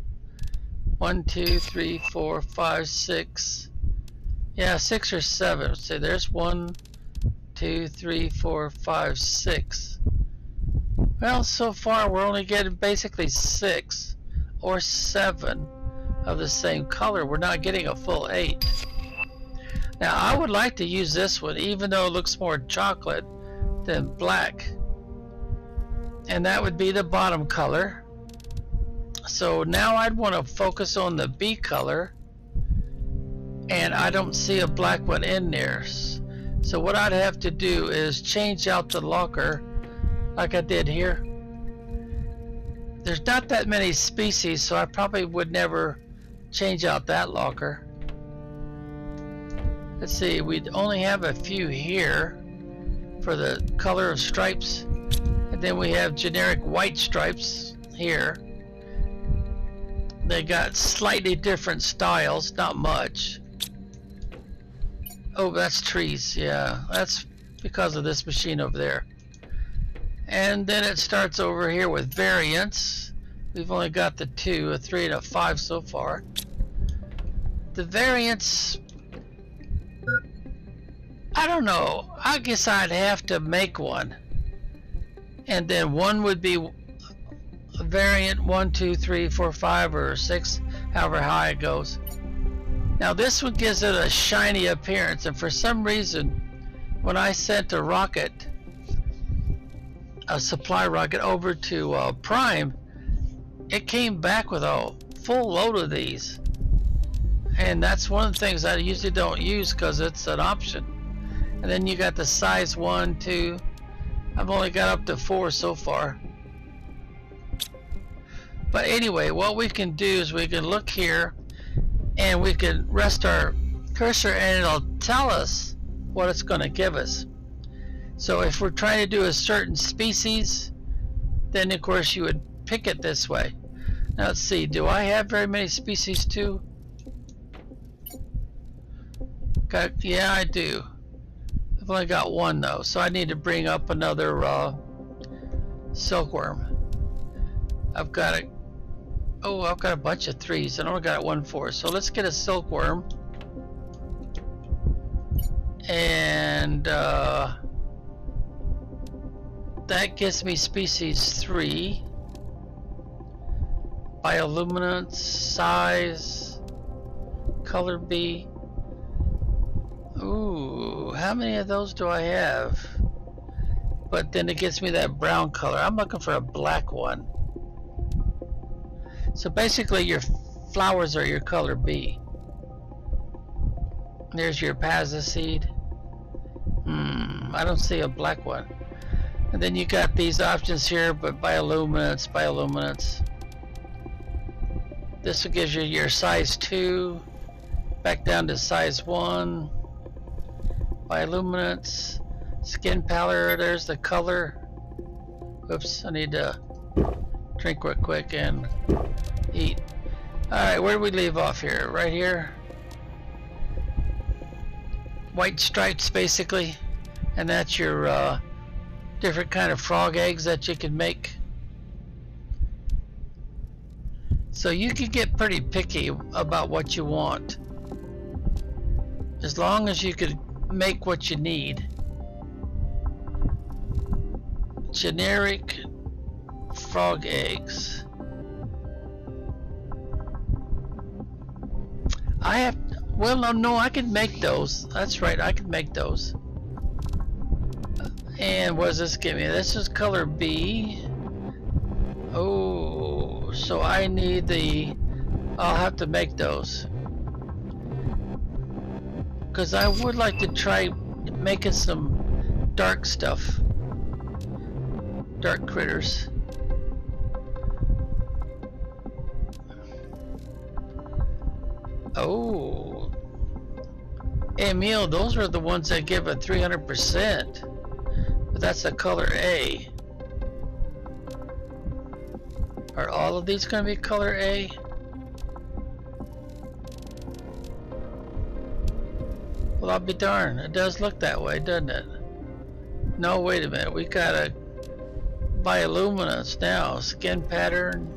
1, 2, 3, 4, 5, 6. Yeah, 6 or 7. So there's 1, 2, 3, 4, 5, 6. Well, so far we're only getting basically 6 or 7 of the same color. We're not getting a full 8. Now I would like to use this one, even though it looks more chocolate than black. And that would be the bottom color. So now I'd want to focus on the B color. And I don't see a black one in there. So what I'd have to do is change out the locker like I did here. There's not that many species, so I probably would never change out that locker. Let's see, we'd only have a few here for the color of stripes, and then we have generic white stripes here. They got slightly different styles, not much. Oh, that's trees, yeah, that's because of this machine over there. And then it starts over here with variants. We've only got the 2, a 3, and a 5 so far. The variants, I don't know. I guess I'd have to make one. And then one would be a variant 1, 2, 3, 4, 5, or 6, however high it goes. Now this one gives it a shiny appearance, and for some reason, when I sent a rocket, a supply rocket over to Prime, it came back with a full load of these. And that's one of the things I usually don't use because it's an option. And then you got the size 1, 2. I've only got up to 4 so far. But anyway, what we can do is we can look here and we can rest our cursor and it'll tell us what it's going to give us. So if we're trying to do a certain species, then of course you would pick it this way. Now let's see, do I have very many species too? Yeah, I do. I've only got 1 though, so I need to bring up another silkworm. I've got a bunch of 3s. I only got 1 4. So let's get a silkworm. And that gives me species 3. Bioluminescence, size, color B. Ooh, how many of those do I have? But then it gives me that brown color. I'm looking for a black one. So basically your flowers are your color B. There's your Pazza seed. I don't see a black one. And then you got these options here, but bioluminescence. This will give you your size 2, back down to size 1. Bioluminescence, skin pallor, there's the color. Oops, I need to drink real quick and eat. Alright, where do we leave off here? Right here. White stripes basically, and that's your different kind of frog eggs that you can make. So you can get pretty picky about what you want, as long as you could make what you need. Generic frog eggs. No, I can make those. That's right, I can make those. And what does this give me? This is color B. Oh, so I need I'll have to make those. Because I would like to try making some dark stuff. Dark critters. Oh. Emil, those are the ones that give a 300%. But that's the color A. Are all of these going to be color A? Well, I'll be darned. It does look that way, doesn't it? No, wait a minute. We got a bioluminescence now. Skin pattern.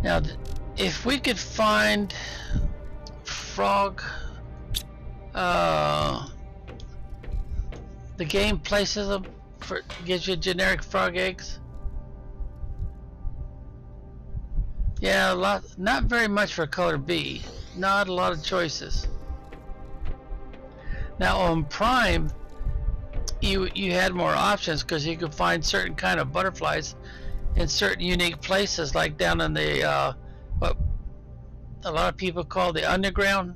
Now, if we could find frog, the game places them gives you generic frog eggs. Yeah, not very much for color B. Not a lot of choices. Now on Prime, you had more options because you could find certain kind of butterflies in certain unique places, like down in the what a lot of people call the underground,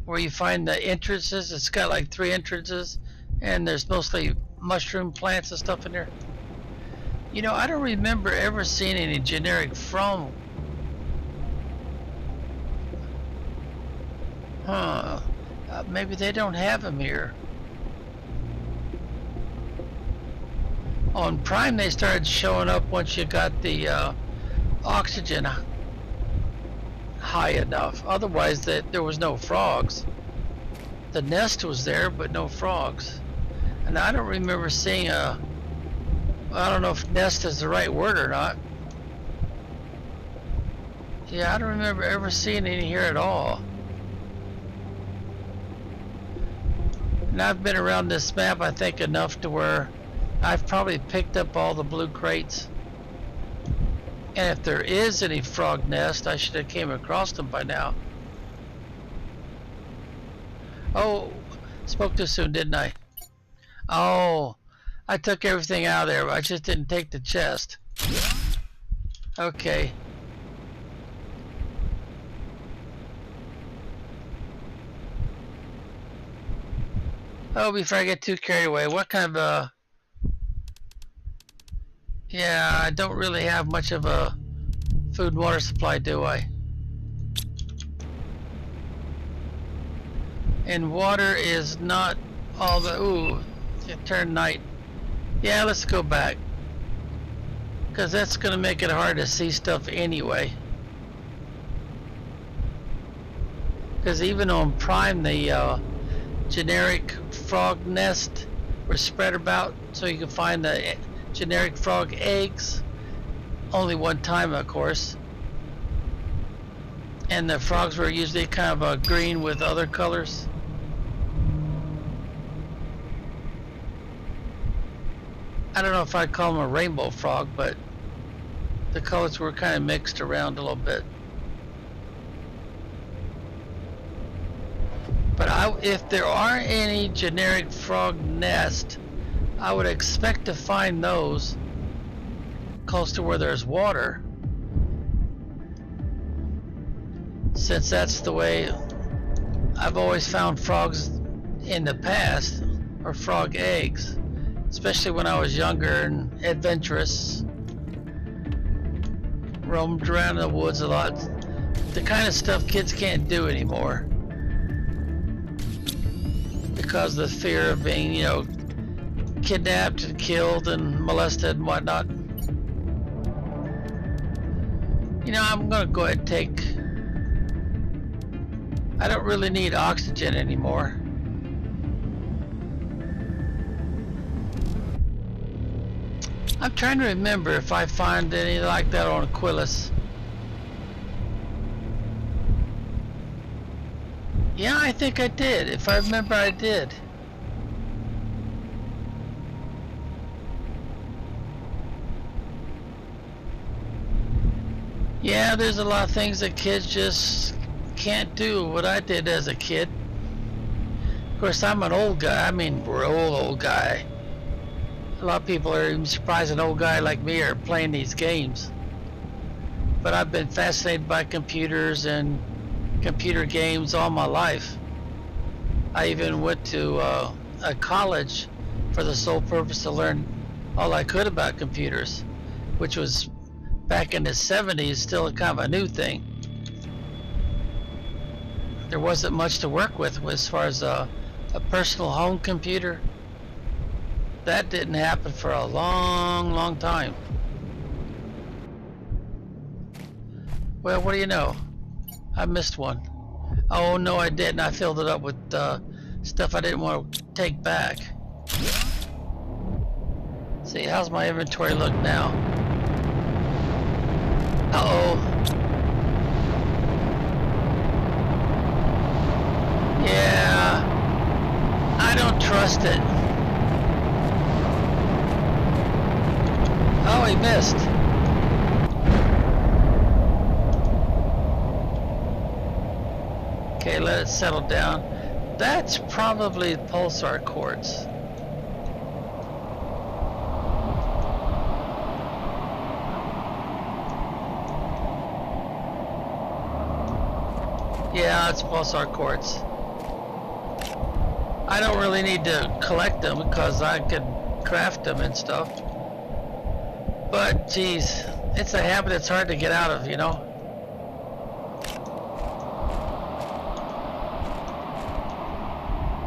where you find the entrances. It's got like 3 entrances, and there's mostly mushroom plants and stuff in there. You know, I don't remember ever seeing any generic from. Maybe they don't have them here. On Prime, they started showing up once you got the oxygen high enough. Otherwise, there was no frogs. The nest was there, but no frogs. And I don't remember seeing I don't know if nest is the right word or not. Yeah, I don't remember ever seeing any here at all. And I've been around this map, I think, enough to where I've probably picked up all the blue crates. And if there is any frog nest, I should have came across them by now. Oh, spoke too soon, didn't I? Oh, I took everything out of there, but I just didn't take the chest. Okay. Oh, before I get too carried away, what kind of yeah, I don't really have much of a food and water supply, do I? And water is not all the, ooh, it turned night. Yeah, let's go back. Because that's going to make it hard to see stuff anyway. Because even on Prime, the generic frog nest were spread about so you can find the generic frog eggs. Only one time, of course. And the frogs were usually kind of green with other colors. I don't know if I'd call them a rainbow frog, but the colors were kind of mixed around a little bit. But if there are any generic frog nests, I would expect to find those close to where there's water, since that's the way I've always found frogs in the past, or frog eggs, especially when I was younger and adventurous, roamed around in the woods a lot. The kind of stuff kids can't do anymore because of the fear of being, you know, kidnapped and killed and molested and whatnot. You know, I'm gonna go ahead and take, I don't really need oxygen anymore. I'm trying to remember if I find any like that on Aquilus. Yeah, I think I did. If I remember, I did. Yeah, there's a lot of things that kids just can't do what I did as a kid. Of course, I'm an old guy. I mean, real old guy. A lot of people are even surprised an old guy like me are playing these games. But I've been fascinated by computers and computer games all my life. I even went to a college for the sole purpose to learn all I could about computers, which was back in the 70s still kind of a new thing. There wasn't much to work with as far as a personal home computer. That didn't happen for a long time. Well, what do you know? I missed one. Oh no, I didn't. I filled it up with stuff I didn't want to take back. See, how's my inventory look now? Uh-oh. Yeah, I don't trust it. Oh, he missed. Okay, let it settle down. That's probably pulsar quartz. Yeah, it's pulsar quartz. I don't really need to collect them because I could craft them and stuff. But geez, it's a habit that's hard to get out of, you know.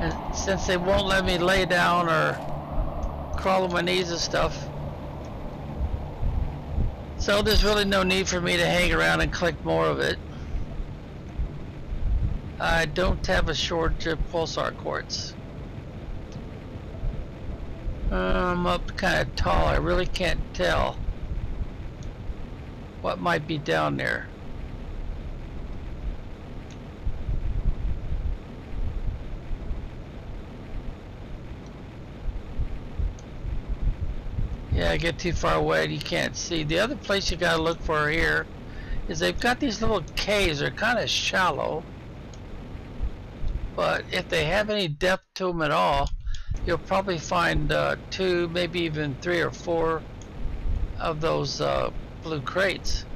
And since they won't let me lay down or crawl on my knees and stuff, so there's really no need for me to hang around and collect more of it. I don't have a shortage of pulsar quartz. I'm up kind of tall. I really can't tell what might be down there. Yeah, I get too far away and you can't see. The other place you gotta look for here is they've got these little caves. They're kind of shallow, but if they have any depth to them at all, you'll probably find 2, maybe even 3 or 4 of those blue crates.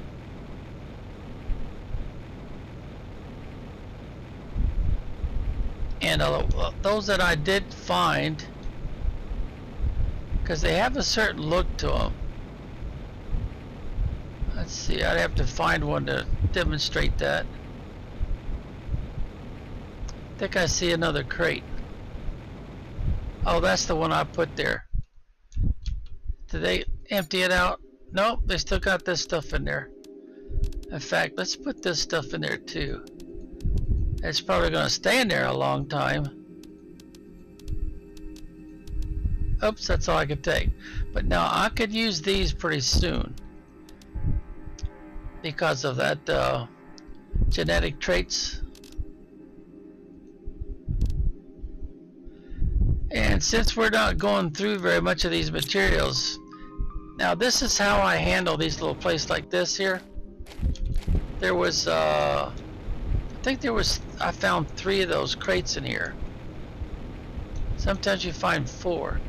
And those that I did find, because they have a certain look to them. Let's see, I'd have to find one to demonstrate that. I think I see another crate. Oh, that's the one I put there. Did they empty it out? Nope, they still got this stuff in there. In fact, let's put this stuff in there too. It's probably going to stay in there a long time. Oops, that's all I could take. But now I could use these pretty soon because of that genetic traits. And since we're not going through very much of these materials, now this is how I handle these little places like this here. There was I found 3 of those crates in here. Sometimes you find 4.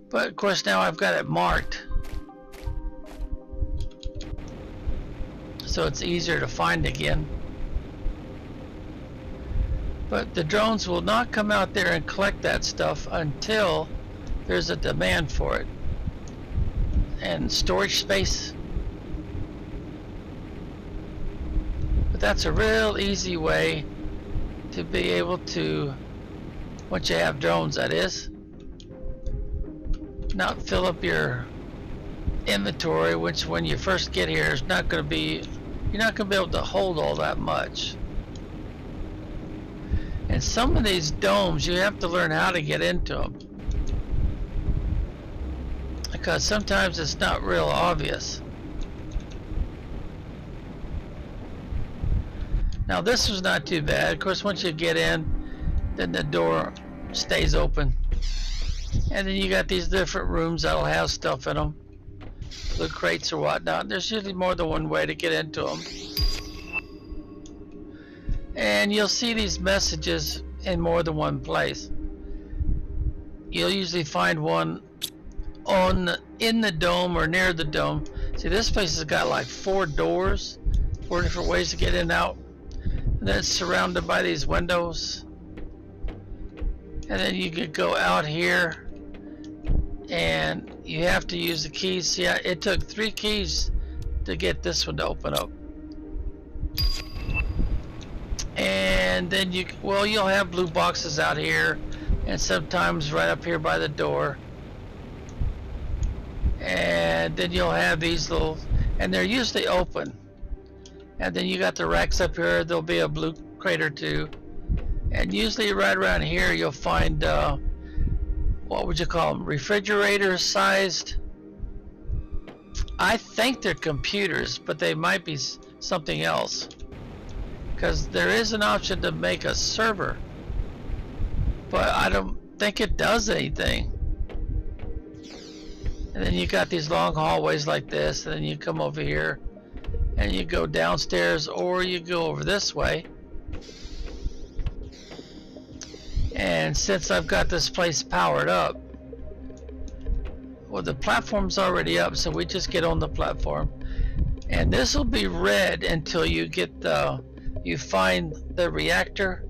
But of course now I've got it marked, so it's easier to find again. But the drones will not come out there and collect that stuff until there's a demand for it. And storage space. But that's a real easy way to be able to, once you have drones that is, not fill up your inventory, which when you first get here is not going to be, you're not going to be able to hold all that much. And some of these domes you have to learn how to get into them, because sometimes it's not real obvious. Now this was not too bad. Of course, once you get in, then the door stays open, and then you got these different rooms that'll have stuff in them, blue crates or whatnot. There's usually more than one way to get into them. And you'll see these messages in more than one place. You'll usually find one in the dome or near the dome. See, this place has got like 4 doors, 4 different ways to get in and out. And then it's surrounded by these windows. And then you could go out here, and you have to use the keys. See, it took 3 keys to get this one to open up. And then you'll have blue boxes out here, and sometimes right up here by the door. And then you'll have these little, and they're usually open. And then you got the racks up here. There'll be a blue crate or 2. And usually right around here you'll find what would you call them, refrigerator sized. I think they're computers, but they might be something else, because there is an option to make a server, but I don't think it does anything. And then you got these long hallways like this, and then you come over here and you go downstairs, or you go over this way. And since I've got this place powered up, well, the platform's already up, so we just get on the platform, and this will be red until you get you find the reactor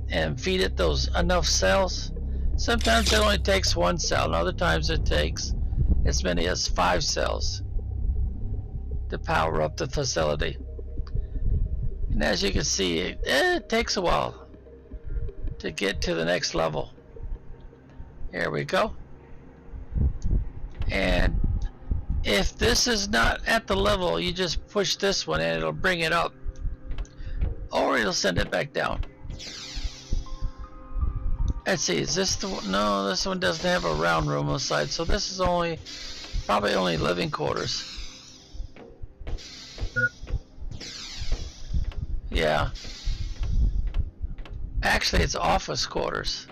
and feed it those enough cells. Sometimes it only takes 1 cell, and other times it takes as many as 5 cells to power up the facility. And as you can see, it takes a while to get to the next level. Here we go. And if this is not at the level, you just push this one and it'll bring it up, or it'll send it back down. Let's see, is this the one? No, this one doesn't have a round room on the side, so this is probably only living quarters. Yeah. Actually, it's office quarters.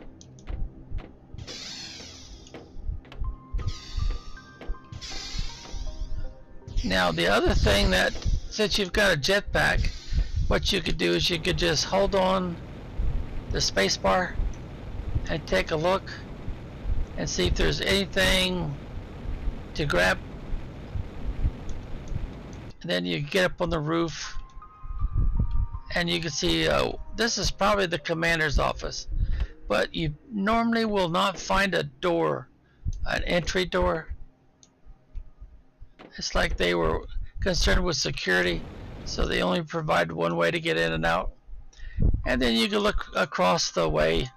Now, the other thing that, since you've got a jetpack, what you could do is you could just hold on the space bar and take a look. and see if there's anything to grab. And then you get up on the roof and you can see this is probably the commander's office, but you normally will not find a door, an entry door. It's like they were concerned with security, so they only provide one way to get in and out. And then you can look across the way.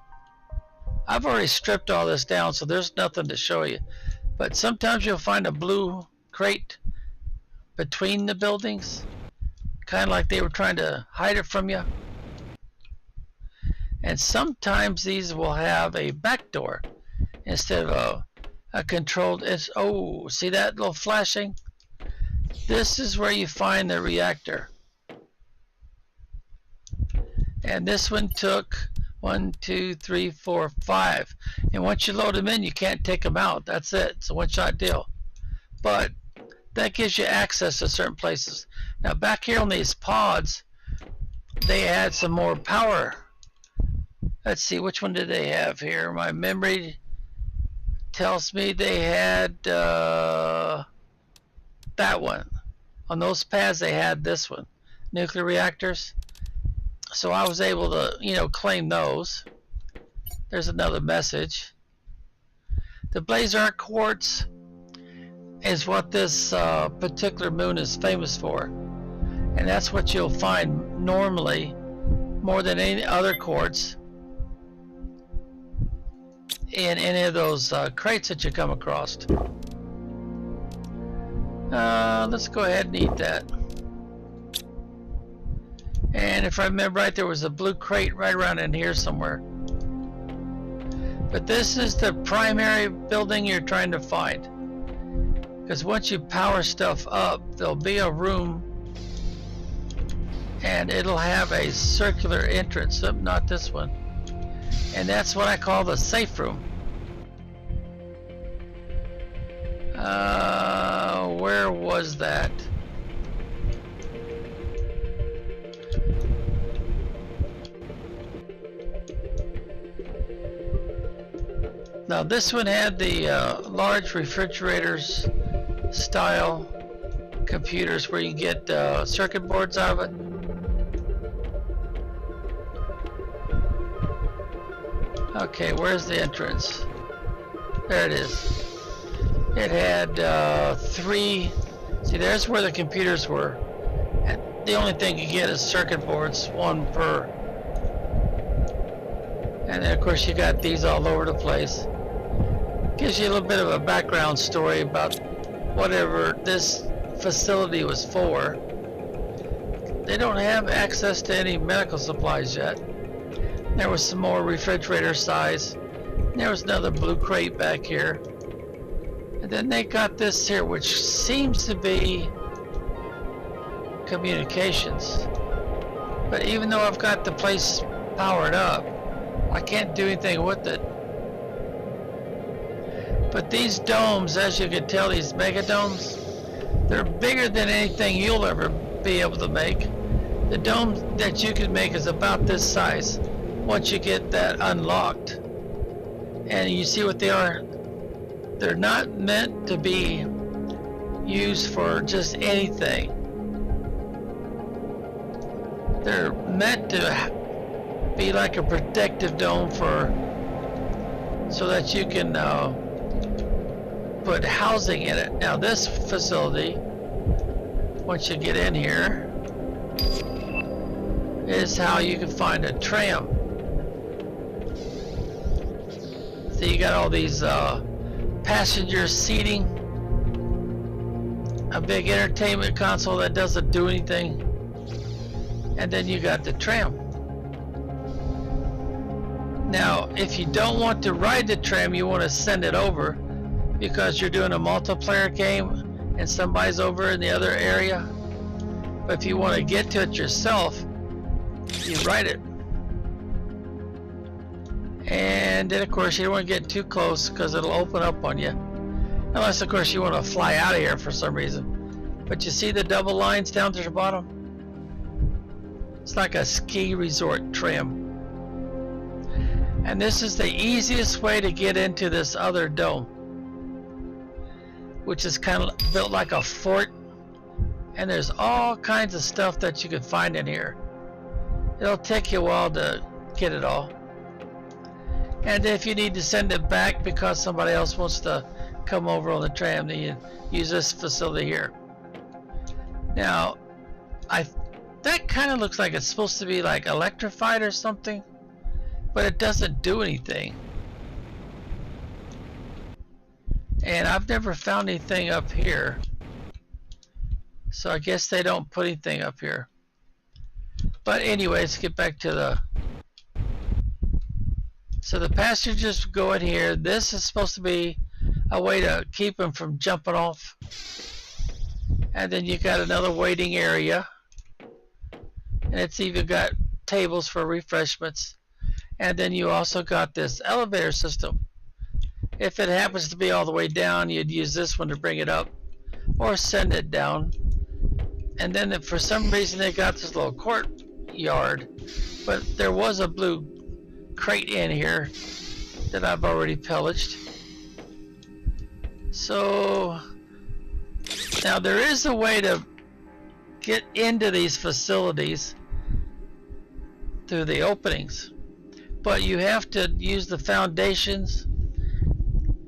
I've already stripped all this down, so there's nothing to show you, but sometimes you'll find a blue crate between the buildings, kind of like they were trying to hide it from you. And sometimes these will have a back door instead of a controlled. Oh, see that little flashing? This is where you find the reactor. And this one took 1, 2, 3, 4, 5. And once you load them in, you can't take them out. That's it. It's a one-shot deal. But that gives you access to certain places. Now back here on these pods, they had some more power. Let's see, which one did they have here? My memory tells me they had that one. On those pads they had this one, nuclear reactors. So I was able to, you know, claim those. There's another message. The Blazar quartz is what this particular moon is famous for, and that's what you'll find normally more than any other quartz in any of those crates that you come across. Let's go ahead and eat that. And if I remember right, there was a blue crate right around in here somewhere. But this is the primary building you're trying to find, because once you power stuff up, there'll be a room and it'll have a circular entrance. Not this one. And that's what I call the safe room. Where was that? Now this one had the large refrigerators style computers where you get circuit boards out of it. Okay, where's the entrance? There it is. It had 3. See, there's where the computers were. And the only thing you get is circuit boards, 1 per. And then of course you got these all over the place. Gives you a little bit of a background story about whatever this facility was for. They don't have access to any medical supplies yet. There was some more refrigerator size. There was another blue crate back here. And then they got this here, which seems to be communications. But even though I've got the place powered up, I can't do anything with it. But these domes, as you can tell, these mega domes, they're bigger than anything you'll ever be able to make. The dome that you can make is about this size once you get that unlocked. And you see what they are? They're not meant to be used for just anything. They're meant to be like a protective dome so that you can put housing in it. Now this facility, once you get in here, is how you can find a tram. So you got all these passenger seating, a big entertainment console that doesn't do anything, and then you got the tram. Now if you don't want to ride the tram, you want to send it over because you're doing a multiplayer game and somebody's over in the other area. But if you want to get to it yourself, you ride it. And then of course you don't want to get too close because it'll open up on you, unless of course you want to fly out of here for some reason. But you see the double lines down to the bottom? It's like a ski resort tram. And this is the easiest way to get into this other dome, which is kind of built like a fort. And there's all kinds of stuff that you can find in here. It'll take you a while to get it all. And if you need to send it back because somebody else wants to come over on the tram, then you use this facility here. Now, that kind of looks like it's supposed to be like electrified or something, but it doesn't do anything. And I've never found anything up here, so I guess they don't put anything up here. But anyway, let's get back to the... So the passengers go in here. This is supposed to be a way to keep them from jumping off. And then you got another waiting area. And it's even got tables for refreshments. And then you also got this elevator system. If it happens to be all the way down, you'd use this one to bring it up or send it down. And then if for some reason they got this little courtyard, but there was a blue crate in here that I've already pillaged. So now there is a way to get into these facilities through the openings, but you have to use the foundations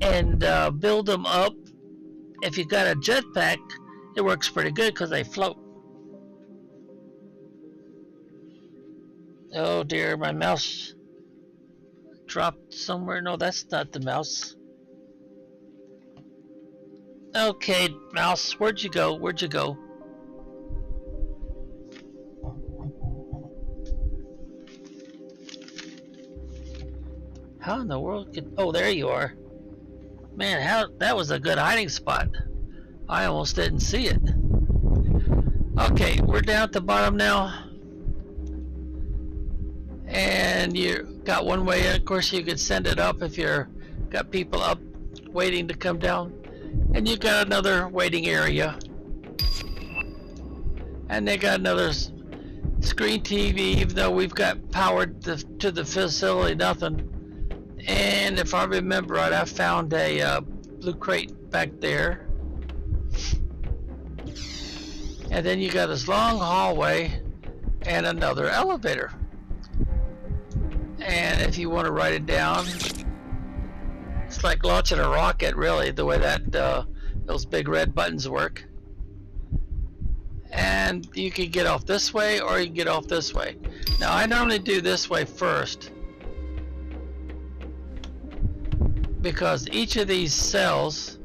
and build them up. If you got a jetpack, it works pretty good because they float. Oh dear, my mouse dropped somewhere. No, that's not the mouse. Okay, mouse, where'd you go? Where'd you go? How in the world could... Oh, there you are. Man, that was a good hiding spot. I almost didn't see it. Okay, we're down at the bottom now. And you got one way. Of course, you could send it up if you're got people up waiting to come down. And you got another waiting area. And they got another screen TV, even though we've got powered to the facility, nothing. And if I remember right, I found a blue crate back there. And then you got this long hallway and another elevator. And if you want to write it down, it's like launching a rocket, really, the way that those big red buttons work. And you can get off this way or you can get off this way. Now I normally do this way first, because each of these cells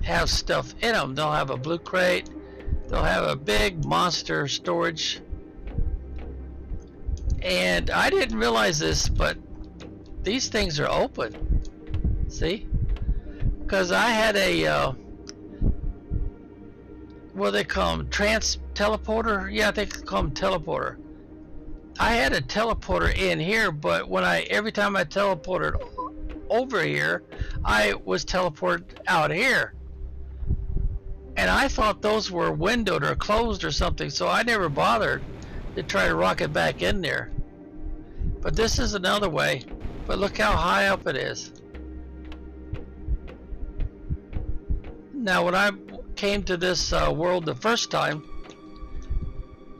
have stuff in them. They'll have a blue crate, they'll have a big monster storage. And I didn't realize this, but these things are open. See? Because I had a what do they call them? Teleporter? Yeah, I think they call them teleporter. I had a teleporter in here, but when every time I teleported over here, I was teleported out here. And I thought those were windowed or closed or something, so I never bothered to try to rocket back in there. But this is another way. But look how high up it is. Now when I came to this world the first time,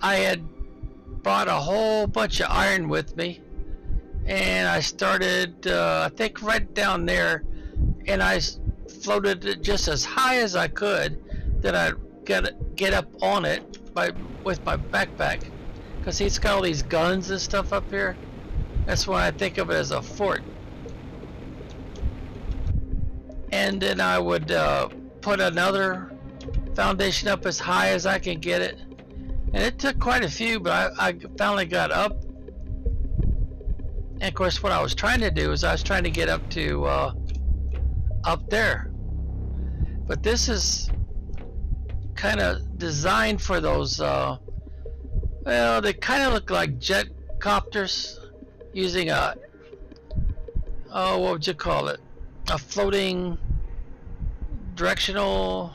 I had brought a whole bunch of iron with me, and I started I think right down there, and I floated it just as high as I could. Then I'd get up on it with my backpack, because he's got all these guns and stuff up here. That's why I think of it as a fort. And then I would put another foundation up as high as I can get it. And it took quite a few, but I finally got up. And of course what I was trying to do is I was trying to get up to up there. But this is kind of designed for those well, they kind of look like jet copters using a what would you call it, a floating directional,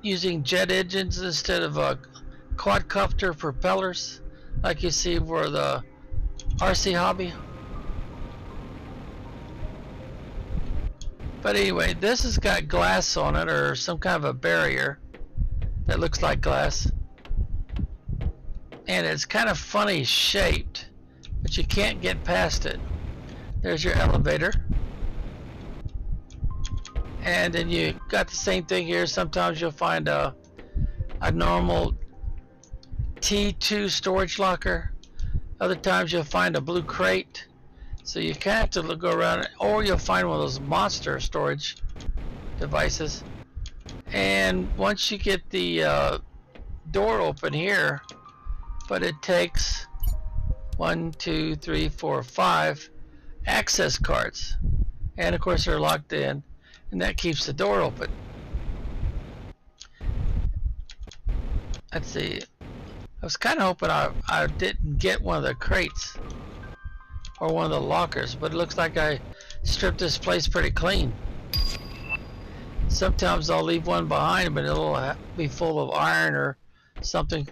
using jet engines instead of quadcopter propellers like you see where the RC hobby. But anyway, this has got glass on it, or some kind of a barrier that looks like glass. And it's kind of funny shaped, but you can't get past it. There's your elevator. And then you got the same thing here. Sometimes you'll find a normal T2 storage locker. Other times you'll find a blue crate. So you kind of have to go around, or you'll find one of those monster storage devices. And once you get the door open here, but it takes 1, 2, 3, 4, 5 access cards, and of course they're locked in, and that keeps the door open. Let's see. I was kind of hoping I didn't get one of the crates or one of the lockers, but it looks like I stripped this place pretty clean. Sometimes I'll leave one behind, but it'll be full of iron or something.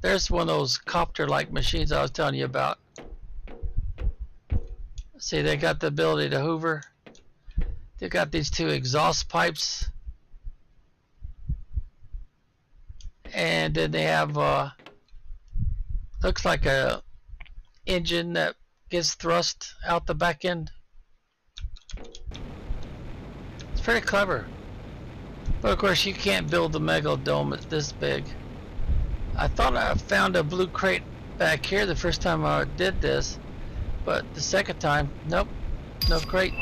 There's one of those copter-like machines I was telling you about. See, they got the ability to hoover. They've got these 2 exhaust pipes. And then they have, looks like a engine that gets thrust out the back end. It's pretty clever. But of course you can't build the megalodome this big. I thought I found a blue crate back here the first time I did this, but the second time, nope, no crate.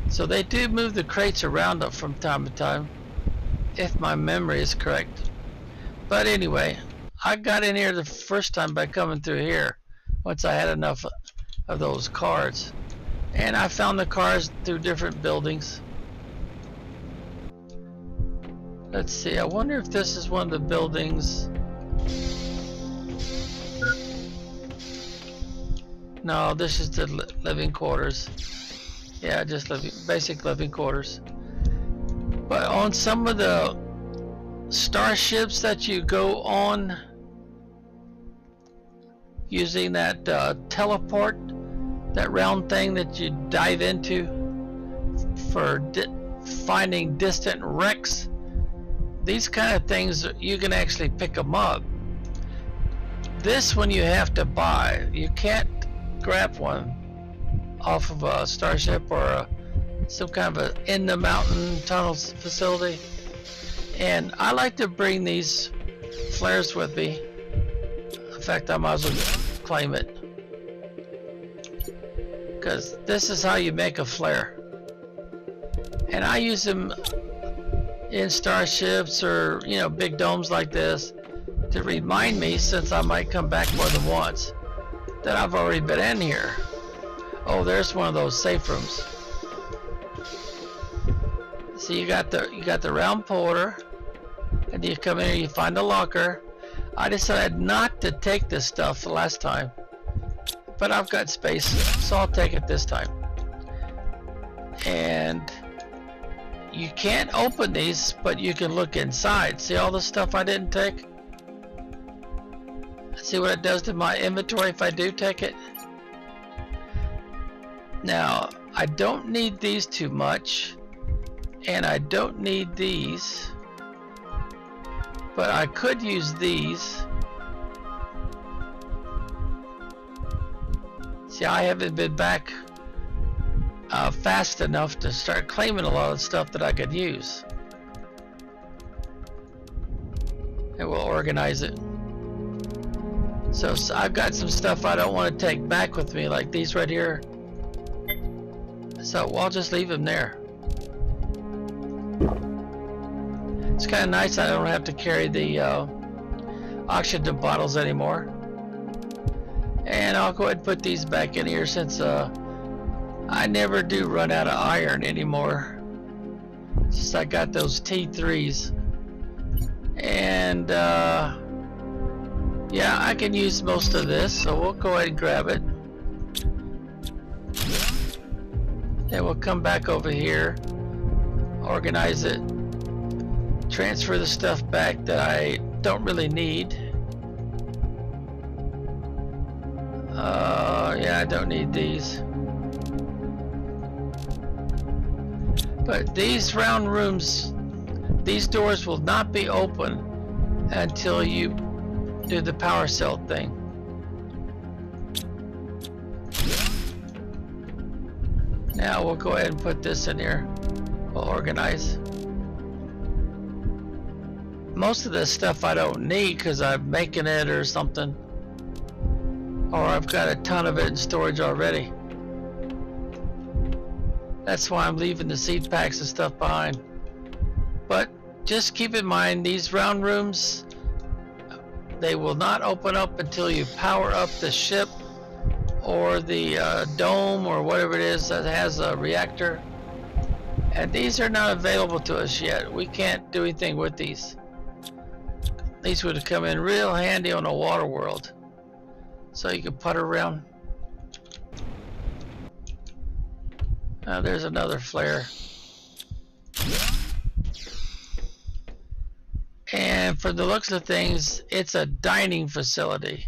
So they do move the crates around from time to time, if my memory is correct. But anyway, I got in here the first time by coming through here, once I had enough of those cards. And I found the cars through different buildings. Let's see, I wonder if this is one of the buildings. No, this is the living quarters. Yeah, just basic living quarters. But on some of the starships that you go on using that teleport, that round thing that you dive into for finding distant wrecks, these kind of things, you can actually pick them up. This one you have to buy. You can't grab one off of a starship or some kind of a in the mountain tunnels facility. And I like to bring these flares with me. In fact, I might as well claim it, because this is how you make a flare. And I use them in starships or, you know, big domes like this to remind me, since I might come back more than once, that I've already been in here. Oh, there's one of those safe rooms. See, you got the round porter, and you come in here, you find a locker. I decided not to take this stuff the last time, but I've got space, so I'll take it this time. And you can't open these, but you can look inside. See all the stuff I didn't take? See what it does to my inventory if I do take it? Now, I don't need these too much, and I don't need these, but I could use these. See, I haven't been back fast enough to start claiming a lot of stuff that I could use. And we'll organize it. So I've got some stuff I don't want to take back with me, like these right here. So I'll just leave them there. It's kind of nice I don't have to carry the oxygen bottles anymore. And I'll go ahead and put these back in here, since I never do run out of iron anymore. Since I got those T3s. And yeah, I can use most of this, so we'll go ahead and grab it. Then we'll come back over here, organize it, transfer the stuff back that I don't really need. Yeah, I don't need these. But these round rooms, these doors will not be open until you do the power cell thing. Now we'll go ahead and put this in here. We'll organize. Most of this stuff I don't need because I'm making it or something. Or I've got a ton of it in storage already. That's why I'm leaving the seed packs and stuff behind. But just keep in mind, these round rooms, they will not open up until you power up the ship or the dome or whatever it is that has a reactor. And these are not available to us yet. We can't do anything with these. These would come in real handy on a water world. So you can putter around. There's another flare. And for the looks of things, it's a dining facility.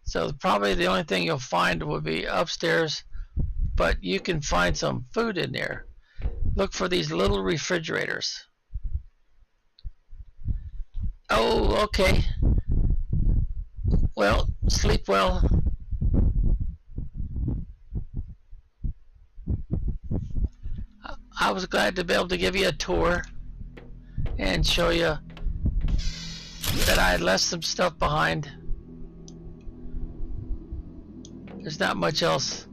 So probably the only thing you'll find will be upstairs, but you can find some food in there. Look for these little refrigerators. Oh, okay. Well, sleep well. I was glad to be able to give you a tour and show you that I had left some stuff behind. There's not much else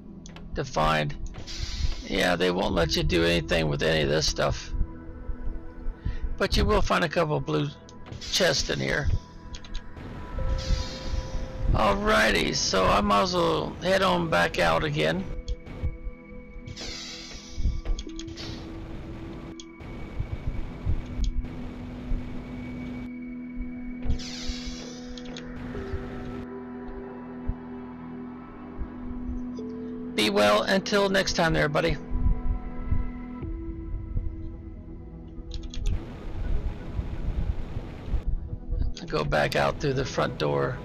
to find. Yeah, they won't let you do anything with any of this stuff. But you will find a couple blue chests in here. Alrighty, so I might as well head on back out again. Be well until next time there, buddy. Go back out through the front door.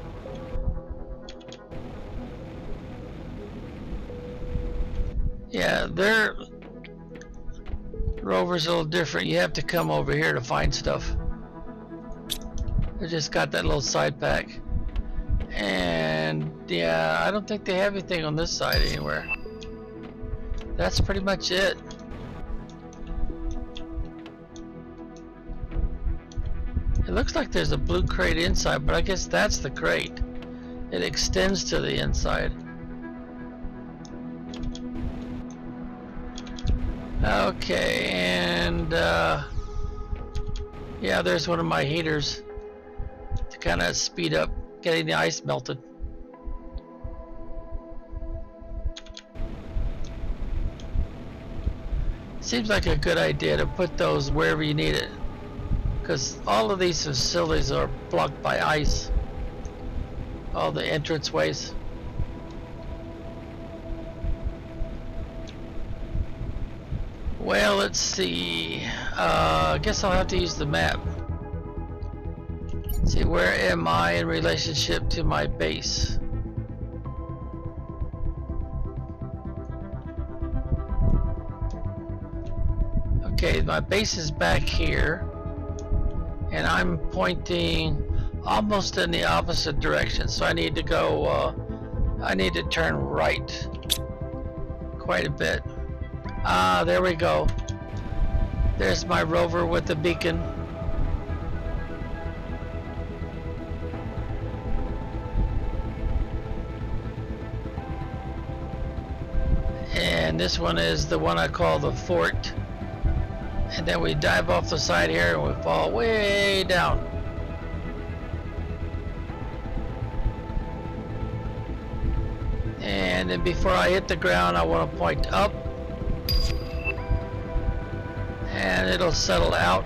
Yeah, their rover's a little different. You have to come over here to find stuff. They just got that little side pack. And yeah, I don't think they have anything on this side anywhere. That's pretty much it. It looks like there's a blue crate inside, but I guess that's the crate. It extends to the inside. Okay, and yeah, there's one of my heaters to kind of speed up getting the ice melted. Seems like a good idea to put those wherever you need it, because all of these facilities are blocked by ice. All the entranceways. Well, let's see. I guess I'll have to use the map. See, where am I in relationship to my base? Okay, my base is back here, and I'm pointing almost in the opposite direction, so I need to go, I need to turn right quite a bit. Ah, there we go. There's my rover with the beacon. And this one is the one I call the fort. And then we dive off the side here and we fall way down. And then before I hit the ground, I want to point up. And it'll settle out.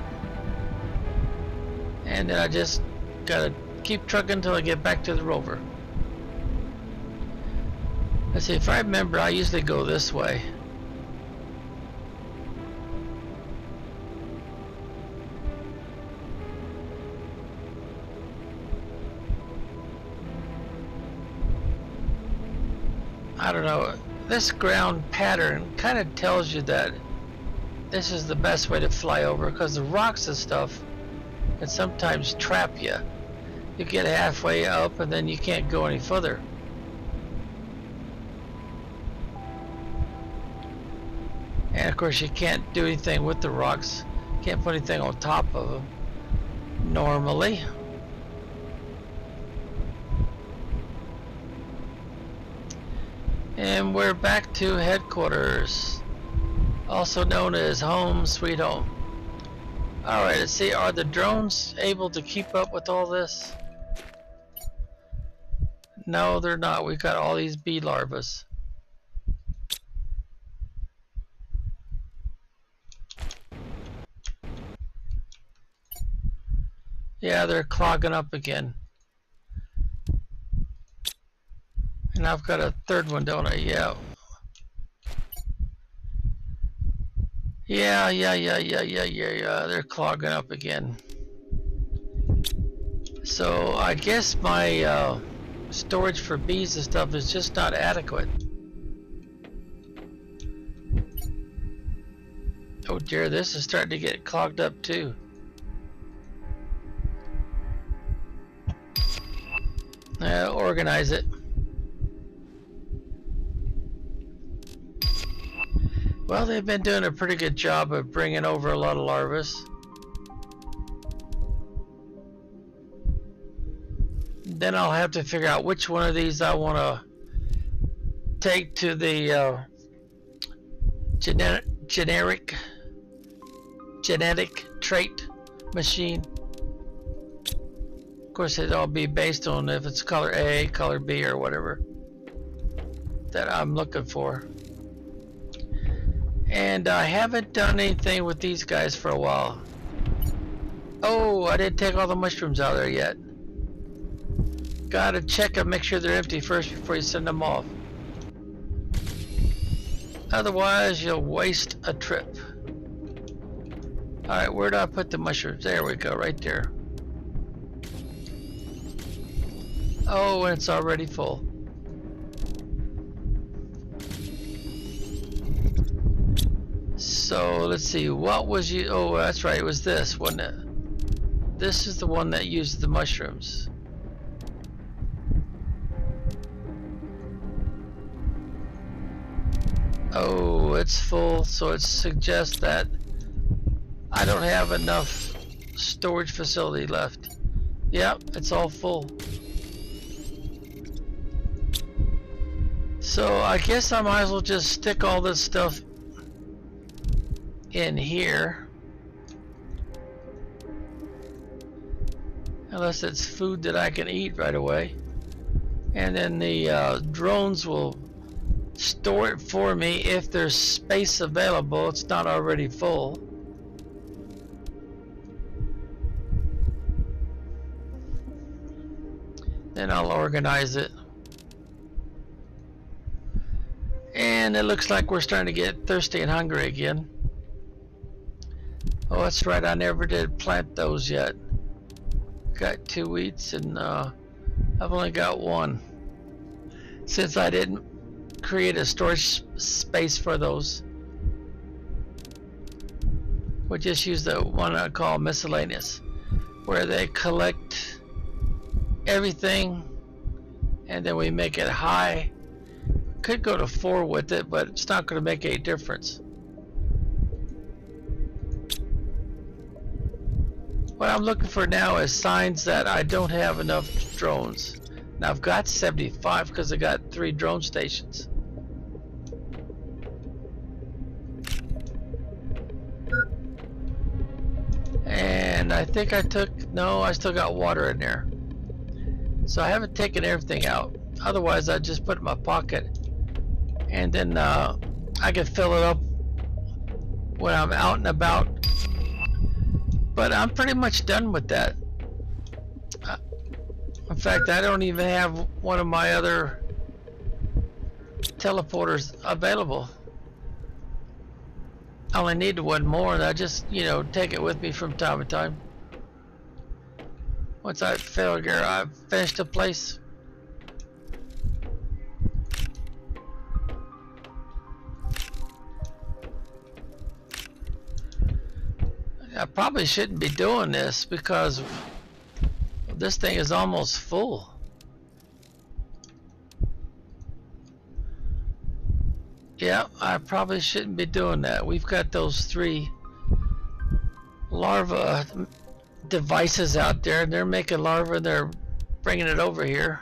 And then I just gotta keep trucking until I get back to the rover. Let's see, if I remember, I usually go this way. I don't know, this ground pattern kind of tells you that this is the best way to fly over, because the rocks and stuff can sometimes trap you. You get halfway up and then you can't go any further. And of course you can't do anything with the rocks. Can't put anything on top of them normally. And we're back to headquarters, also known as home sweet home. Alright, let's see, are the drones able to keep up with all this? No, they're not. We've got all these bee larvae. Yeah, they're clogging up again. And I've got a third one, don't I? Yeah. Yeah. They're clogging up again. So I guess my storage for bees and stuff is just not adequate. Oh dear, this is starting to get clogged up too. Organize it. Well, they've been doing a pretty good job of bringing over a lot of larvae. Then I'll have to figure out which one of these I want to take to the genetic trait machine. Of course, it'll all be based on if it's color A, color B, or whatever that I'm looking for. And I haven't done anything with these guys for a while. Oh, I didn't take all the mushrooms out of there yet. Gotta check and make sure they're empty first before you send them off. Otherwise, you'll waste a trip. Alright, where do I put the mushrooms? There we go, right there. Oh, and it's already full. So let's see, what was you? Oh, that's right, it was this, wasn't it? This is the one that used the mushrooms. Oh, it's full, so it suggests that I don't have enough storage facility left. Yep, it's all full. So I guess I might as well just stick all this stuff in here, unless it's food that I can eat right away, and then the drones will store it for me if there's space available. It's not already full. Then I'll organize it. And it looks like we're starting to get thirsty and hungry again. Oh, that's right, I never did plant those yet. Got 2 wheats and I've only got 1. Since I didn't create a storage space for those. We'll just use the one I call miscellaneous, where they collect everything and then we make it high. Could go to 4 with it, but it's not going to make any difference. What I'm looking for now is signs that I don't have enough drones. Now I've got 75 because I got 3 drone stations. And I think I took, no, I still got water in there. So I haven't taken everything out. Otherwise I'd just put it in my pocket. And then I can fill it up when I'm out and about. But I'm pretty much done with that. In fact, I don't even have one of my other teleporters available. I only need one more, and I just, you know, take it with me from time to time. Once I figure I've finished a place. I probably shouldn't be doing this because this thing is almost full. Yeah, I probably shouldn't be doing that. We've got those 3 larva devices out there, and they're making larva and they're bringing it over here.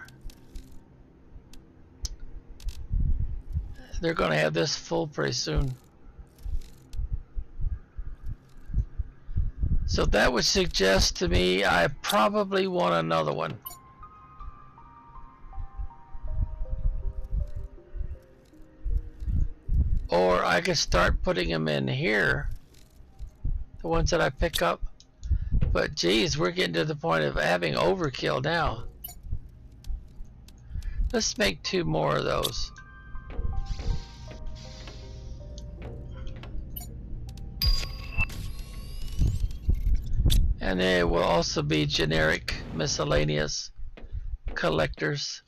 They're going to have this full pretty soon. So that would suggest to me I probably want another one. Or I could start putting them in here, the ones that I pick up. But geez, we're getting to the point of having overkill now. Let's make 2 more of those. And they will also be generic miscellaneous collectors.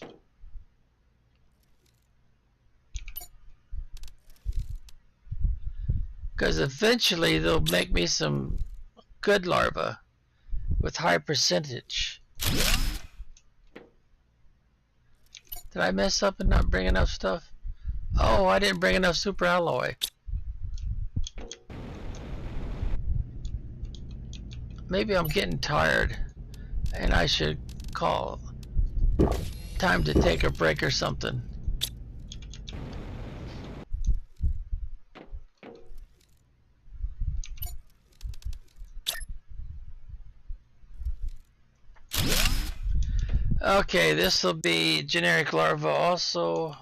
Because eventually they'll make me some good larvae with high percentage. Did I mess up and not bring enough stuff? Oh, I didn't bring enough super alloy. Maybe I'm getting tired and I should call time to take a break or something. Okay, this will be generic larva also.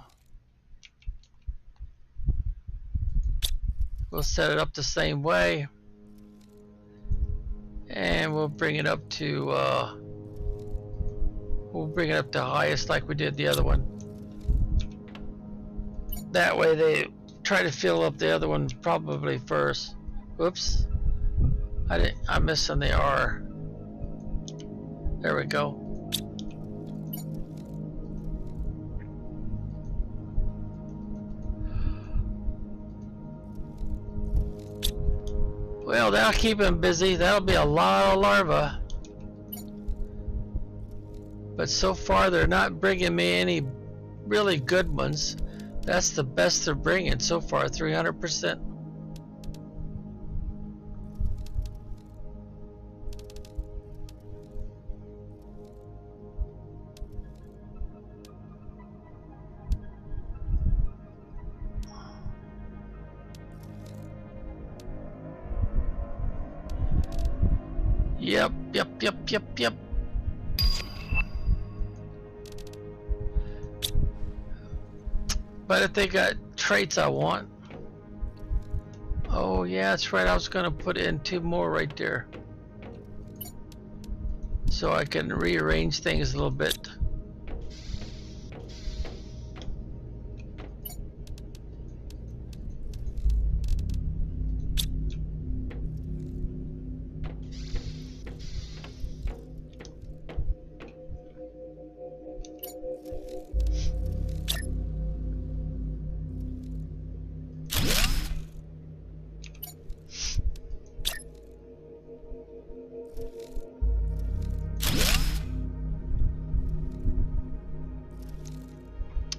We'll set it up the same way. And we'll bring it up to highest like we did the other one. That way they try to fill up the other one probably first. Whoops. I'm missing the R. There we go. Well, that'll keep him busy. That'll be a lot of larvae. But so far they're not bringing me any really good ones. That's the best they're bringing so far, 300%. Yep. But if they got traits I want. Oh yeah, that's right, I was gonna put in 2 more right there. So I can rearrange things a little bit.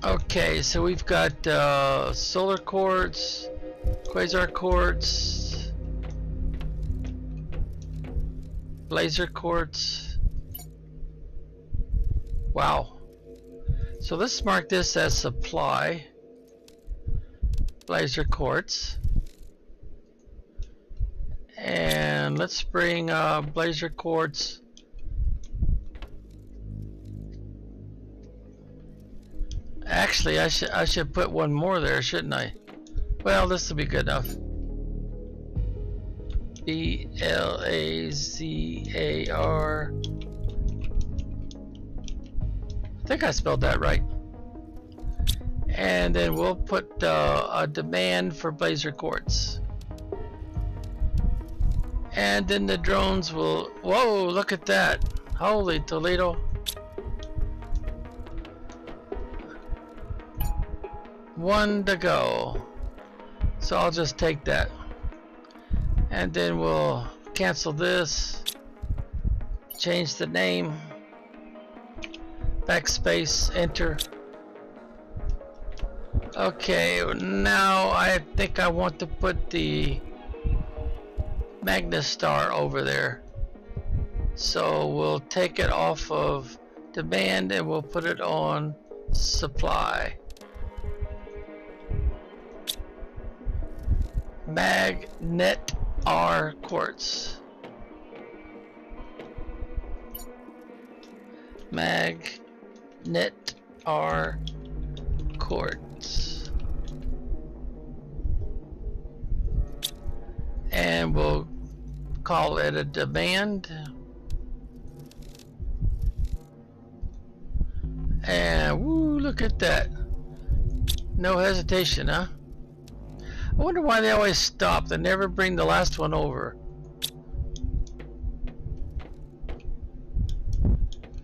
Okay, so we've got solar quartz, quasar quartz, laser quartz. Wow. So let's mark this as supply. Laser quartz. And let's bring blazer quartz. Actually, I should put 1 more there, shouldn't I? Well, this will be good enough. B-L-A-Z-A-R. I think I spelled that right. And then we'll put a demand for blazer quartz. And then the drones will... Whoa, look at that. Holy Toledo. 1 to go. So I'll just take that. And then we'll cancel this, change the name, backspace, enter. Okay, now I think I want to put the Magnus star over there. So we'll take it off of demand and we'll put it on supply. Magnet R quartz. Magnet R quartz. And we'll call it a demand. And woo, look at that. No hesitation, huh? I wonder why they always stop. They never bring the last one over.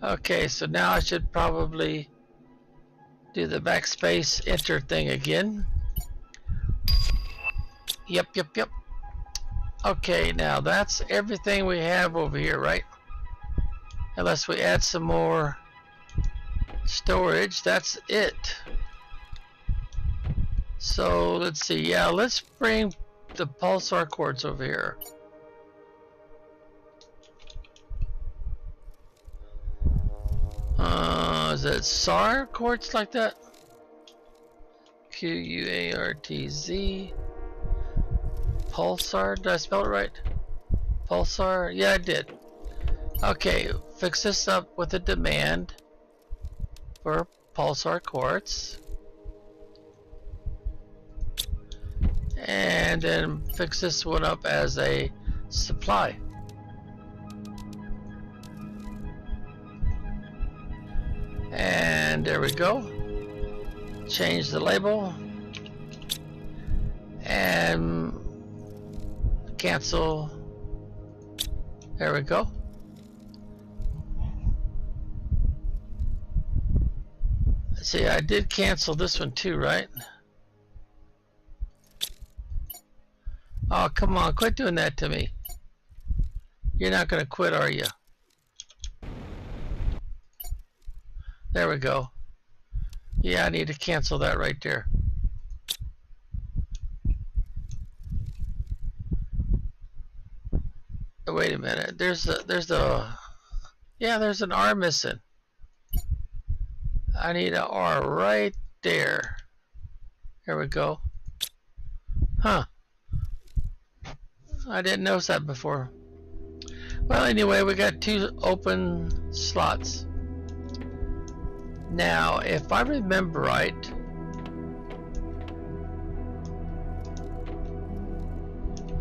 Okay, so now I should probably do the backspace enter thing again. Yep. Okay, now that's everything we have over here, right? Unless we add some more storage, that's it. So let's see, yeah, let's bring the pulsar quartz over here. Is it SAR quartz like that? Q-U-A-R-T-Z. Pulsar, did I spell it right? Pulsar, yeah I did. Okay, fix this up with a demand for pulsar quartz. And then fix this one up as a supply. And there we go. Change the label and cancel. There we go. Let's see, I did cancel this one too, right? Oh, come on, quit doing that to me. You're not gonna quit, are you? There we go. Yeah, I need to cancel that right there. Oh, wait a minute. There's an R missing. I need an R right there. There we go. Huh. I didn't notice that before. Well, anyway, we got 2 open slots. Now, if I remember right,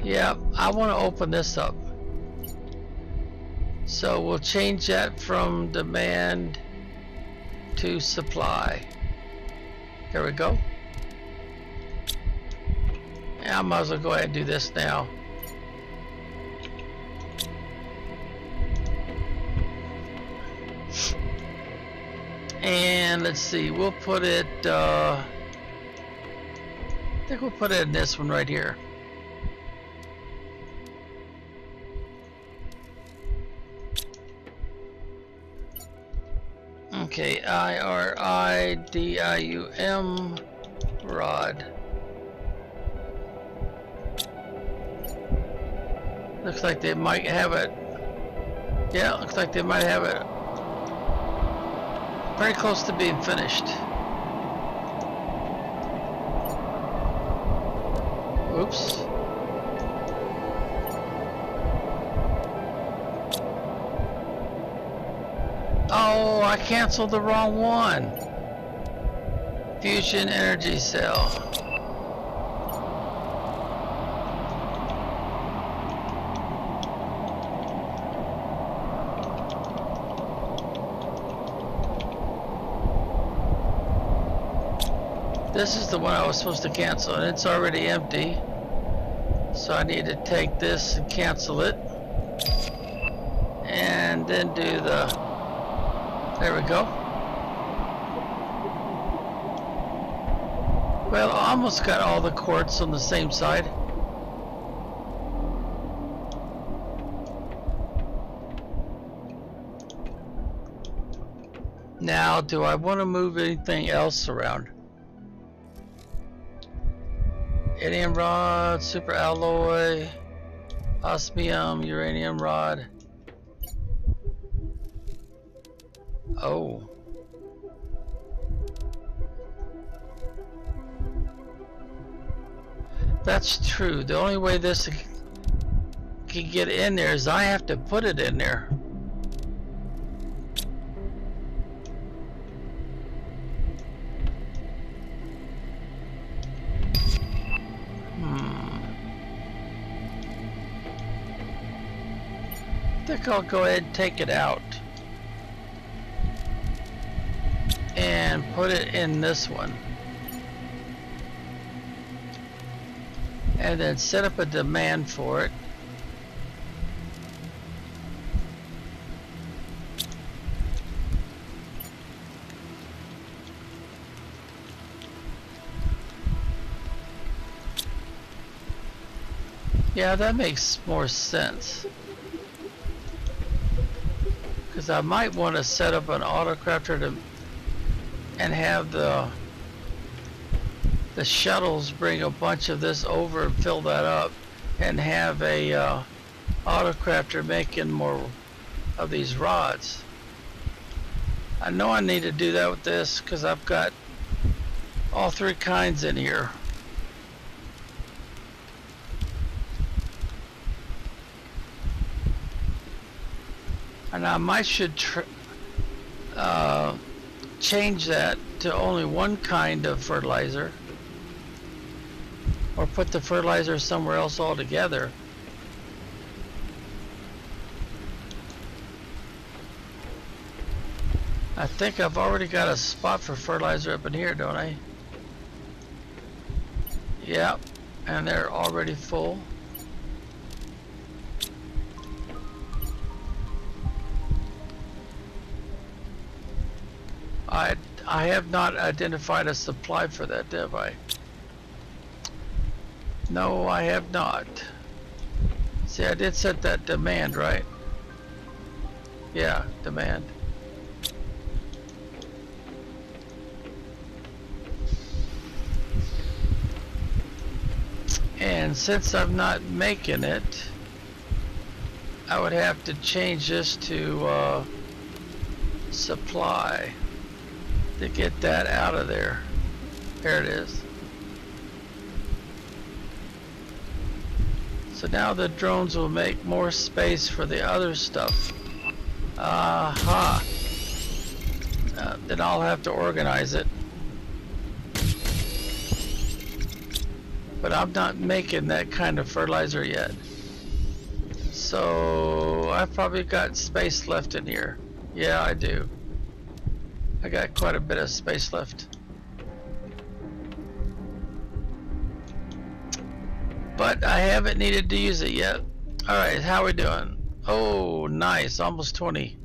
yeah, I want to open this up. So we'll change that from demand to supply. There we go. Yeah, I might as well go ahead and do this now. And let's see, we'll put it, I think we'll put it in this one right here. Okay, IRIDIUM rod. Looks like they might have it. Yeah, looks like they might have it. Very close to being finished. Oops. Oh, I canceled the wrong one. Fusion energy cell. This is the one I was supposed to cancel, and it's already empty. So I need to take this and cancel it. And then do the... There we go. Well, I almost got all the quartz on the same side. Now, do I want to move anything else around? Indium rod, super alloy, osmium, uranium rod. Oh. That's true. The only way this can get in there is I have to put it in there. I think I'll go ahead and take it out and put it in this one, and then set up a demand for it. Yeah, that makes more sense. Because I might want to set up an autocrafter and have the shuttles bring a bunch of this over and fill that up, and have a autocrafter making more of these rods. I know I need to do that with this because I've got all three kinds in here. And I might should change that to only one kind of fertilizer, or put the fertilizer somewhere else altogether. I think I've already got a spot for fertilizer up in here, don't I? Yep, and they're already full. I have not identified a supply for that, have I? No, I have not. See, I did set that demand, right? Yeah, demand. And since I'm not making it, I would have to change this to supply to get that out of there. There it is. So now the drones will make more space for the other stuff. Aha. Then I'll have to organize it. But I'm not making that kind of fertilizer yet. So I've probably got space left in here. Yeah, I do. I got quite a bit of space left. But I haven't needed to use it yet. Alright, how are we doing? Oh, nice. Almost 20.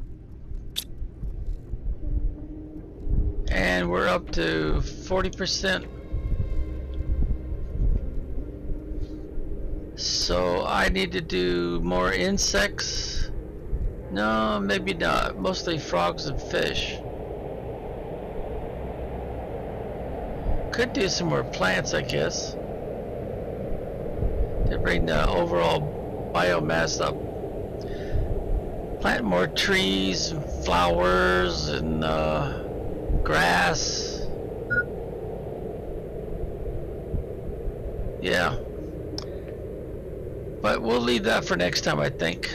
And we're up to 40%. So I need to do more insects. No, maybe not. Mostly frogs and fish. Could do some more plants, I guess, to bring the overall biomass up. Plant more trees and flowers and grass. Yeah. But we'll leave that for next time, I think.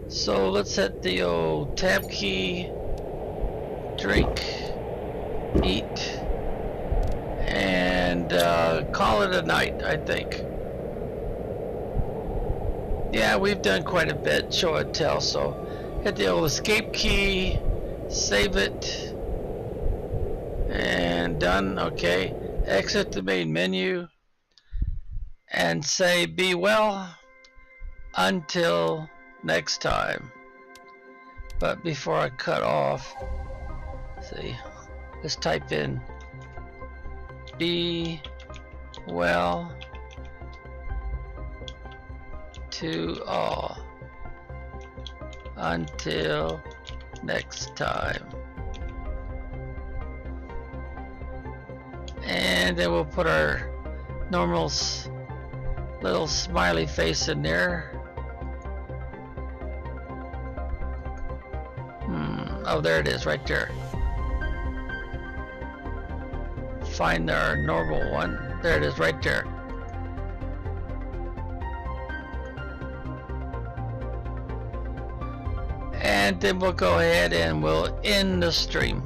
So let's hit the old tab key, drink, eat, and call it a night, I think. Yeah, we've done quite a bit, show and tell, so hit the old escape key, save it, and done. Okay, exit the main menu and say be well until next time. But before I cut off, see, let's type in be well to all until next time. And then we'll put our normal little smiley face in there. Oh, there it is, right there. Find our normal one. There it is, right there. And then we'll go ahead and we'll end the stream.